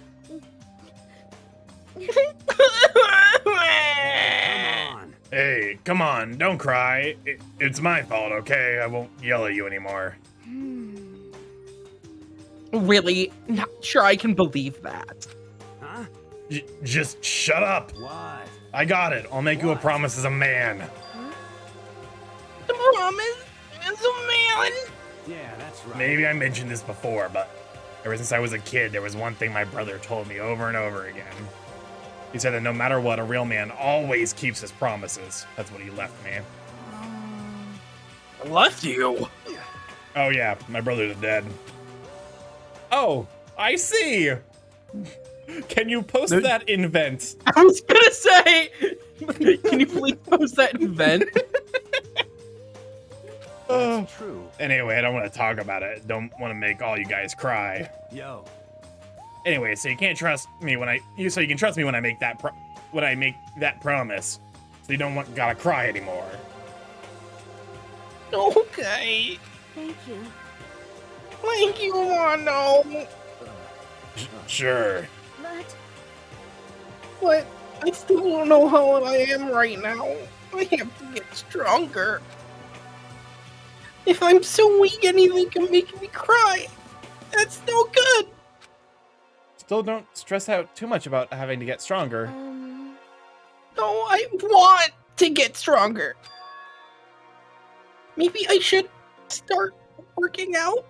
Come on. Hey, come on, don't cry. It's my fault, okay? I won't yell at you anymore. Really? Not sure I can believe that. Huh? Just shut up. What? I got it. I'll make you a What? promise as a man. The promise is a man. Yeah, that's right. Maybe I mentioned this before, but ever since I was a kid, there was one thing my brother told me over and over again. He said that no matter what, a real man always keeps his promises. That's what he left me. Left you? Oh yeah, my brother's dead. Oh, I see. Can you post that in vent? I was gonna say, can you please post that in vent? That's true. Anyway, I don't want to talk about it. Don't want to make all you guys cry. Yo. Anyway, so you can't trust me when you can trust me when I make that promise. So you don't gotta cry anymore. Okay. Thank you. Thank you, Mono. Sure. But I still don't know how I am right now. I have to get stronger. If I'm so weak, anything can make me cry. That's no good. Still don't stress out too much about having to get stronger. No, I want to get stronger. Maybe I should start working out.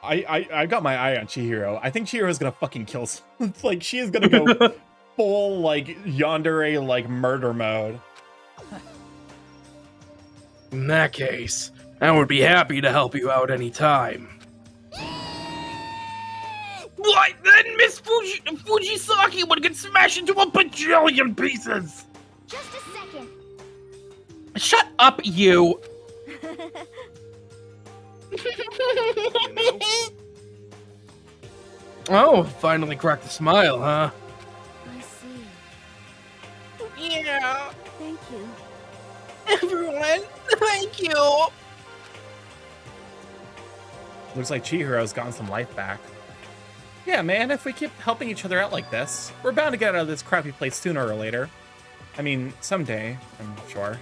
I got my eye on Chihiro. I think Chihiro's gonna fucking kill like she is gonna go full like yandere like murder mode. In that case, I would be happy to help you out anytime. What? Then Miss Fujisaki would get smashed into a bajillion pieces! just a second. Shut up, you! Oh, finally cracked a smile, huh? I see. Yeah. Thank you. Everyone, thank you! Looks like Chihiro's gotten some life back. Yeah, man, if we keep helping each other out like this, we're bound to get out of this crappy place sooner or later. I mean, someday, I'm sure.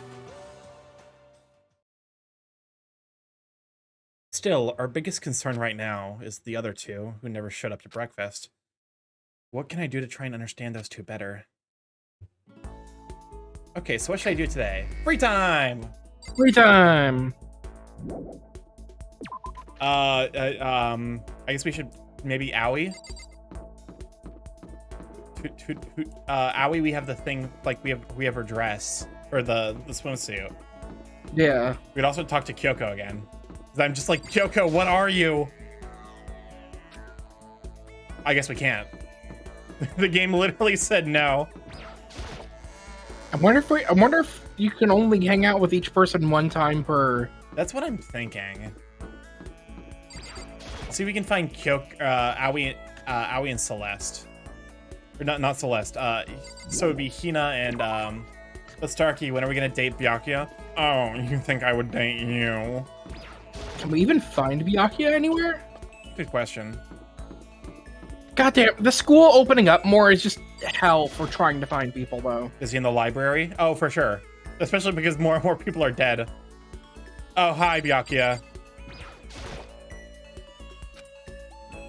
Still, our biggest concern right now is the other two who never showed up to breakfast. What can I do to try and understand those two better? Okay, so what should I do today? Free time! Free time! I guess we should maybe Owie? Owie, we have the thing, like, we have her dress, or the swimsuit. Yeah. We'd also talk to Kyoko again. I'm just like, Kyoko, what are you? I guess we can't. The game literally said no. I wonder if you can only hang out with each person one time per. That's what I'm thinking. See if we can find Kyoko, Owie and Celeste. Or not Celeste. So it'd be Hina and Starkey. When are we gonna date Byakuya? Oh, you think I would date you? Can we even find Byakuya anywhere? Good question. Goddamn, the school opening up more is just hell for trying to find people, though. Is he in the library? Oh, for sure. Especially because more and more people are dead. Oh, hi, Byakuya.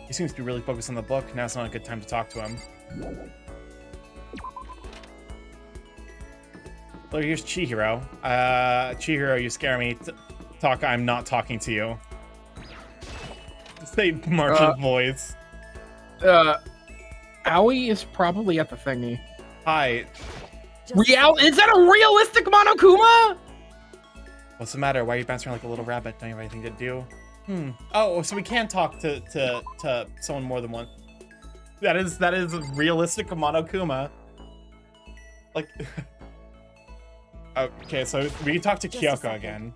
He seems to be really focused on the book. Now it's not a good time to talk to him. Oh, here's Chihiro. Chihiro, you scare me. I'm not talking to you. Say Marshall's voice. Owie is probably at the thingy. Hi. Is that a realistic Monokuma? What's the matter? Why are you bouncing around like a little rabbit? Don't you have anything to do? Oh, so we can talk to someone more than one. That is realistic Monokuma. Like, okay, so we can talk to Kyoko again.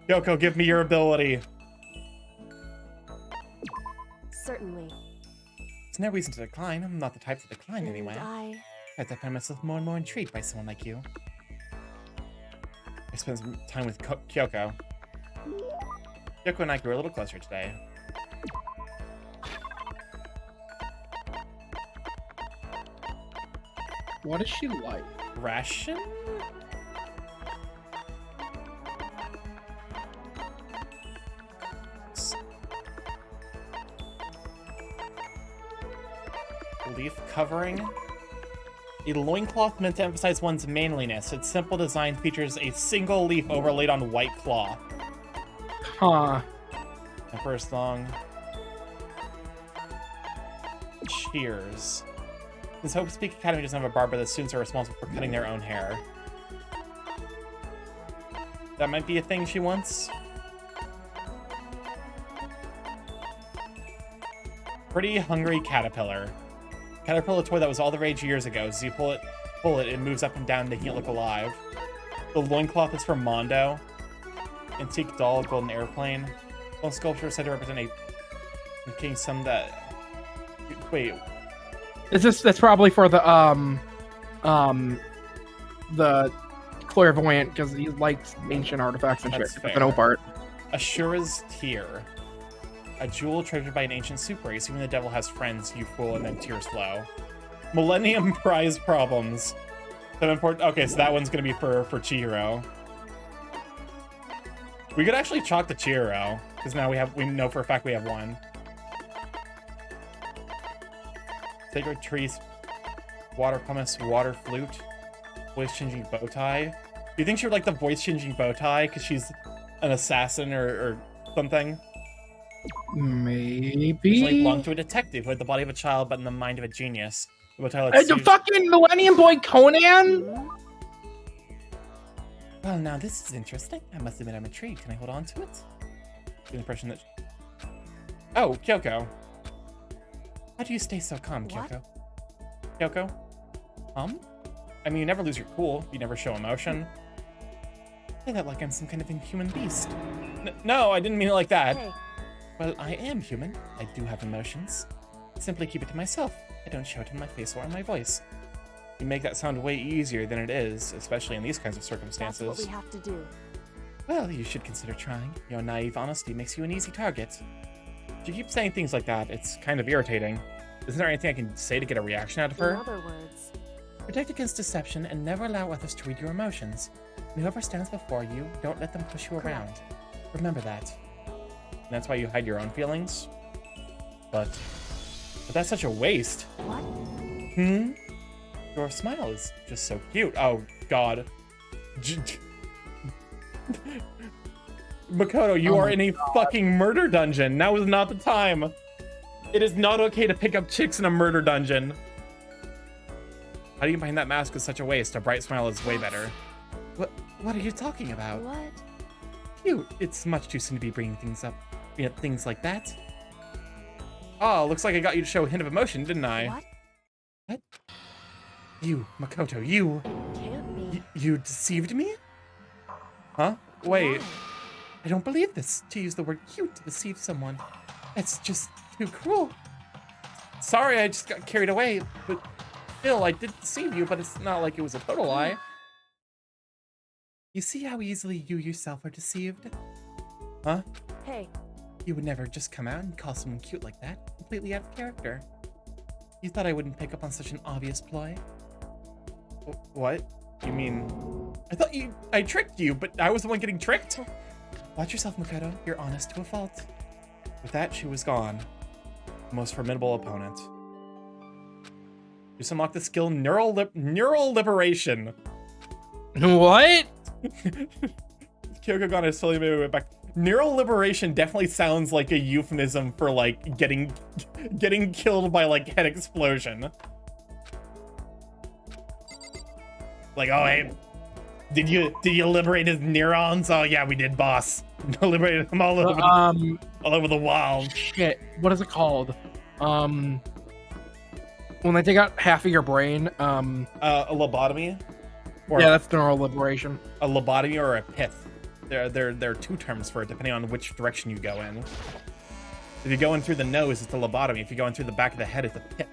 Kyoko, give me your ability. Certainly. There's no reason to decline. I'm not the type to decline anyway. I I find myself more and more intrigued by someone like you. I spent some time with Kyoko. Kyoko and I grew a little closer today. What is she like? Ration? Leaf covering. A loincloth meant to emphasize one's manliness. Its simple design features a single leaf overlaid on white cloth. Huh. Emperor's Thong. Cheers. Since Hope's Peak Academy doesn't have a barber, the students are responsible for cutting their own hair. That might be a thing she wants. Pretty hungry caterpillar. Caterpillar toy that was all the rage years ago. As you pull it, it moves up and down, making it look alive. The loincloth is from Mondo. Antique doll, golden airplane. Bone sculpture is said to represent a king some that. Wait. That's probably for the clairvoyant, because he likes ancient artifacts and That's shit. fair. The no part. Ashura's Tear. A jewel treasured by an ancient soup race. Even the devil has friends, you fool, and then tears flow. Millennium Prize Problems. Okay, so that one's gonna be for Chihiro. We could actually chalk the Chihiro, because now we know for a fact we have one. Sacred Trees, Water Pumice, Water Flute, Voice Changing Bow Tie. Do you think she would like the voice changing bow tie because she's an assassin or something? Maybe. Originally belonged to a detective who had the body of a child but in the mind of a genius. The bow tie lets The you- fucking Millennium Boy Conan? Well, now this is interesting. I must admit I'm intrigued. Can I hold on to it? The impression that... Oh, Kyoko. How do you stay so calm, Kyoko? Kyoko? I mean, you never lose your cool. You never show emotion. Say that like I'm some kind of inhuman beast. No, I didn't mean it like that. Hey. Well, I am human. I do have emotions. I simply keep it to myself. I don't show it in my face or in my voice. You make that sound way easier than it is, especially in these kinds of circumstances. That's what we have to do. Well, you should consider trying. Your naive honesty makes you an easy target. If you keep saying things like that, it's kind of irritating. Isn't there anything I can say to get a reaction out of her? In other words, Protect against deception and never allow others to read your emotions. And whoever stands before you, don't let them push you around. Remember that. And that's why you hide your own feelings? But that's such a waste. what? Your smile is just so cute. Oh, God. Makoto, you are in a fucking murder dungeon. Now is not the time. It is not okay to pick up chicks in a murder dungeon. Hiding behind that mask is such a waste. A bright smile is way better. What are you talking about? What? Cute. It's much too soon to be bringing things up. Things like that. Oh, looks like I got you to show a hint of emotion, didn't I? What? What? You, Makoto, you. Can't be. You deceived me? Huh? Wait. Why? I don't believe this. To use the word cute to deceive someone. That's just too cruel. Sorry, I just got carried away, but still, I did deceive you, but it's not like it was a total lie. You see how easily you yourself are deceived? Huh? Hey, You would never just come out and call someone cute like that, completely out of character. You thought I wouldn't pick up on such an obvious ploy? What? You mean... I tricked you, but I was the one getting tricked? Watch yourself, Makoto. You're honest to a fault. With that, she was gone. The most formidable opponent. Just unlock the skill Neural Liberation. What? Kyogo is totally made it back. Neural Liberation definitely sounds like a euphemism for like getting killed by like head explosion. Like, oh hey, did you liberate his neurons? Oh yeah, we did, boss. Liberated them all over all over the wild. Shit. What is it called? When they take out half of your brain. A lobotomy. Or Yeah, that's neural liberation. a lobotomy or a pith. There are two terms for it depending on which direction you go in. If you go in through the nose, it's a lobotomy. If you go in through the back of the head, it's a pith.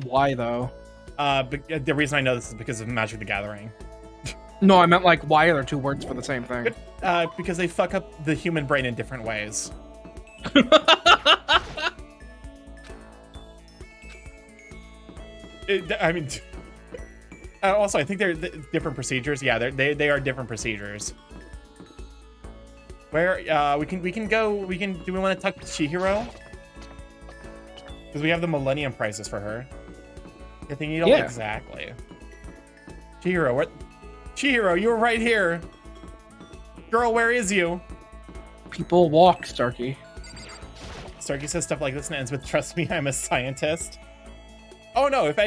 Why though? But the reason I know this is because of Magic the Gathering. No, I meant like why are there two words for the same thing? Because they fuck up the human brain in different ways. Also, I think they're different procedures. Yeah, they are different procedures. Where do we want to tuck Chihiro? Because we have the Millennium Prizes for her. I think you don't exactly. Chihiro, what? Chihiro, you were right here. Girl, where is you? People walk, Starkey. Starkey says stuff like this and ends with, "Trust me, I'm a scientist." Oh no! If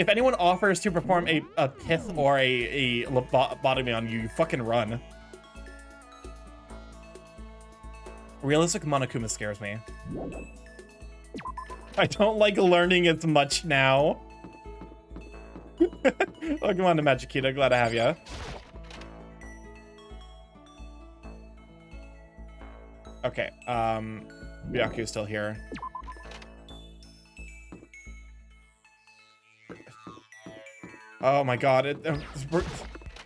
anyone offers to perform a pith or a lobotomy on you, you fucking run. Realistic Monokuma scares me. I don't like learning as much now. Welcome on to Magikita, glad to have you. Okay, Byaku's still here. Oh my god,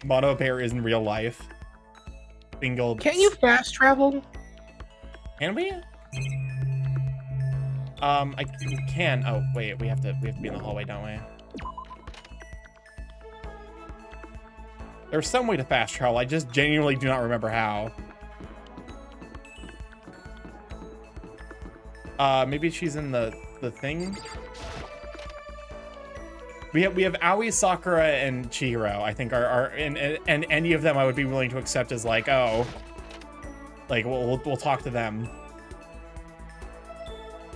Mono Bear is in real life. Bingo. Can't you fast travel? Can we? We can. Oh wait, we have to be in the hallway, don't we? There's some way to fast travel. I just genuinely do not remember how. Maybe she's in the thing. We have Aoi, Sakura, and Chihiro. I think and any of them I would be willing to accept as like, oh, like we'll talk to them.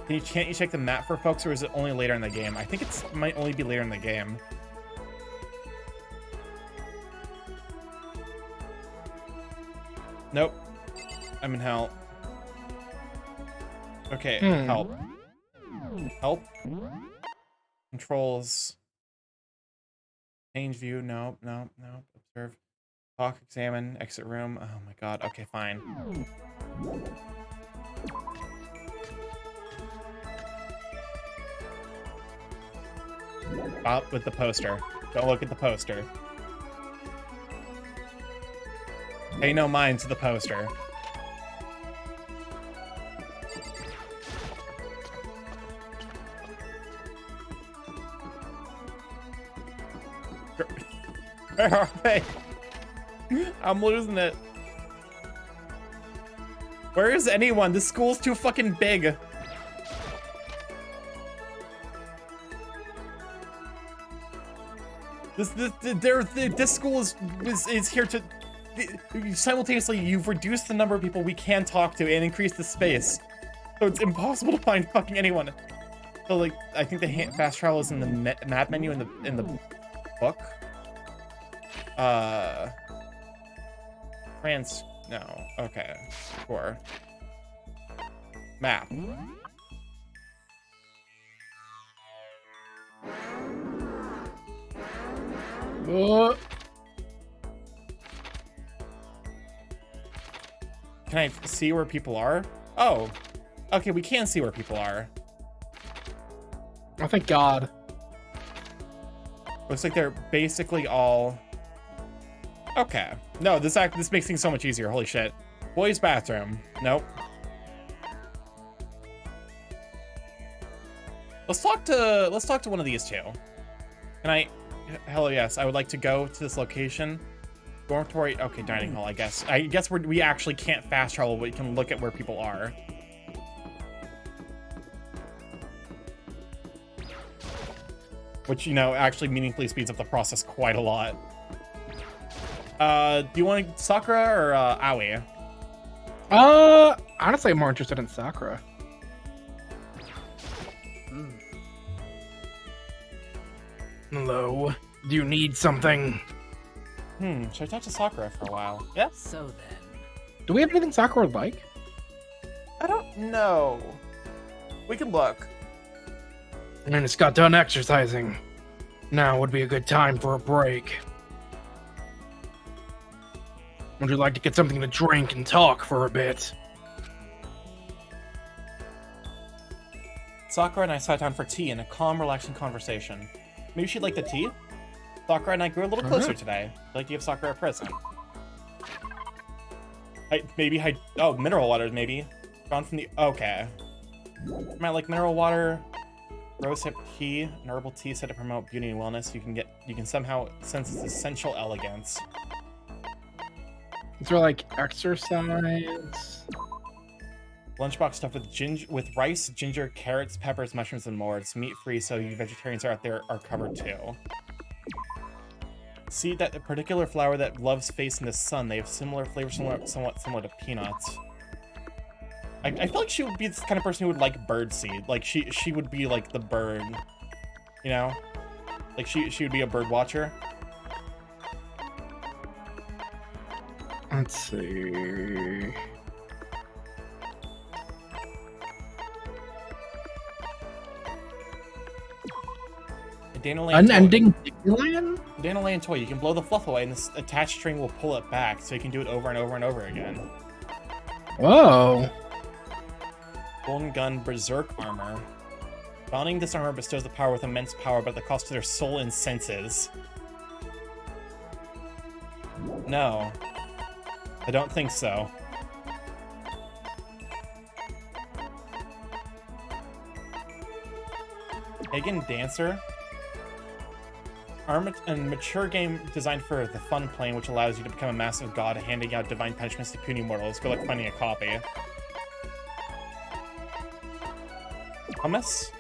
Can't you check the map for folks, or is it only later in the game? I think it might only be later in the game. Nope. I'm in hell. Okay, help. Help. Controls. Change view. No. Observe. Talk, examine, exit room. Oh my god. Okay, fine. Stop with the poster. Don't look at the poster. Pay no mind to the poster. Where are they? I'm losing it. Where is anyone? This school's too fucking big. This school is here to simultaneously. You've reduced the number of people we can talk to and increased the space, so it's impossible to find fucking anyone. So like, I think the fast travel is in the map menu in the book. No. Okay. Sure. Map. Can I see where people are? Oh. Okay, we can see where people are. Oh, thank God. Looks like they're basically all... Okay. No, this makes things so much easier. Holy shit. Boys' bathroom. Nope. Let's talk to one of these two. Can I... Hello, yes. I would like to go to this location. Dormitory. Okay, dining hall, I guess. I guess we actually can't fast travel, but we can look at where people are. Which, you know, actually meaningfully speeds up the process quite a lot. Do you want Sakura or Aoi? Honestly, I'm more interested in Sakura. Hello. Do you need something? Should I talk to Sakura for a while? Yeah. So then. Do we have anything Sakura would like? I don't know. We can look. I just got done exercising. Now would be a good time for a break. Would you like to get something to drink and talk for a bit? Sakura and I sat down for tea in a calm, relaxing conversation. Maybe she'd like the tea? Sakura and I grew a little closer today. I'd like to give Sakura a present. Mineral waters, maybe. Gone from the... Okay. You might like mineral water, rosehip tea, an herbal tea said to promote beauty and wellness. You can somehow sense its essential elegance. Is there like exercise? Lunchbox stuffed with rice, ginger, carrots, peppers, mushrooms, and more. It's meat-free, so you vegetarians out there are covered too. See that particular flower that loves facing the sun. They have similar flavors, somewhat similar to peanuts. I feel like she would be the kind of person who would like birdseed. Like she would be like the bird, you know? Like she would be a bird watcher. Let's see. Unending Disneyland? Dandelion toy. You can blow the fluff away, and this attached string will pull it back, so you can do it over and over and over again. Whoa. Golden Gun Berserk Armor. Donning this armor bestows the power with immense power, but at the cost of their soul and senses. No. I don't think so. Pagan Dancer. A mature game designed for the fun plane, which allows you to become a massive god, handing out divine punishments to puny mortals. Good luck finding a copy. Hummus?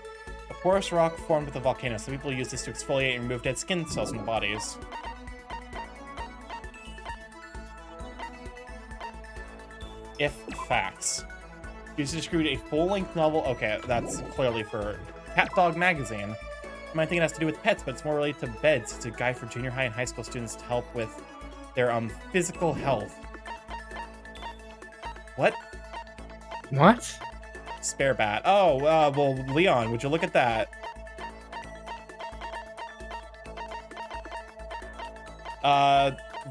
A porous rock formed with a volcano. Some people use this to exfoliate and remove dead skin cells from the bodies. If facts. Used to distribute a full-length novel. Okay, that's clearly for Cat Dog Magazine. You might think it has to do with pets, but it's more related to beds. It's a guide for junior high and high school students to help with their physical health. What? What? Spare bat. Oh, well, Leon, would you look at that?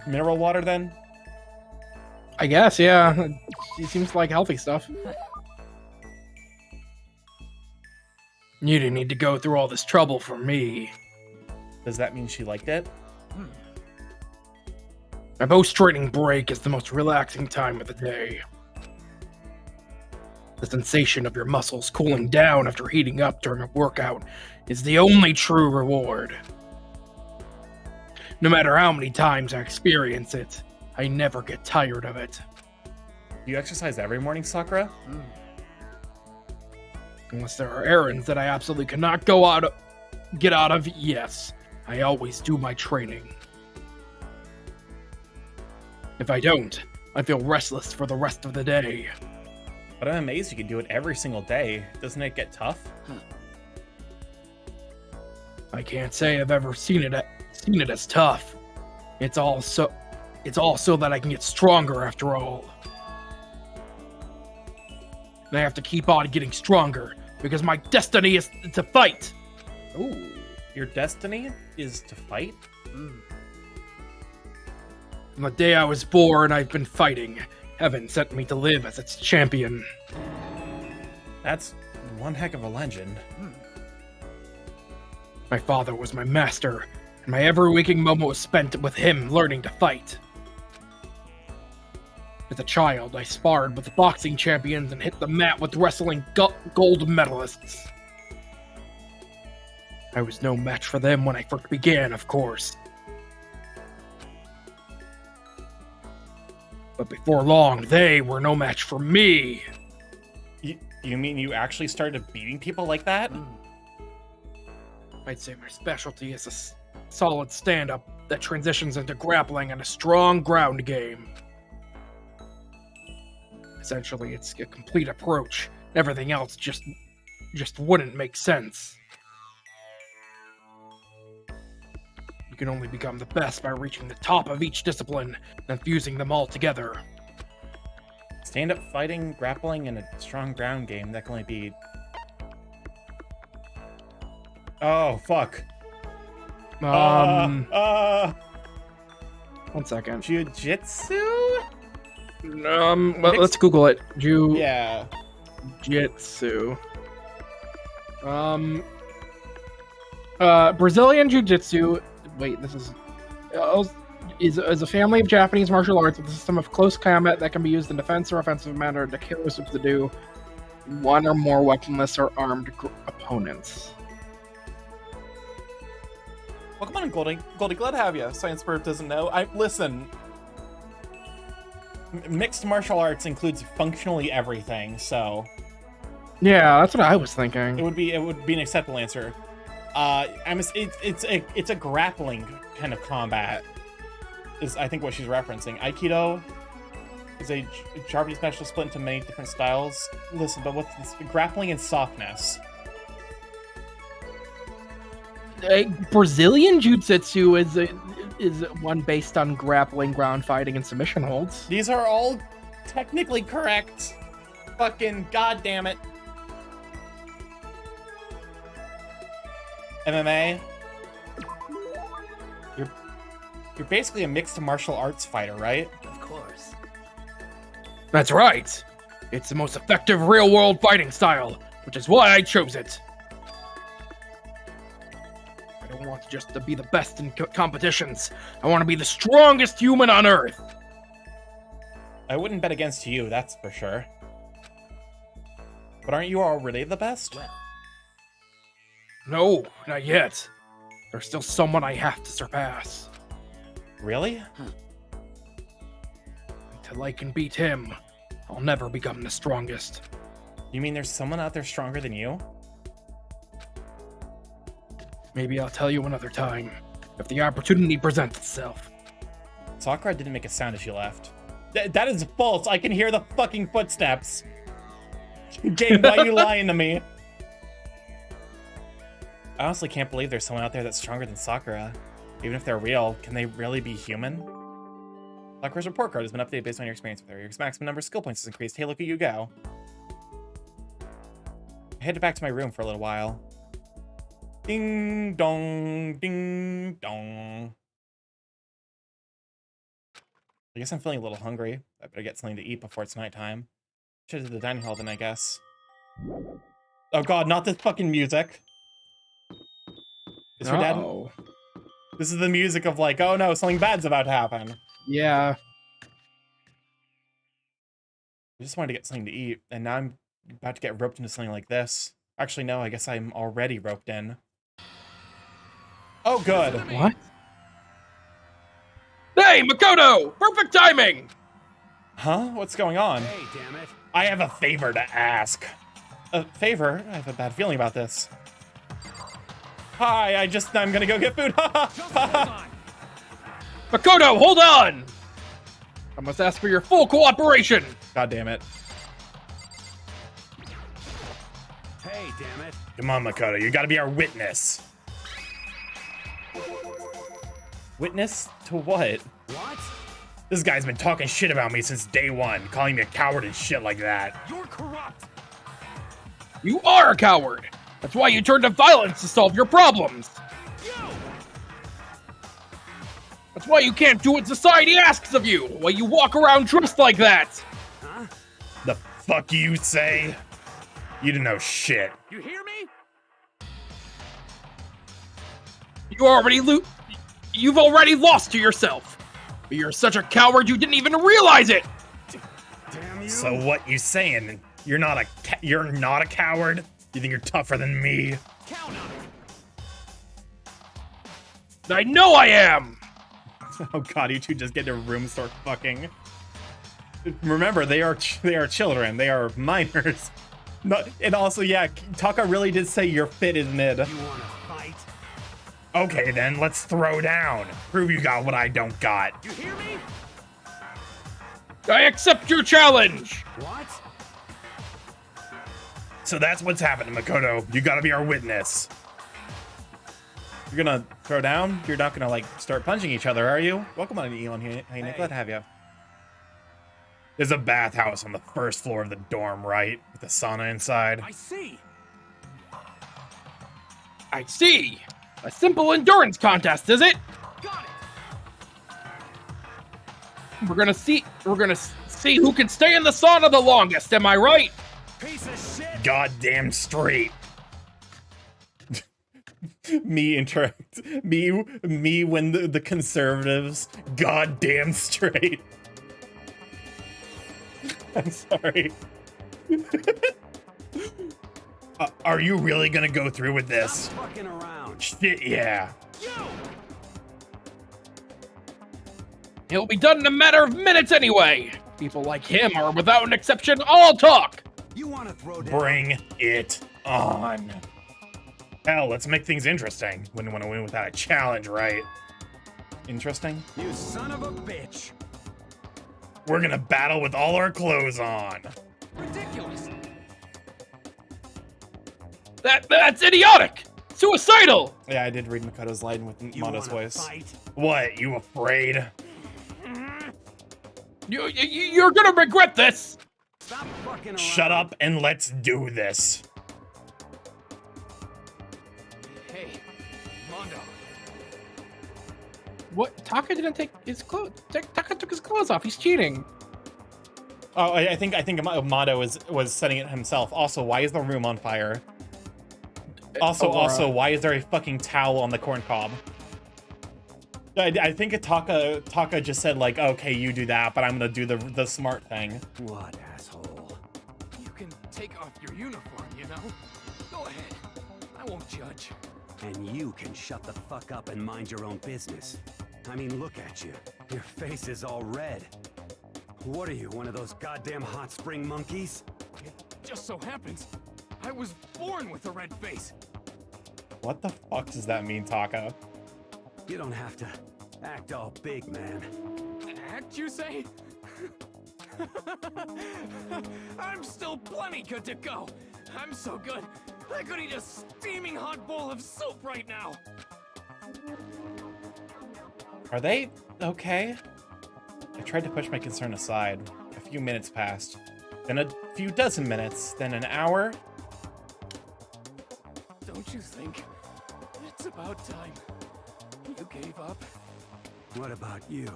Mineral water then? I guess, yeah. It seems like healthy stuff. You didn't need to go through all this trouble for me. Does that mean she liked it? My post-training break is the most relaxing time of the day. The sensation of your muscles cooling down after heating up during a workout is the only true reward. No matter how many times I experience it, I never get tired of it. You exercise every morning, Sakura? Unless there are errands that I absolutely cannot get out of, yes, I always do my training. If I don't, I feel restless for the rest of the day. But I'm amazed you can do it every single day. Doesn't it get tough? I can't say I've ever seen it as tough. It's all so that I can get stronger after all. And I have to keep on getting stronger because my destiny is to fight. Ooh, your destiny is to fight? From the day I was born, I've been fighting. Heaven sent me to live as its champion. That's one heck of a legend. My father was my master, and my every waking moment was spent with him learning to fight. As a child, I sparred with boxing champions and hit the mat with wrestling gold medalists. I was no match for them when I first began, of course. But before long, they were no match for me. You mean you actually started beating people like that? I'd say my specialty is a solid stand-up that transitions into grappling and a strong ground game. Essentially, it's a complete approach. Everything else just wouldn't make sense. You can only become the best by reaching the top of each discipline and fusing them all together. Stand-up fighting, grappling, and a strong ground game. That can only be... Oh, fuck. 1 second. Jiu-jitsu? Let's Google it. Yeah. Jiu-jitsu. Brazilian Jiu-jitsu. Wait, this is a family of Japanese martial arts with a system of close combat that can be used in defense or offensive manner to kill or subdue one or more weaponless or armed opponents. Welcome on, Goldie. Goldie, glad to have you. Science Bird doesn't know. Listen. mixed martial arts includes functionally everything, so Yeah, that's what I was it thinking. would be an acceptable answer. It's a grappling kind of combat, is I think what she's referencing. Aikido is a Japanese special split into many different styles. Listen, but what's this? Grappling and softness. Brazilian jiu-jitsu is one based on grappling, ground fighting, and submission holds. These are all technically correct. Fucking goddamn it. MMA. You're basically a mixed martial arts fighter, right? Of course. That's right. It's the most effective real-world fighting style, which is why I chose it. I don't want just to be the best in competitions. I want to be the strongest human on Earth. I wouldn't bet against you, that's for sure. But aren't you already the best? Well, No, not yet. There's still someone I have to surpass. Really? Until I can beat him, I'll never become the strongest. You mean there's someone out there stronger than you? Maybe I'll tell you another time, if the opportunity presents itself. Sakura didn't make a sound as she left. That is false. I can hear the fucking footsteps. Game, why are you lying to me? I honestly can't believe there's someone out there that's stronger than Sakura. Even if they're real, can they really be human? Sakura's report card has been updated based on your experience with her. Your maximum number of skill points has increased. Hey, look at you go. I headed back to my room for a little while. Ding dong, ding dong. I guess I'm feeling a little hungry. I better get something to eat before it's nighttime. Should head to the dining hall then, I guess. Oh god, not this fucking music. Is her dad? Uh-oh. This is the music of like, oh no, something bad's about to happen. Yeah. I just wanted to get something to eat, and now I'm about to get roped into something like this. Actually, no, I guess I'm already roped in. Oh, good. What? Hey, Makoto! Perfect timing! Huh? What's going on? Hey, damn it. I have a favor to ask. A favor? I have a bad feeling about this. Hi, I'm gonna go get food. Just hold on. Makoto, hold on! I must ask for your full cooperation! God damn it. Hey, damn it. Come on, Makoto, you gotta be our witness. Witness to what? What? This guy's been talking shit about me since day one, calling me a coward and shit like that. You're corrupt. You are a coward! That's why you turn to violence to solve your problems! You! That's why you can't do what society asks of you! Why you walk around dressed like that! Huh? The fuck you say? You didn't know shit. You hear me? You've already lost to yourself! But you're such a coward you didn't even realize it! Damn you. So what you saying? You're not a coward? You think you're tougher than me? Count on it. I know I am! Oh god, you two just get to room start fucking. Remember, they are children. They are minors. No, and also, yeah, Taka really did say you're fit as mid. You wanna fight? Okay, then let's throw down. Prove you got what I don't got. You hear me? I accept your challenge! What? So that's what's happening, Makoto. You gotta be our witness. You're gonna throw down? You're not gonna, like, start punching each other, are you? Welcome on, Elon. Hey, Nick, glad to have you. There's a bathhouse on the first floor of the dorm, right? With a sauna inside. I see. I see! A simple endurance contest, is it? Got it. We're gonna see who can stay in the sauna the longest, am I right? Piece of shit. Goddamn straight. Me when the conservatives goddamn straight. I'm sorry. Are you really gonna go through with this? Stop fucking around. Shit, yeah. You. It'll be done in a matter of minutes anyway. People like him are, without an exception, all talk. You want to throw down? Bring it on. Hell, let's make things interesting. Wouldn't want to win without a challenge, right? Interesting? You son of a bitch. We're gonna battle with all our clothes on. Ridiculous. That's idiotic. Suicidal. Yeah, I did read Makoto's line with You Mono's wanna voice. fight? What, you afraid? You're gonna regret this. Stop fucking around. Shut up and let's do this. Hey, Mondo. What? Taka didn't take his clothes. Taka took his clothes off. He's cheating. Oh, I think Mono was setting it himself. Also, why is the room on fire? Also, why is there a fucking towel on the corn cob? I think Taka just said like, okay, you do that, but I'm gonna do the smart thing. What, asshole? You can take off your uniform, you know? Go ahead. I won't judge. And you can shut the fuck up and mind your own business. I mean, look at you. Your face is all red. What are you, one of those goddamn hot spring monkeys? It just so happens I was born with a red face. What the fuck does that mean, Taka? You don't have to act all big, man. Act, you say? I'm still plenty good to go. I'm so good, I could eat a steaming hot bowl of soup right now. Are they okay? I tried to push my concern aside. A few minutes passed. Then a few dozen minutes. Then an hour. Don't you think it's about time you gave up? What about you?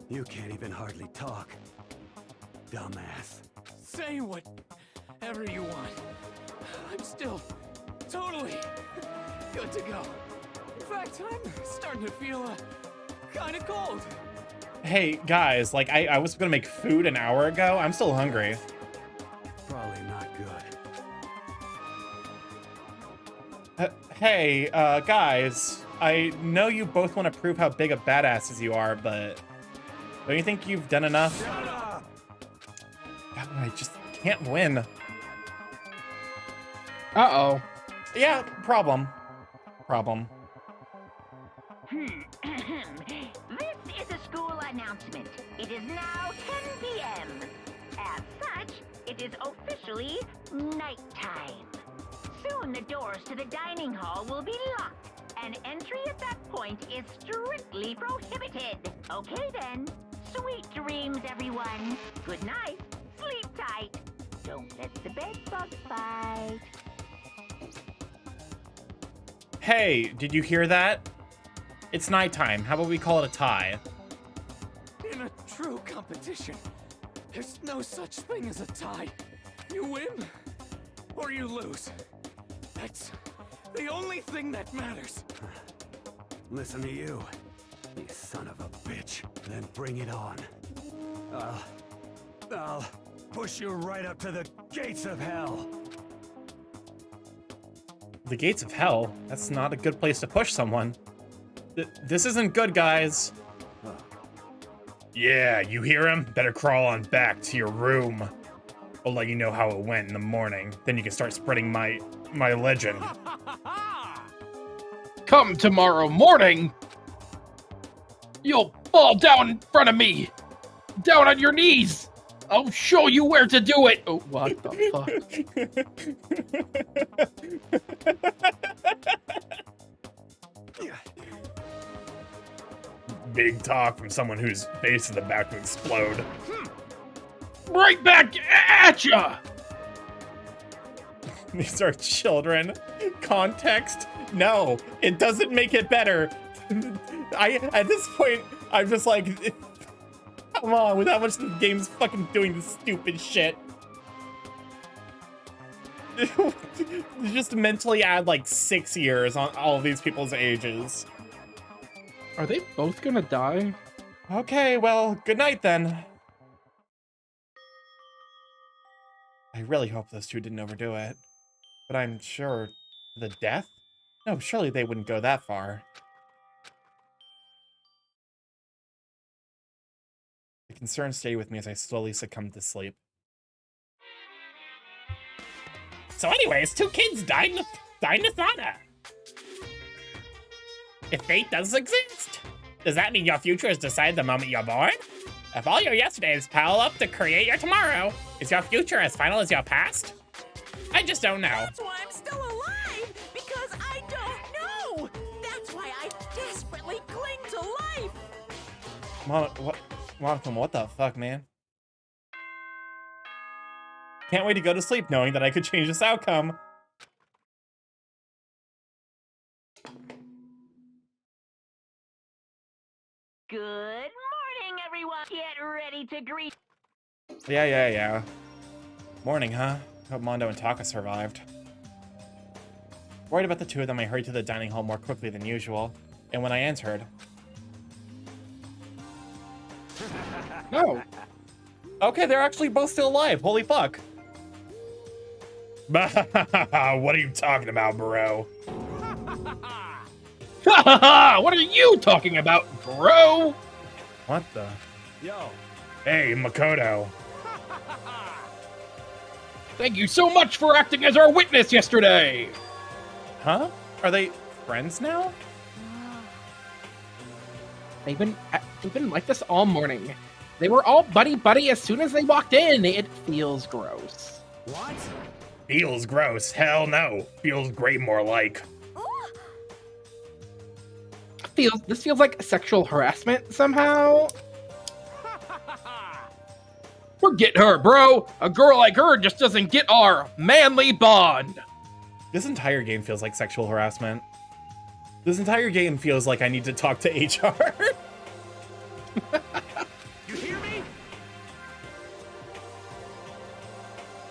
You can't even hardly talk. Dumbass. Say whatever you want. I'm still totally good to go. In fact, I'm starting to feel kind of cold. Hey, guys, like, I was gonna make food an hour ago. I'm still hungry. Probably not good. Hey, guys, I know you both want to prove how big of badasses you are, but don't you think you've done enough? Shut up! God, I just can't win. Uh-oh. Yeah, problem. This is a school announcement. It is now 10 p.m. As such, it is officially nighttime. Soon the doors to the dining hall will be locked, and entry at that point is strictly prohibited. Okay then. Sweet dreams, everyone. Good night. Sleep tight. Don't let the bed bugs bite. Hey, did you hear that? It's nighttime. How about we call it a tie? In a true competition, there's no such thing as a tie. You win or you lose. That's the only thing that matters. Listen to you, you son of a bitch. Then bring it on. I'll push you right up to the gates of hell. The gates of hell? That's not a good place to push someone. This isn't good, guys. Yeah, you hear him? Better crawl on back to your room. I'll let you know how it went in the morning. Then you can start spreading my legend. Come tomorrow morning. You'll fall down in front of me. Down on your knees. I'll show you where to do it. Oh, what the fuck? Big talk from someone whose face is about to explode. Right back at ya! These are children. Context? No, it doesn't make it better. At this point, I'm just like, come on, with how much the game's fucking doing this stupid shit. Just mentally add like 6 years on all of these people's ages. Are they both gonna die? Okay, well, good night then. I really hope those two didn't overdo it. But I'm sure... The death? No, surely they wouldn't go that far. Concern stayed with me as I slowly succumbed to sleep. So anyways, 2 kids died in a sauna. If fate does exist, does that mean your future is decided the moment you're born? If all your yesterdays pile up to create your tomorrow, is your future as final as your past? I just don't know. That's why I'm still alive, because I don't know. That's why I desperately cling to life. Monica, what the fuck, man? Can't wait to go to sleep knowing that I could change this outcome. Good morning, everyone. Get ready to greet. Yeah. Morning, huh? Hope Mondo and Taka survived. Worried about the two of them, I hurried to the dining hall more quickly than usual. And when I entered... No. Okay, they're actually both still alive. Holy fuck. What are you talking about, bro? What are you talking about, bro? What the? Yo. Hey, Makoto. Thank you so much for acting as our witness yesterday. Huh? Are they friends now? They've been like this all morning. They were all buddy-buddy as soon as they walked in. It feels gross. What? Feels gross. Hell no. Feels great, more like. This feels like sexual harassment somehow. Forget her, bro. A girl like her just doesn't get our manly bond. This entire game feels like sexual harassment. This entire game feels like I need to talk to HR. You hear me?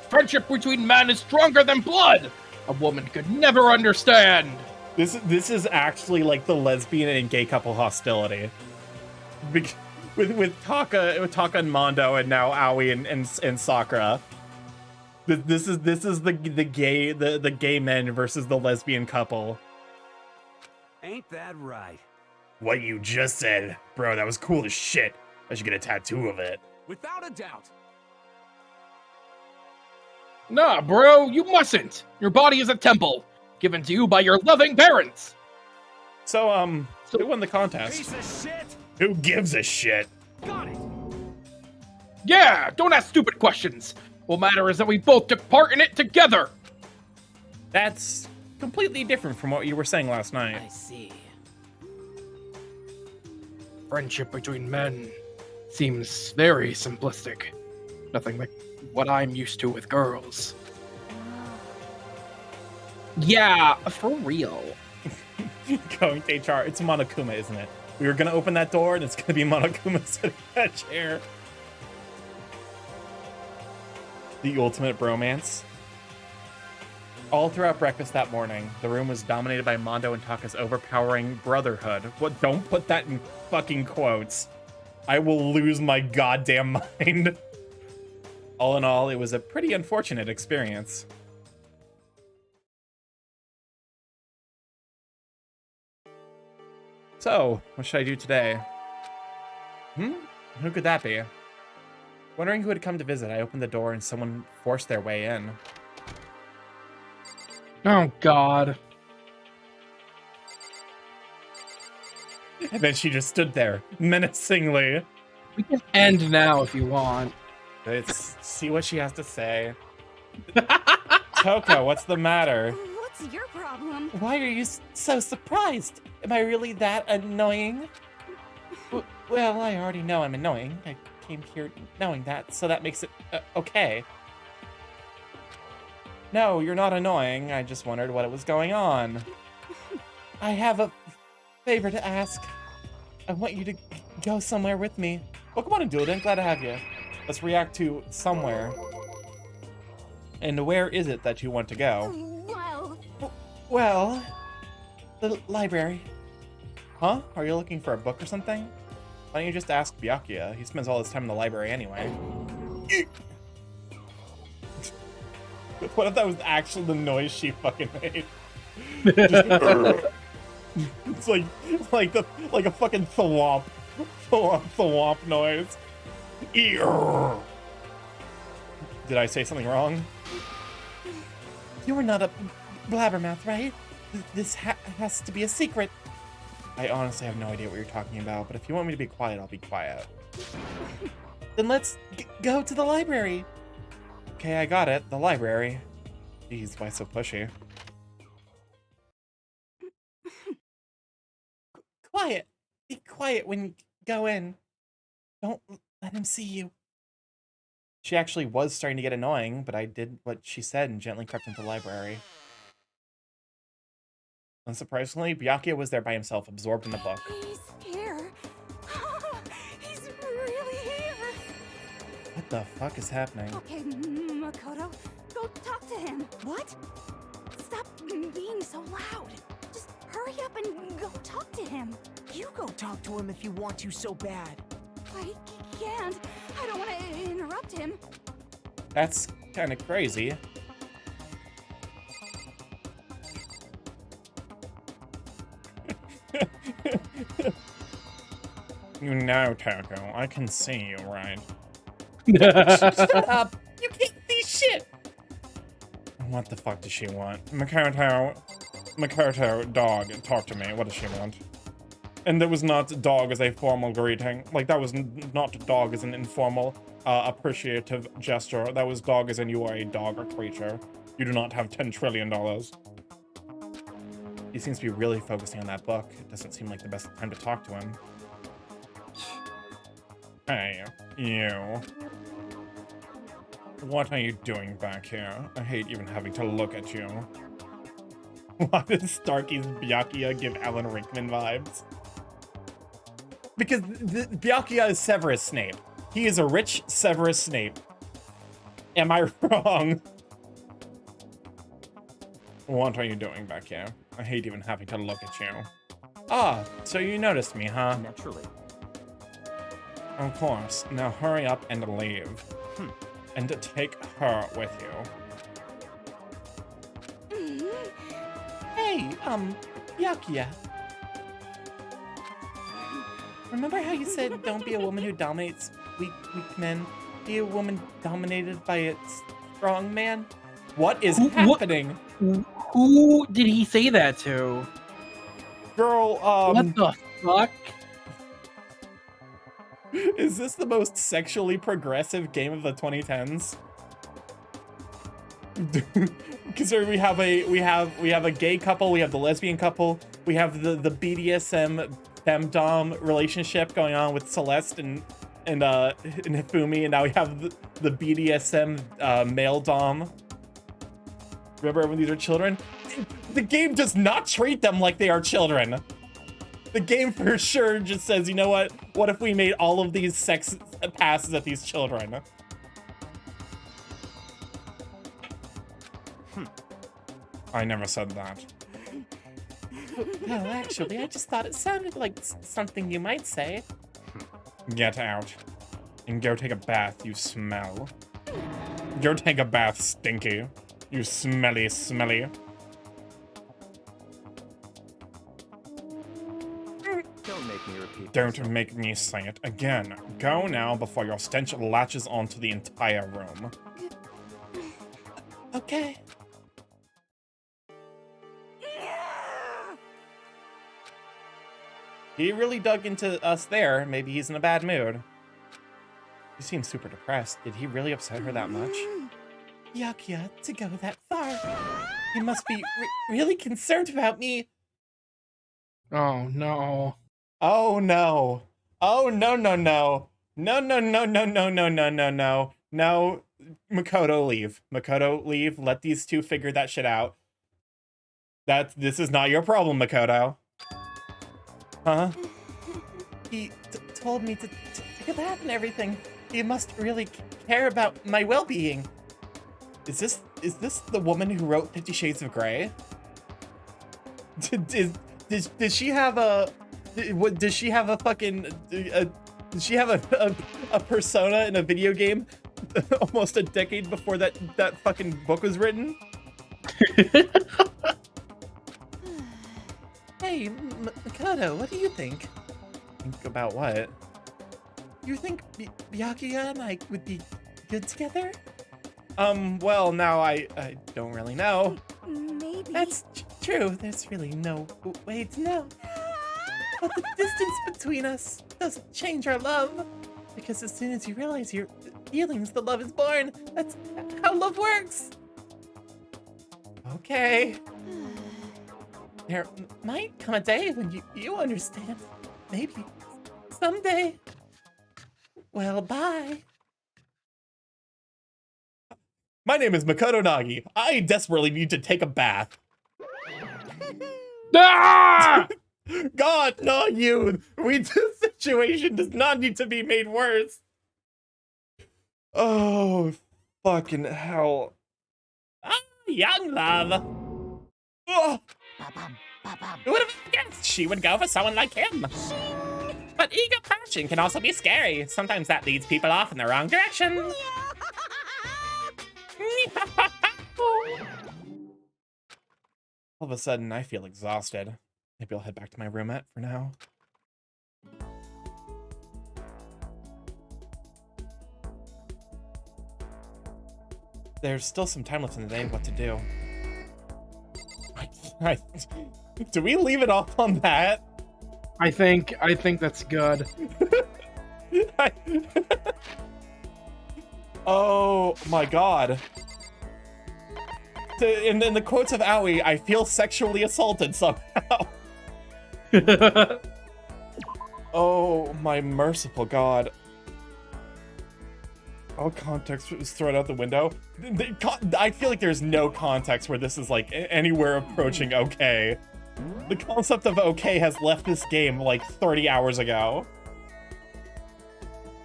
Friendship between men is stronger than blood. A woman could never understand. This is actually like the lesbian and gay couple hostility. With Taka and Mondo, and now Aoi and Sakura. This is the gay men versus the lesbian couple. Ain't that right? What you just said, bro, that was cool as shit. I should get a tattoo of it. Without a doubt. Nah, bro, you mustn't. Your body is a temple, given to you by your loving parents. So, who won the contest? Piece of shit. Who gives a shit? Got it. Yeah, don't ask stupid questions. What matters is that we both took part in it together. That's completely different from what you were saying last night. see. Friendship between men seems very simplistic. Nothing like what I'm used to with girls. Yeah, for real. Going to HR, it's Monokuma, isn't it? We were gonna open that door and it's gonna be Monokuma sitting in that chair. The ultimate bromance. All throughout breakfast that morning, the room was dominated by Mondo and Taka's overpowering brotherhood. What? Don't put that in fucking quotes. I will lose my goddamn mind. All in all, it was a pretty unfortunate experience. So, what should I do today? Who could that be? Wondering who had come to visit, I opened the door and someone forced their way in. Oh, God. And then she just stood there, menacingly. We can end now if you want. Let's see what she has to say. Toko, what's the matter? What's your problem? Why are you so surprised? Am I really that annoying? Well, I already know I'm annoying. I came here knowing that, so that makes it okay. No, you're not annoying. I just wondered what was going on. I have a favor to ask. I want you to go somewhere with me. Well, come on and do it then. Glad to have you. Let's react to somewhere. And where is it that you want to go? Well, the library. Huh? Are you looking for a book or something? Why don't you just ask Byakuya? He spends all his time in the library anyway. What if that was actually the noise she fucking made? It's like a fucking thwomp noise. Ear. Did I say something wrong? You're not a blabbermouth, right? This has to be a secret. I honestly have no idea what you're talking about, but if you want me to be quiet, I'll be quiet. Then let's go to the library. Okay, I got it. The library. Jeez, why so pushy? Quiet. Be quiet when you go in. Don't let him see you. She actually was starting to get annoying, but I did what she said and gently crept into the library. Unsurprisingly, Byakuya was there by himself, absorbed in a book. He's here. He's really here. What the fuck is happening? Okay, Makoto, go talk to him. What? Stop being so loud. Just hurry up and go talk to him. You go talk to him if you want to so bad. I can't. I don't want to interrupt him. That's kind of crazy. You know, Taco, I can see you, right? Shut up. You can't see shit. What the fuck does she want? Makoto, dog, talk to me. What does she want? And that was not dog as a formal greeting. Like, that was not dog as an informal, appreciative gesture. That was dog as in you are a dog or creature. You do not have $10 trillion. He seems to be really focusing on that book. It doesn't seem like the best time to talk to him. Hey, you. What are you doing back here? I hate even having to look at you. Why does Starky's Byakuya give Alan Rickman vibes? Because Byakuya is Severus Snape. He is a rich Severus Snape. Am I wrong? What are you doing back here? I hate even having to look at you. Ah, so you noticed me, huh? Naturally. Of course. Now hurry up and leave. And take her with you. Hey, Byakuya. Remember how you said don't be a woman who dominates weak men? Be a woman dominated by a strong man? What is happening? Who did he say that to? Girl, What the fuck? Is this the most sexually progressive game of the 2010s? Considering we have a gay couple, we have the lesbian couple, we have the BDSM femdom relationship going on with Celeste and Hifumi, and now we have the BDSM male dom. Remember when these are children? The game does not treat them like they are children. The game for sure just says, you know what? What if we made all of these sex passes at these children? I never said that. Well, actually, I just thought it sounded like something you might say. Get out. And go take a bath, you smell. Go take a bath, Stinky. You smelly, smelly. Don't make me repeat. Don't make me say it again. Go now before your stench latches onto the entire room. Okay. He really dug into us there. Maybe he's in a bad mood. He seems super depressed. Did he really upset her that much? Byakuya, to go that far. You must be really concerned about me. Oh no. Oh no. Oh no no no. No no no no no no no no no. No. Makoto, leave. Makoto, leave. Let these two figure that shit out. This is not your problem, Makoto. Huh? He told me to take a bath and everything. You must really care about my well-being. Is this the woman who wrote 50 Shades of Grey? Did she have a what? Does she have a fucking? Does she have a persona in a video game almost a decade before that fucking book was written? Hey, Makoto, what do you think? Think about what? You think Byakuya and I would be good together? Well, now I don't really know. Maybe. That's true. There's really no way to know. But the distance between us doesn't change our love. Because as soon as you realize your feelings, the love is born. That's how love works. Okay. There might come a day when you understand. Maybe someday. Well, bye. My name is Makoto Nagi. I desperately need to take a bath. Ah! God, not you. This situation does not need to be made worse. Oh, fucking hell. Ah, young love. Oh, Who would have guessed she would go for someone like him? But ego passion can also be scary. Sometimes that leads people off in the wrong direction. all of a sudden, I feel exhausted. Maybe I'll head back to my roomette for now. There's still some time left in the day. What to do? Do we leave it off on that? I think that's good. Oh my god. In the quotes of Aoi, I feel sexually assaulted somehow. Oh my merciful god. All context was thrown out the window. I feel like there's no context where this is like anywhere approaching okay. The concept of okay has left this game like 30 hours ago.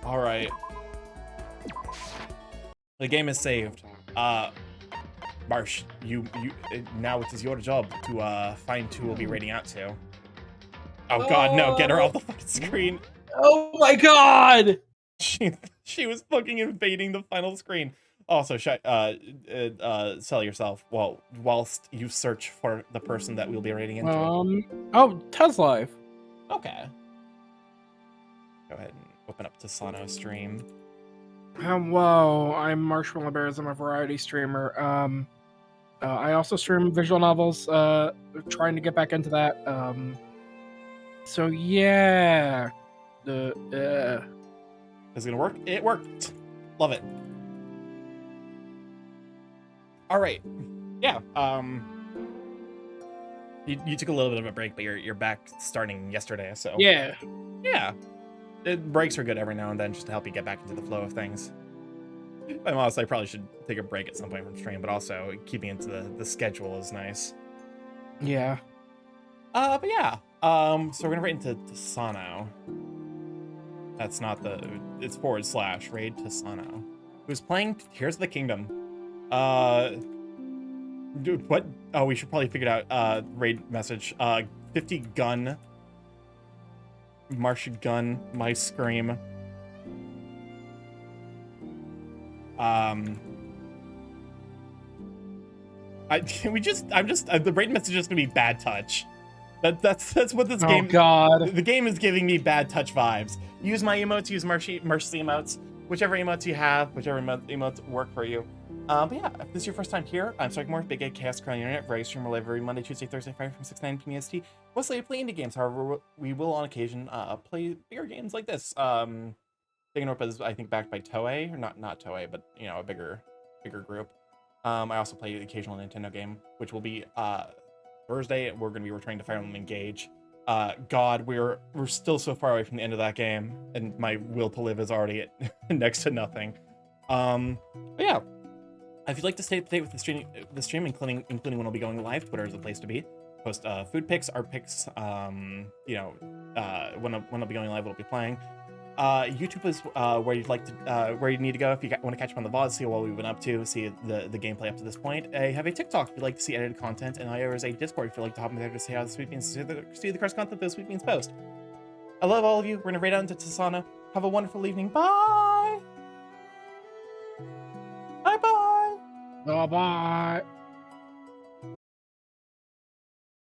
All right. The game is saved. Marsh, now it is your job to find who we'll be raiding out to. Oh god, no, get her off the fucking screen. Oh my god! She was fucking invading the final screen. Also, sell yourself whilst you search for the person that we'll be raiding into. Oh, Tez Live. Okay. Go ahead and open up Tasano's stream. Hello, I'm Marshmallow Bears. I'm a variety streamer. I also stream visual novels. Trying to get back into that. So yeah. Is it gonna work? It worked. Love it. All right. Yeah. You took a little bit of a break, but you're back starting yesterday. So Yeah. Yeah. Breaks are good every now and then just to help you get back into the flow of things. If I'm honest, I probably should take a break at some point from stream, but also keeping into the schedule is nice. Yeah. But yeah. So we're gonna raid into Tasano. That's not it's / raid Tasano. Who's playing Tears of the Kingdom. Dude, what? Oh, we should probably figure it out. Raid message. 50 gun. Martian gun. My scream. The raid message is just gonna be bad touch. That's what this game. Oh god. The game is giving me bad touch vibes. Use my emotes, use mercy emotes, whichever emotes you have, whichever emotes work for you. But yeah, if this is your first time here, I'm Strikemore, Big A Chaos Current Internet, very streamer live every Monday, Tuesday, Thursday, Friday from 6 to 9 p.m. EST. Mostly I play indie games, however, we will on occasion play bigger games like this. Danganronpa is, I think, backed by Toei, or not Toei, but you know, a bigger group. I also play the occasional Nintendo game, which will be Thursday. We're going to be returning to Fire Emblem Engage. God, we're still so far away from the end of that game, and my will to live is already at next to nothing. But yeah, if you'd like to stay up to date with the stream, including when I'll be going live, Twitter is the place to be. Post food pics, art pics. When I'll be going live, we'll be playing. YouTube is where you'd like to where you need to go if you want to catch up on the VOD, see what we've been up to, see the gameplay up to this point. I have a TikTok if you'd like to see edited content, and there is a Discord if you'd like to hop in there to see how the Sweet Beans see the curse content that the Sweet Beans post. I love all of you. We're gonna raid out into Tasano. Have a wonderful evening. Bye. Bye bye. Bye bye.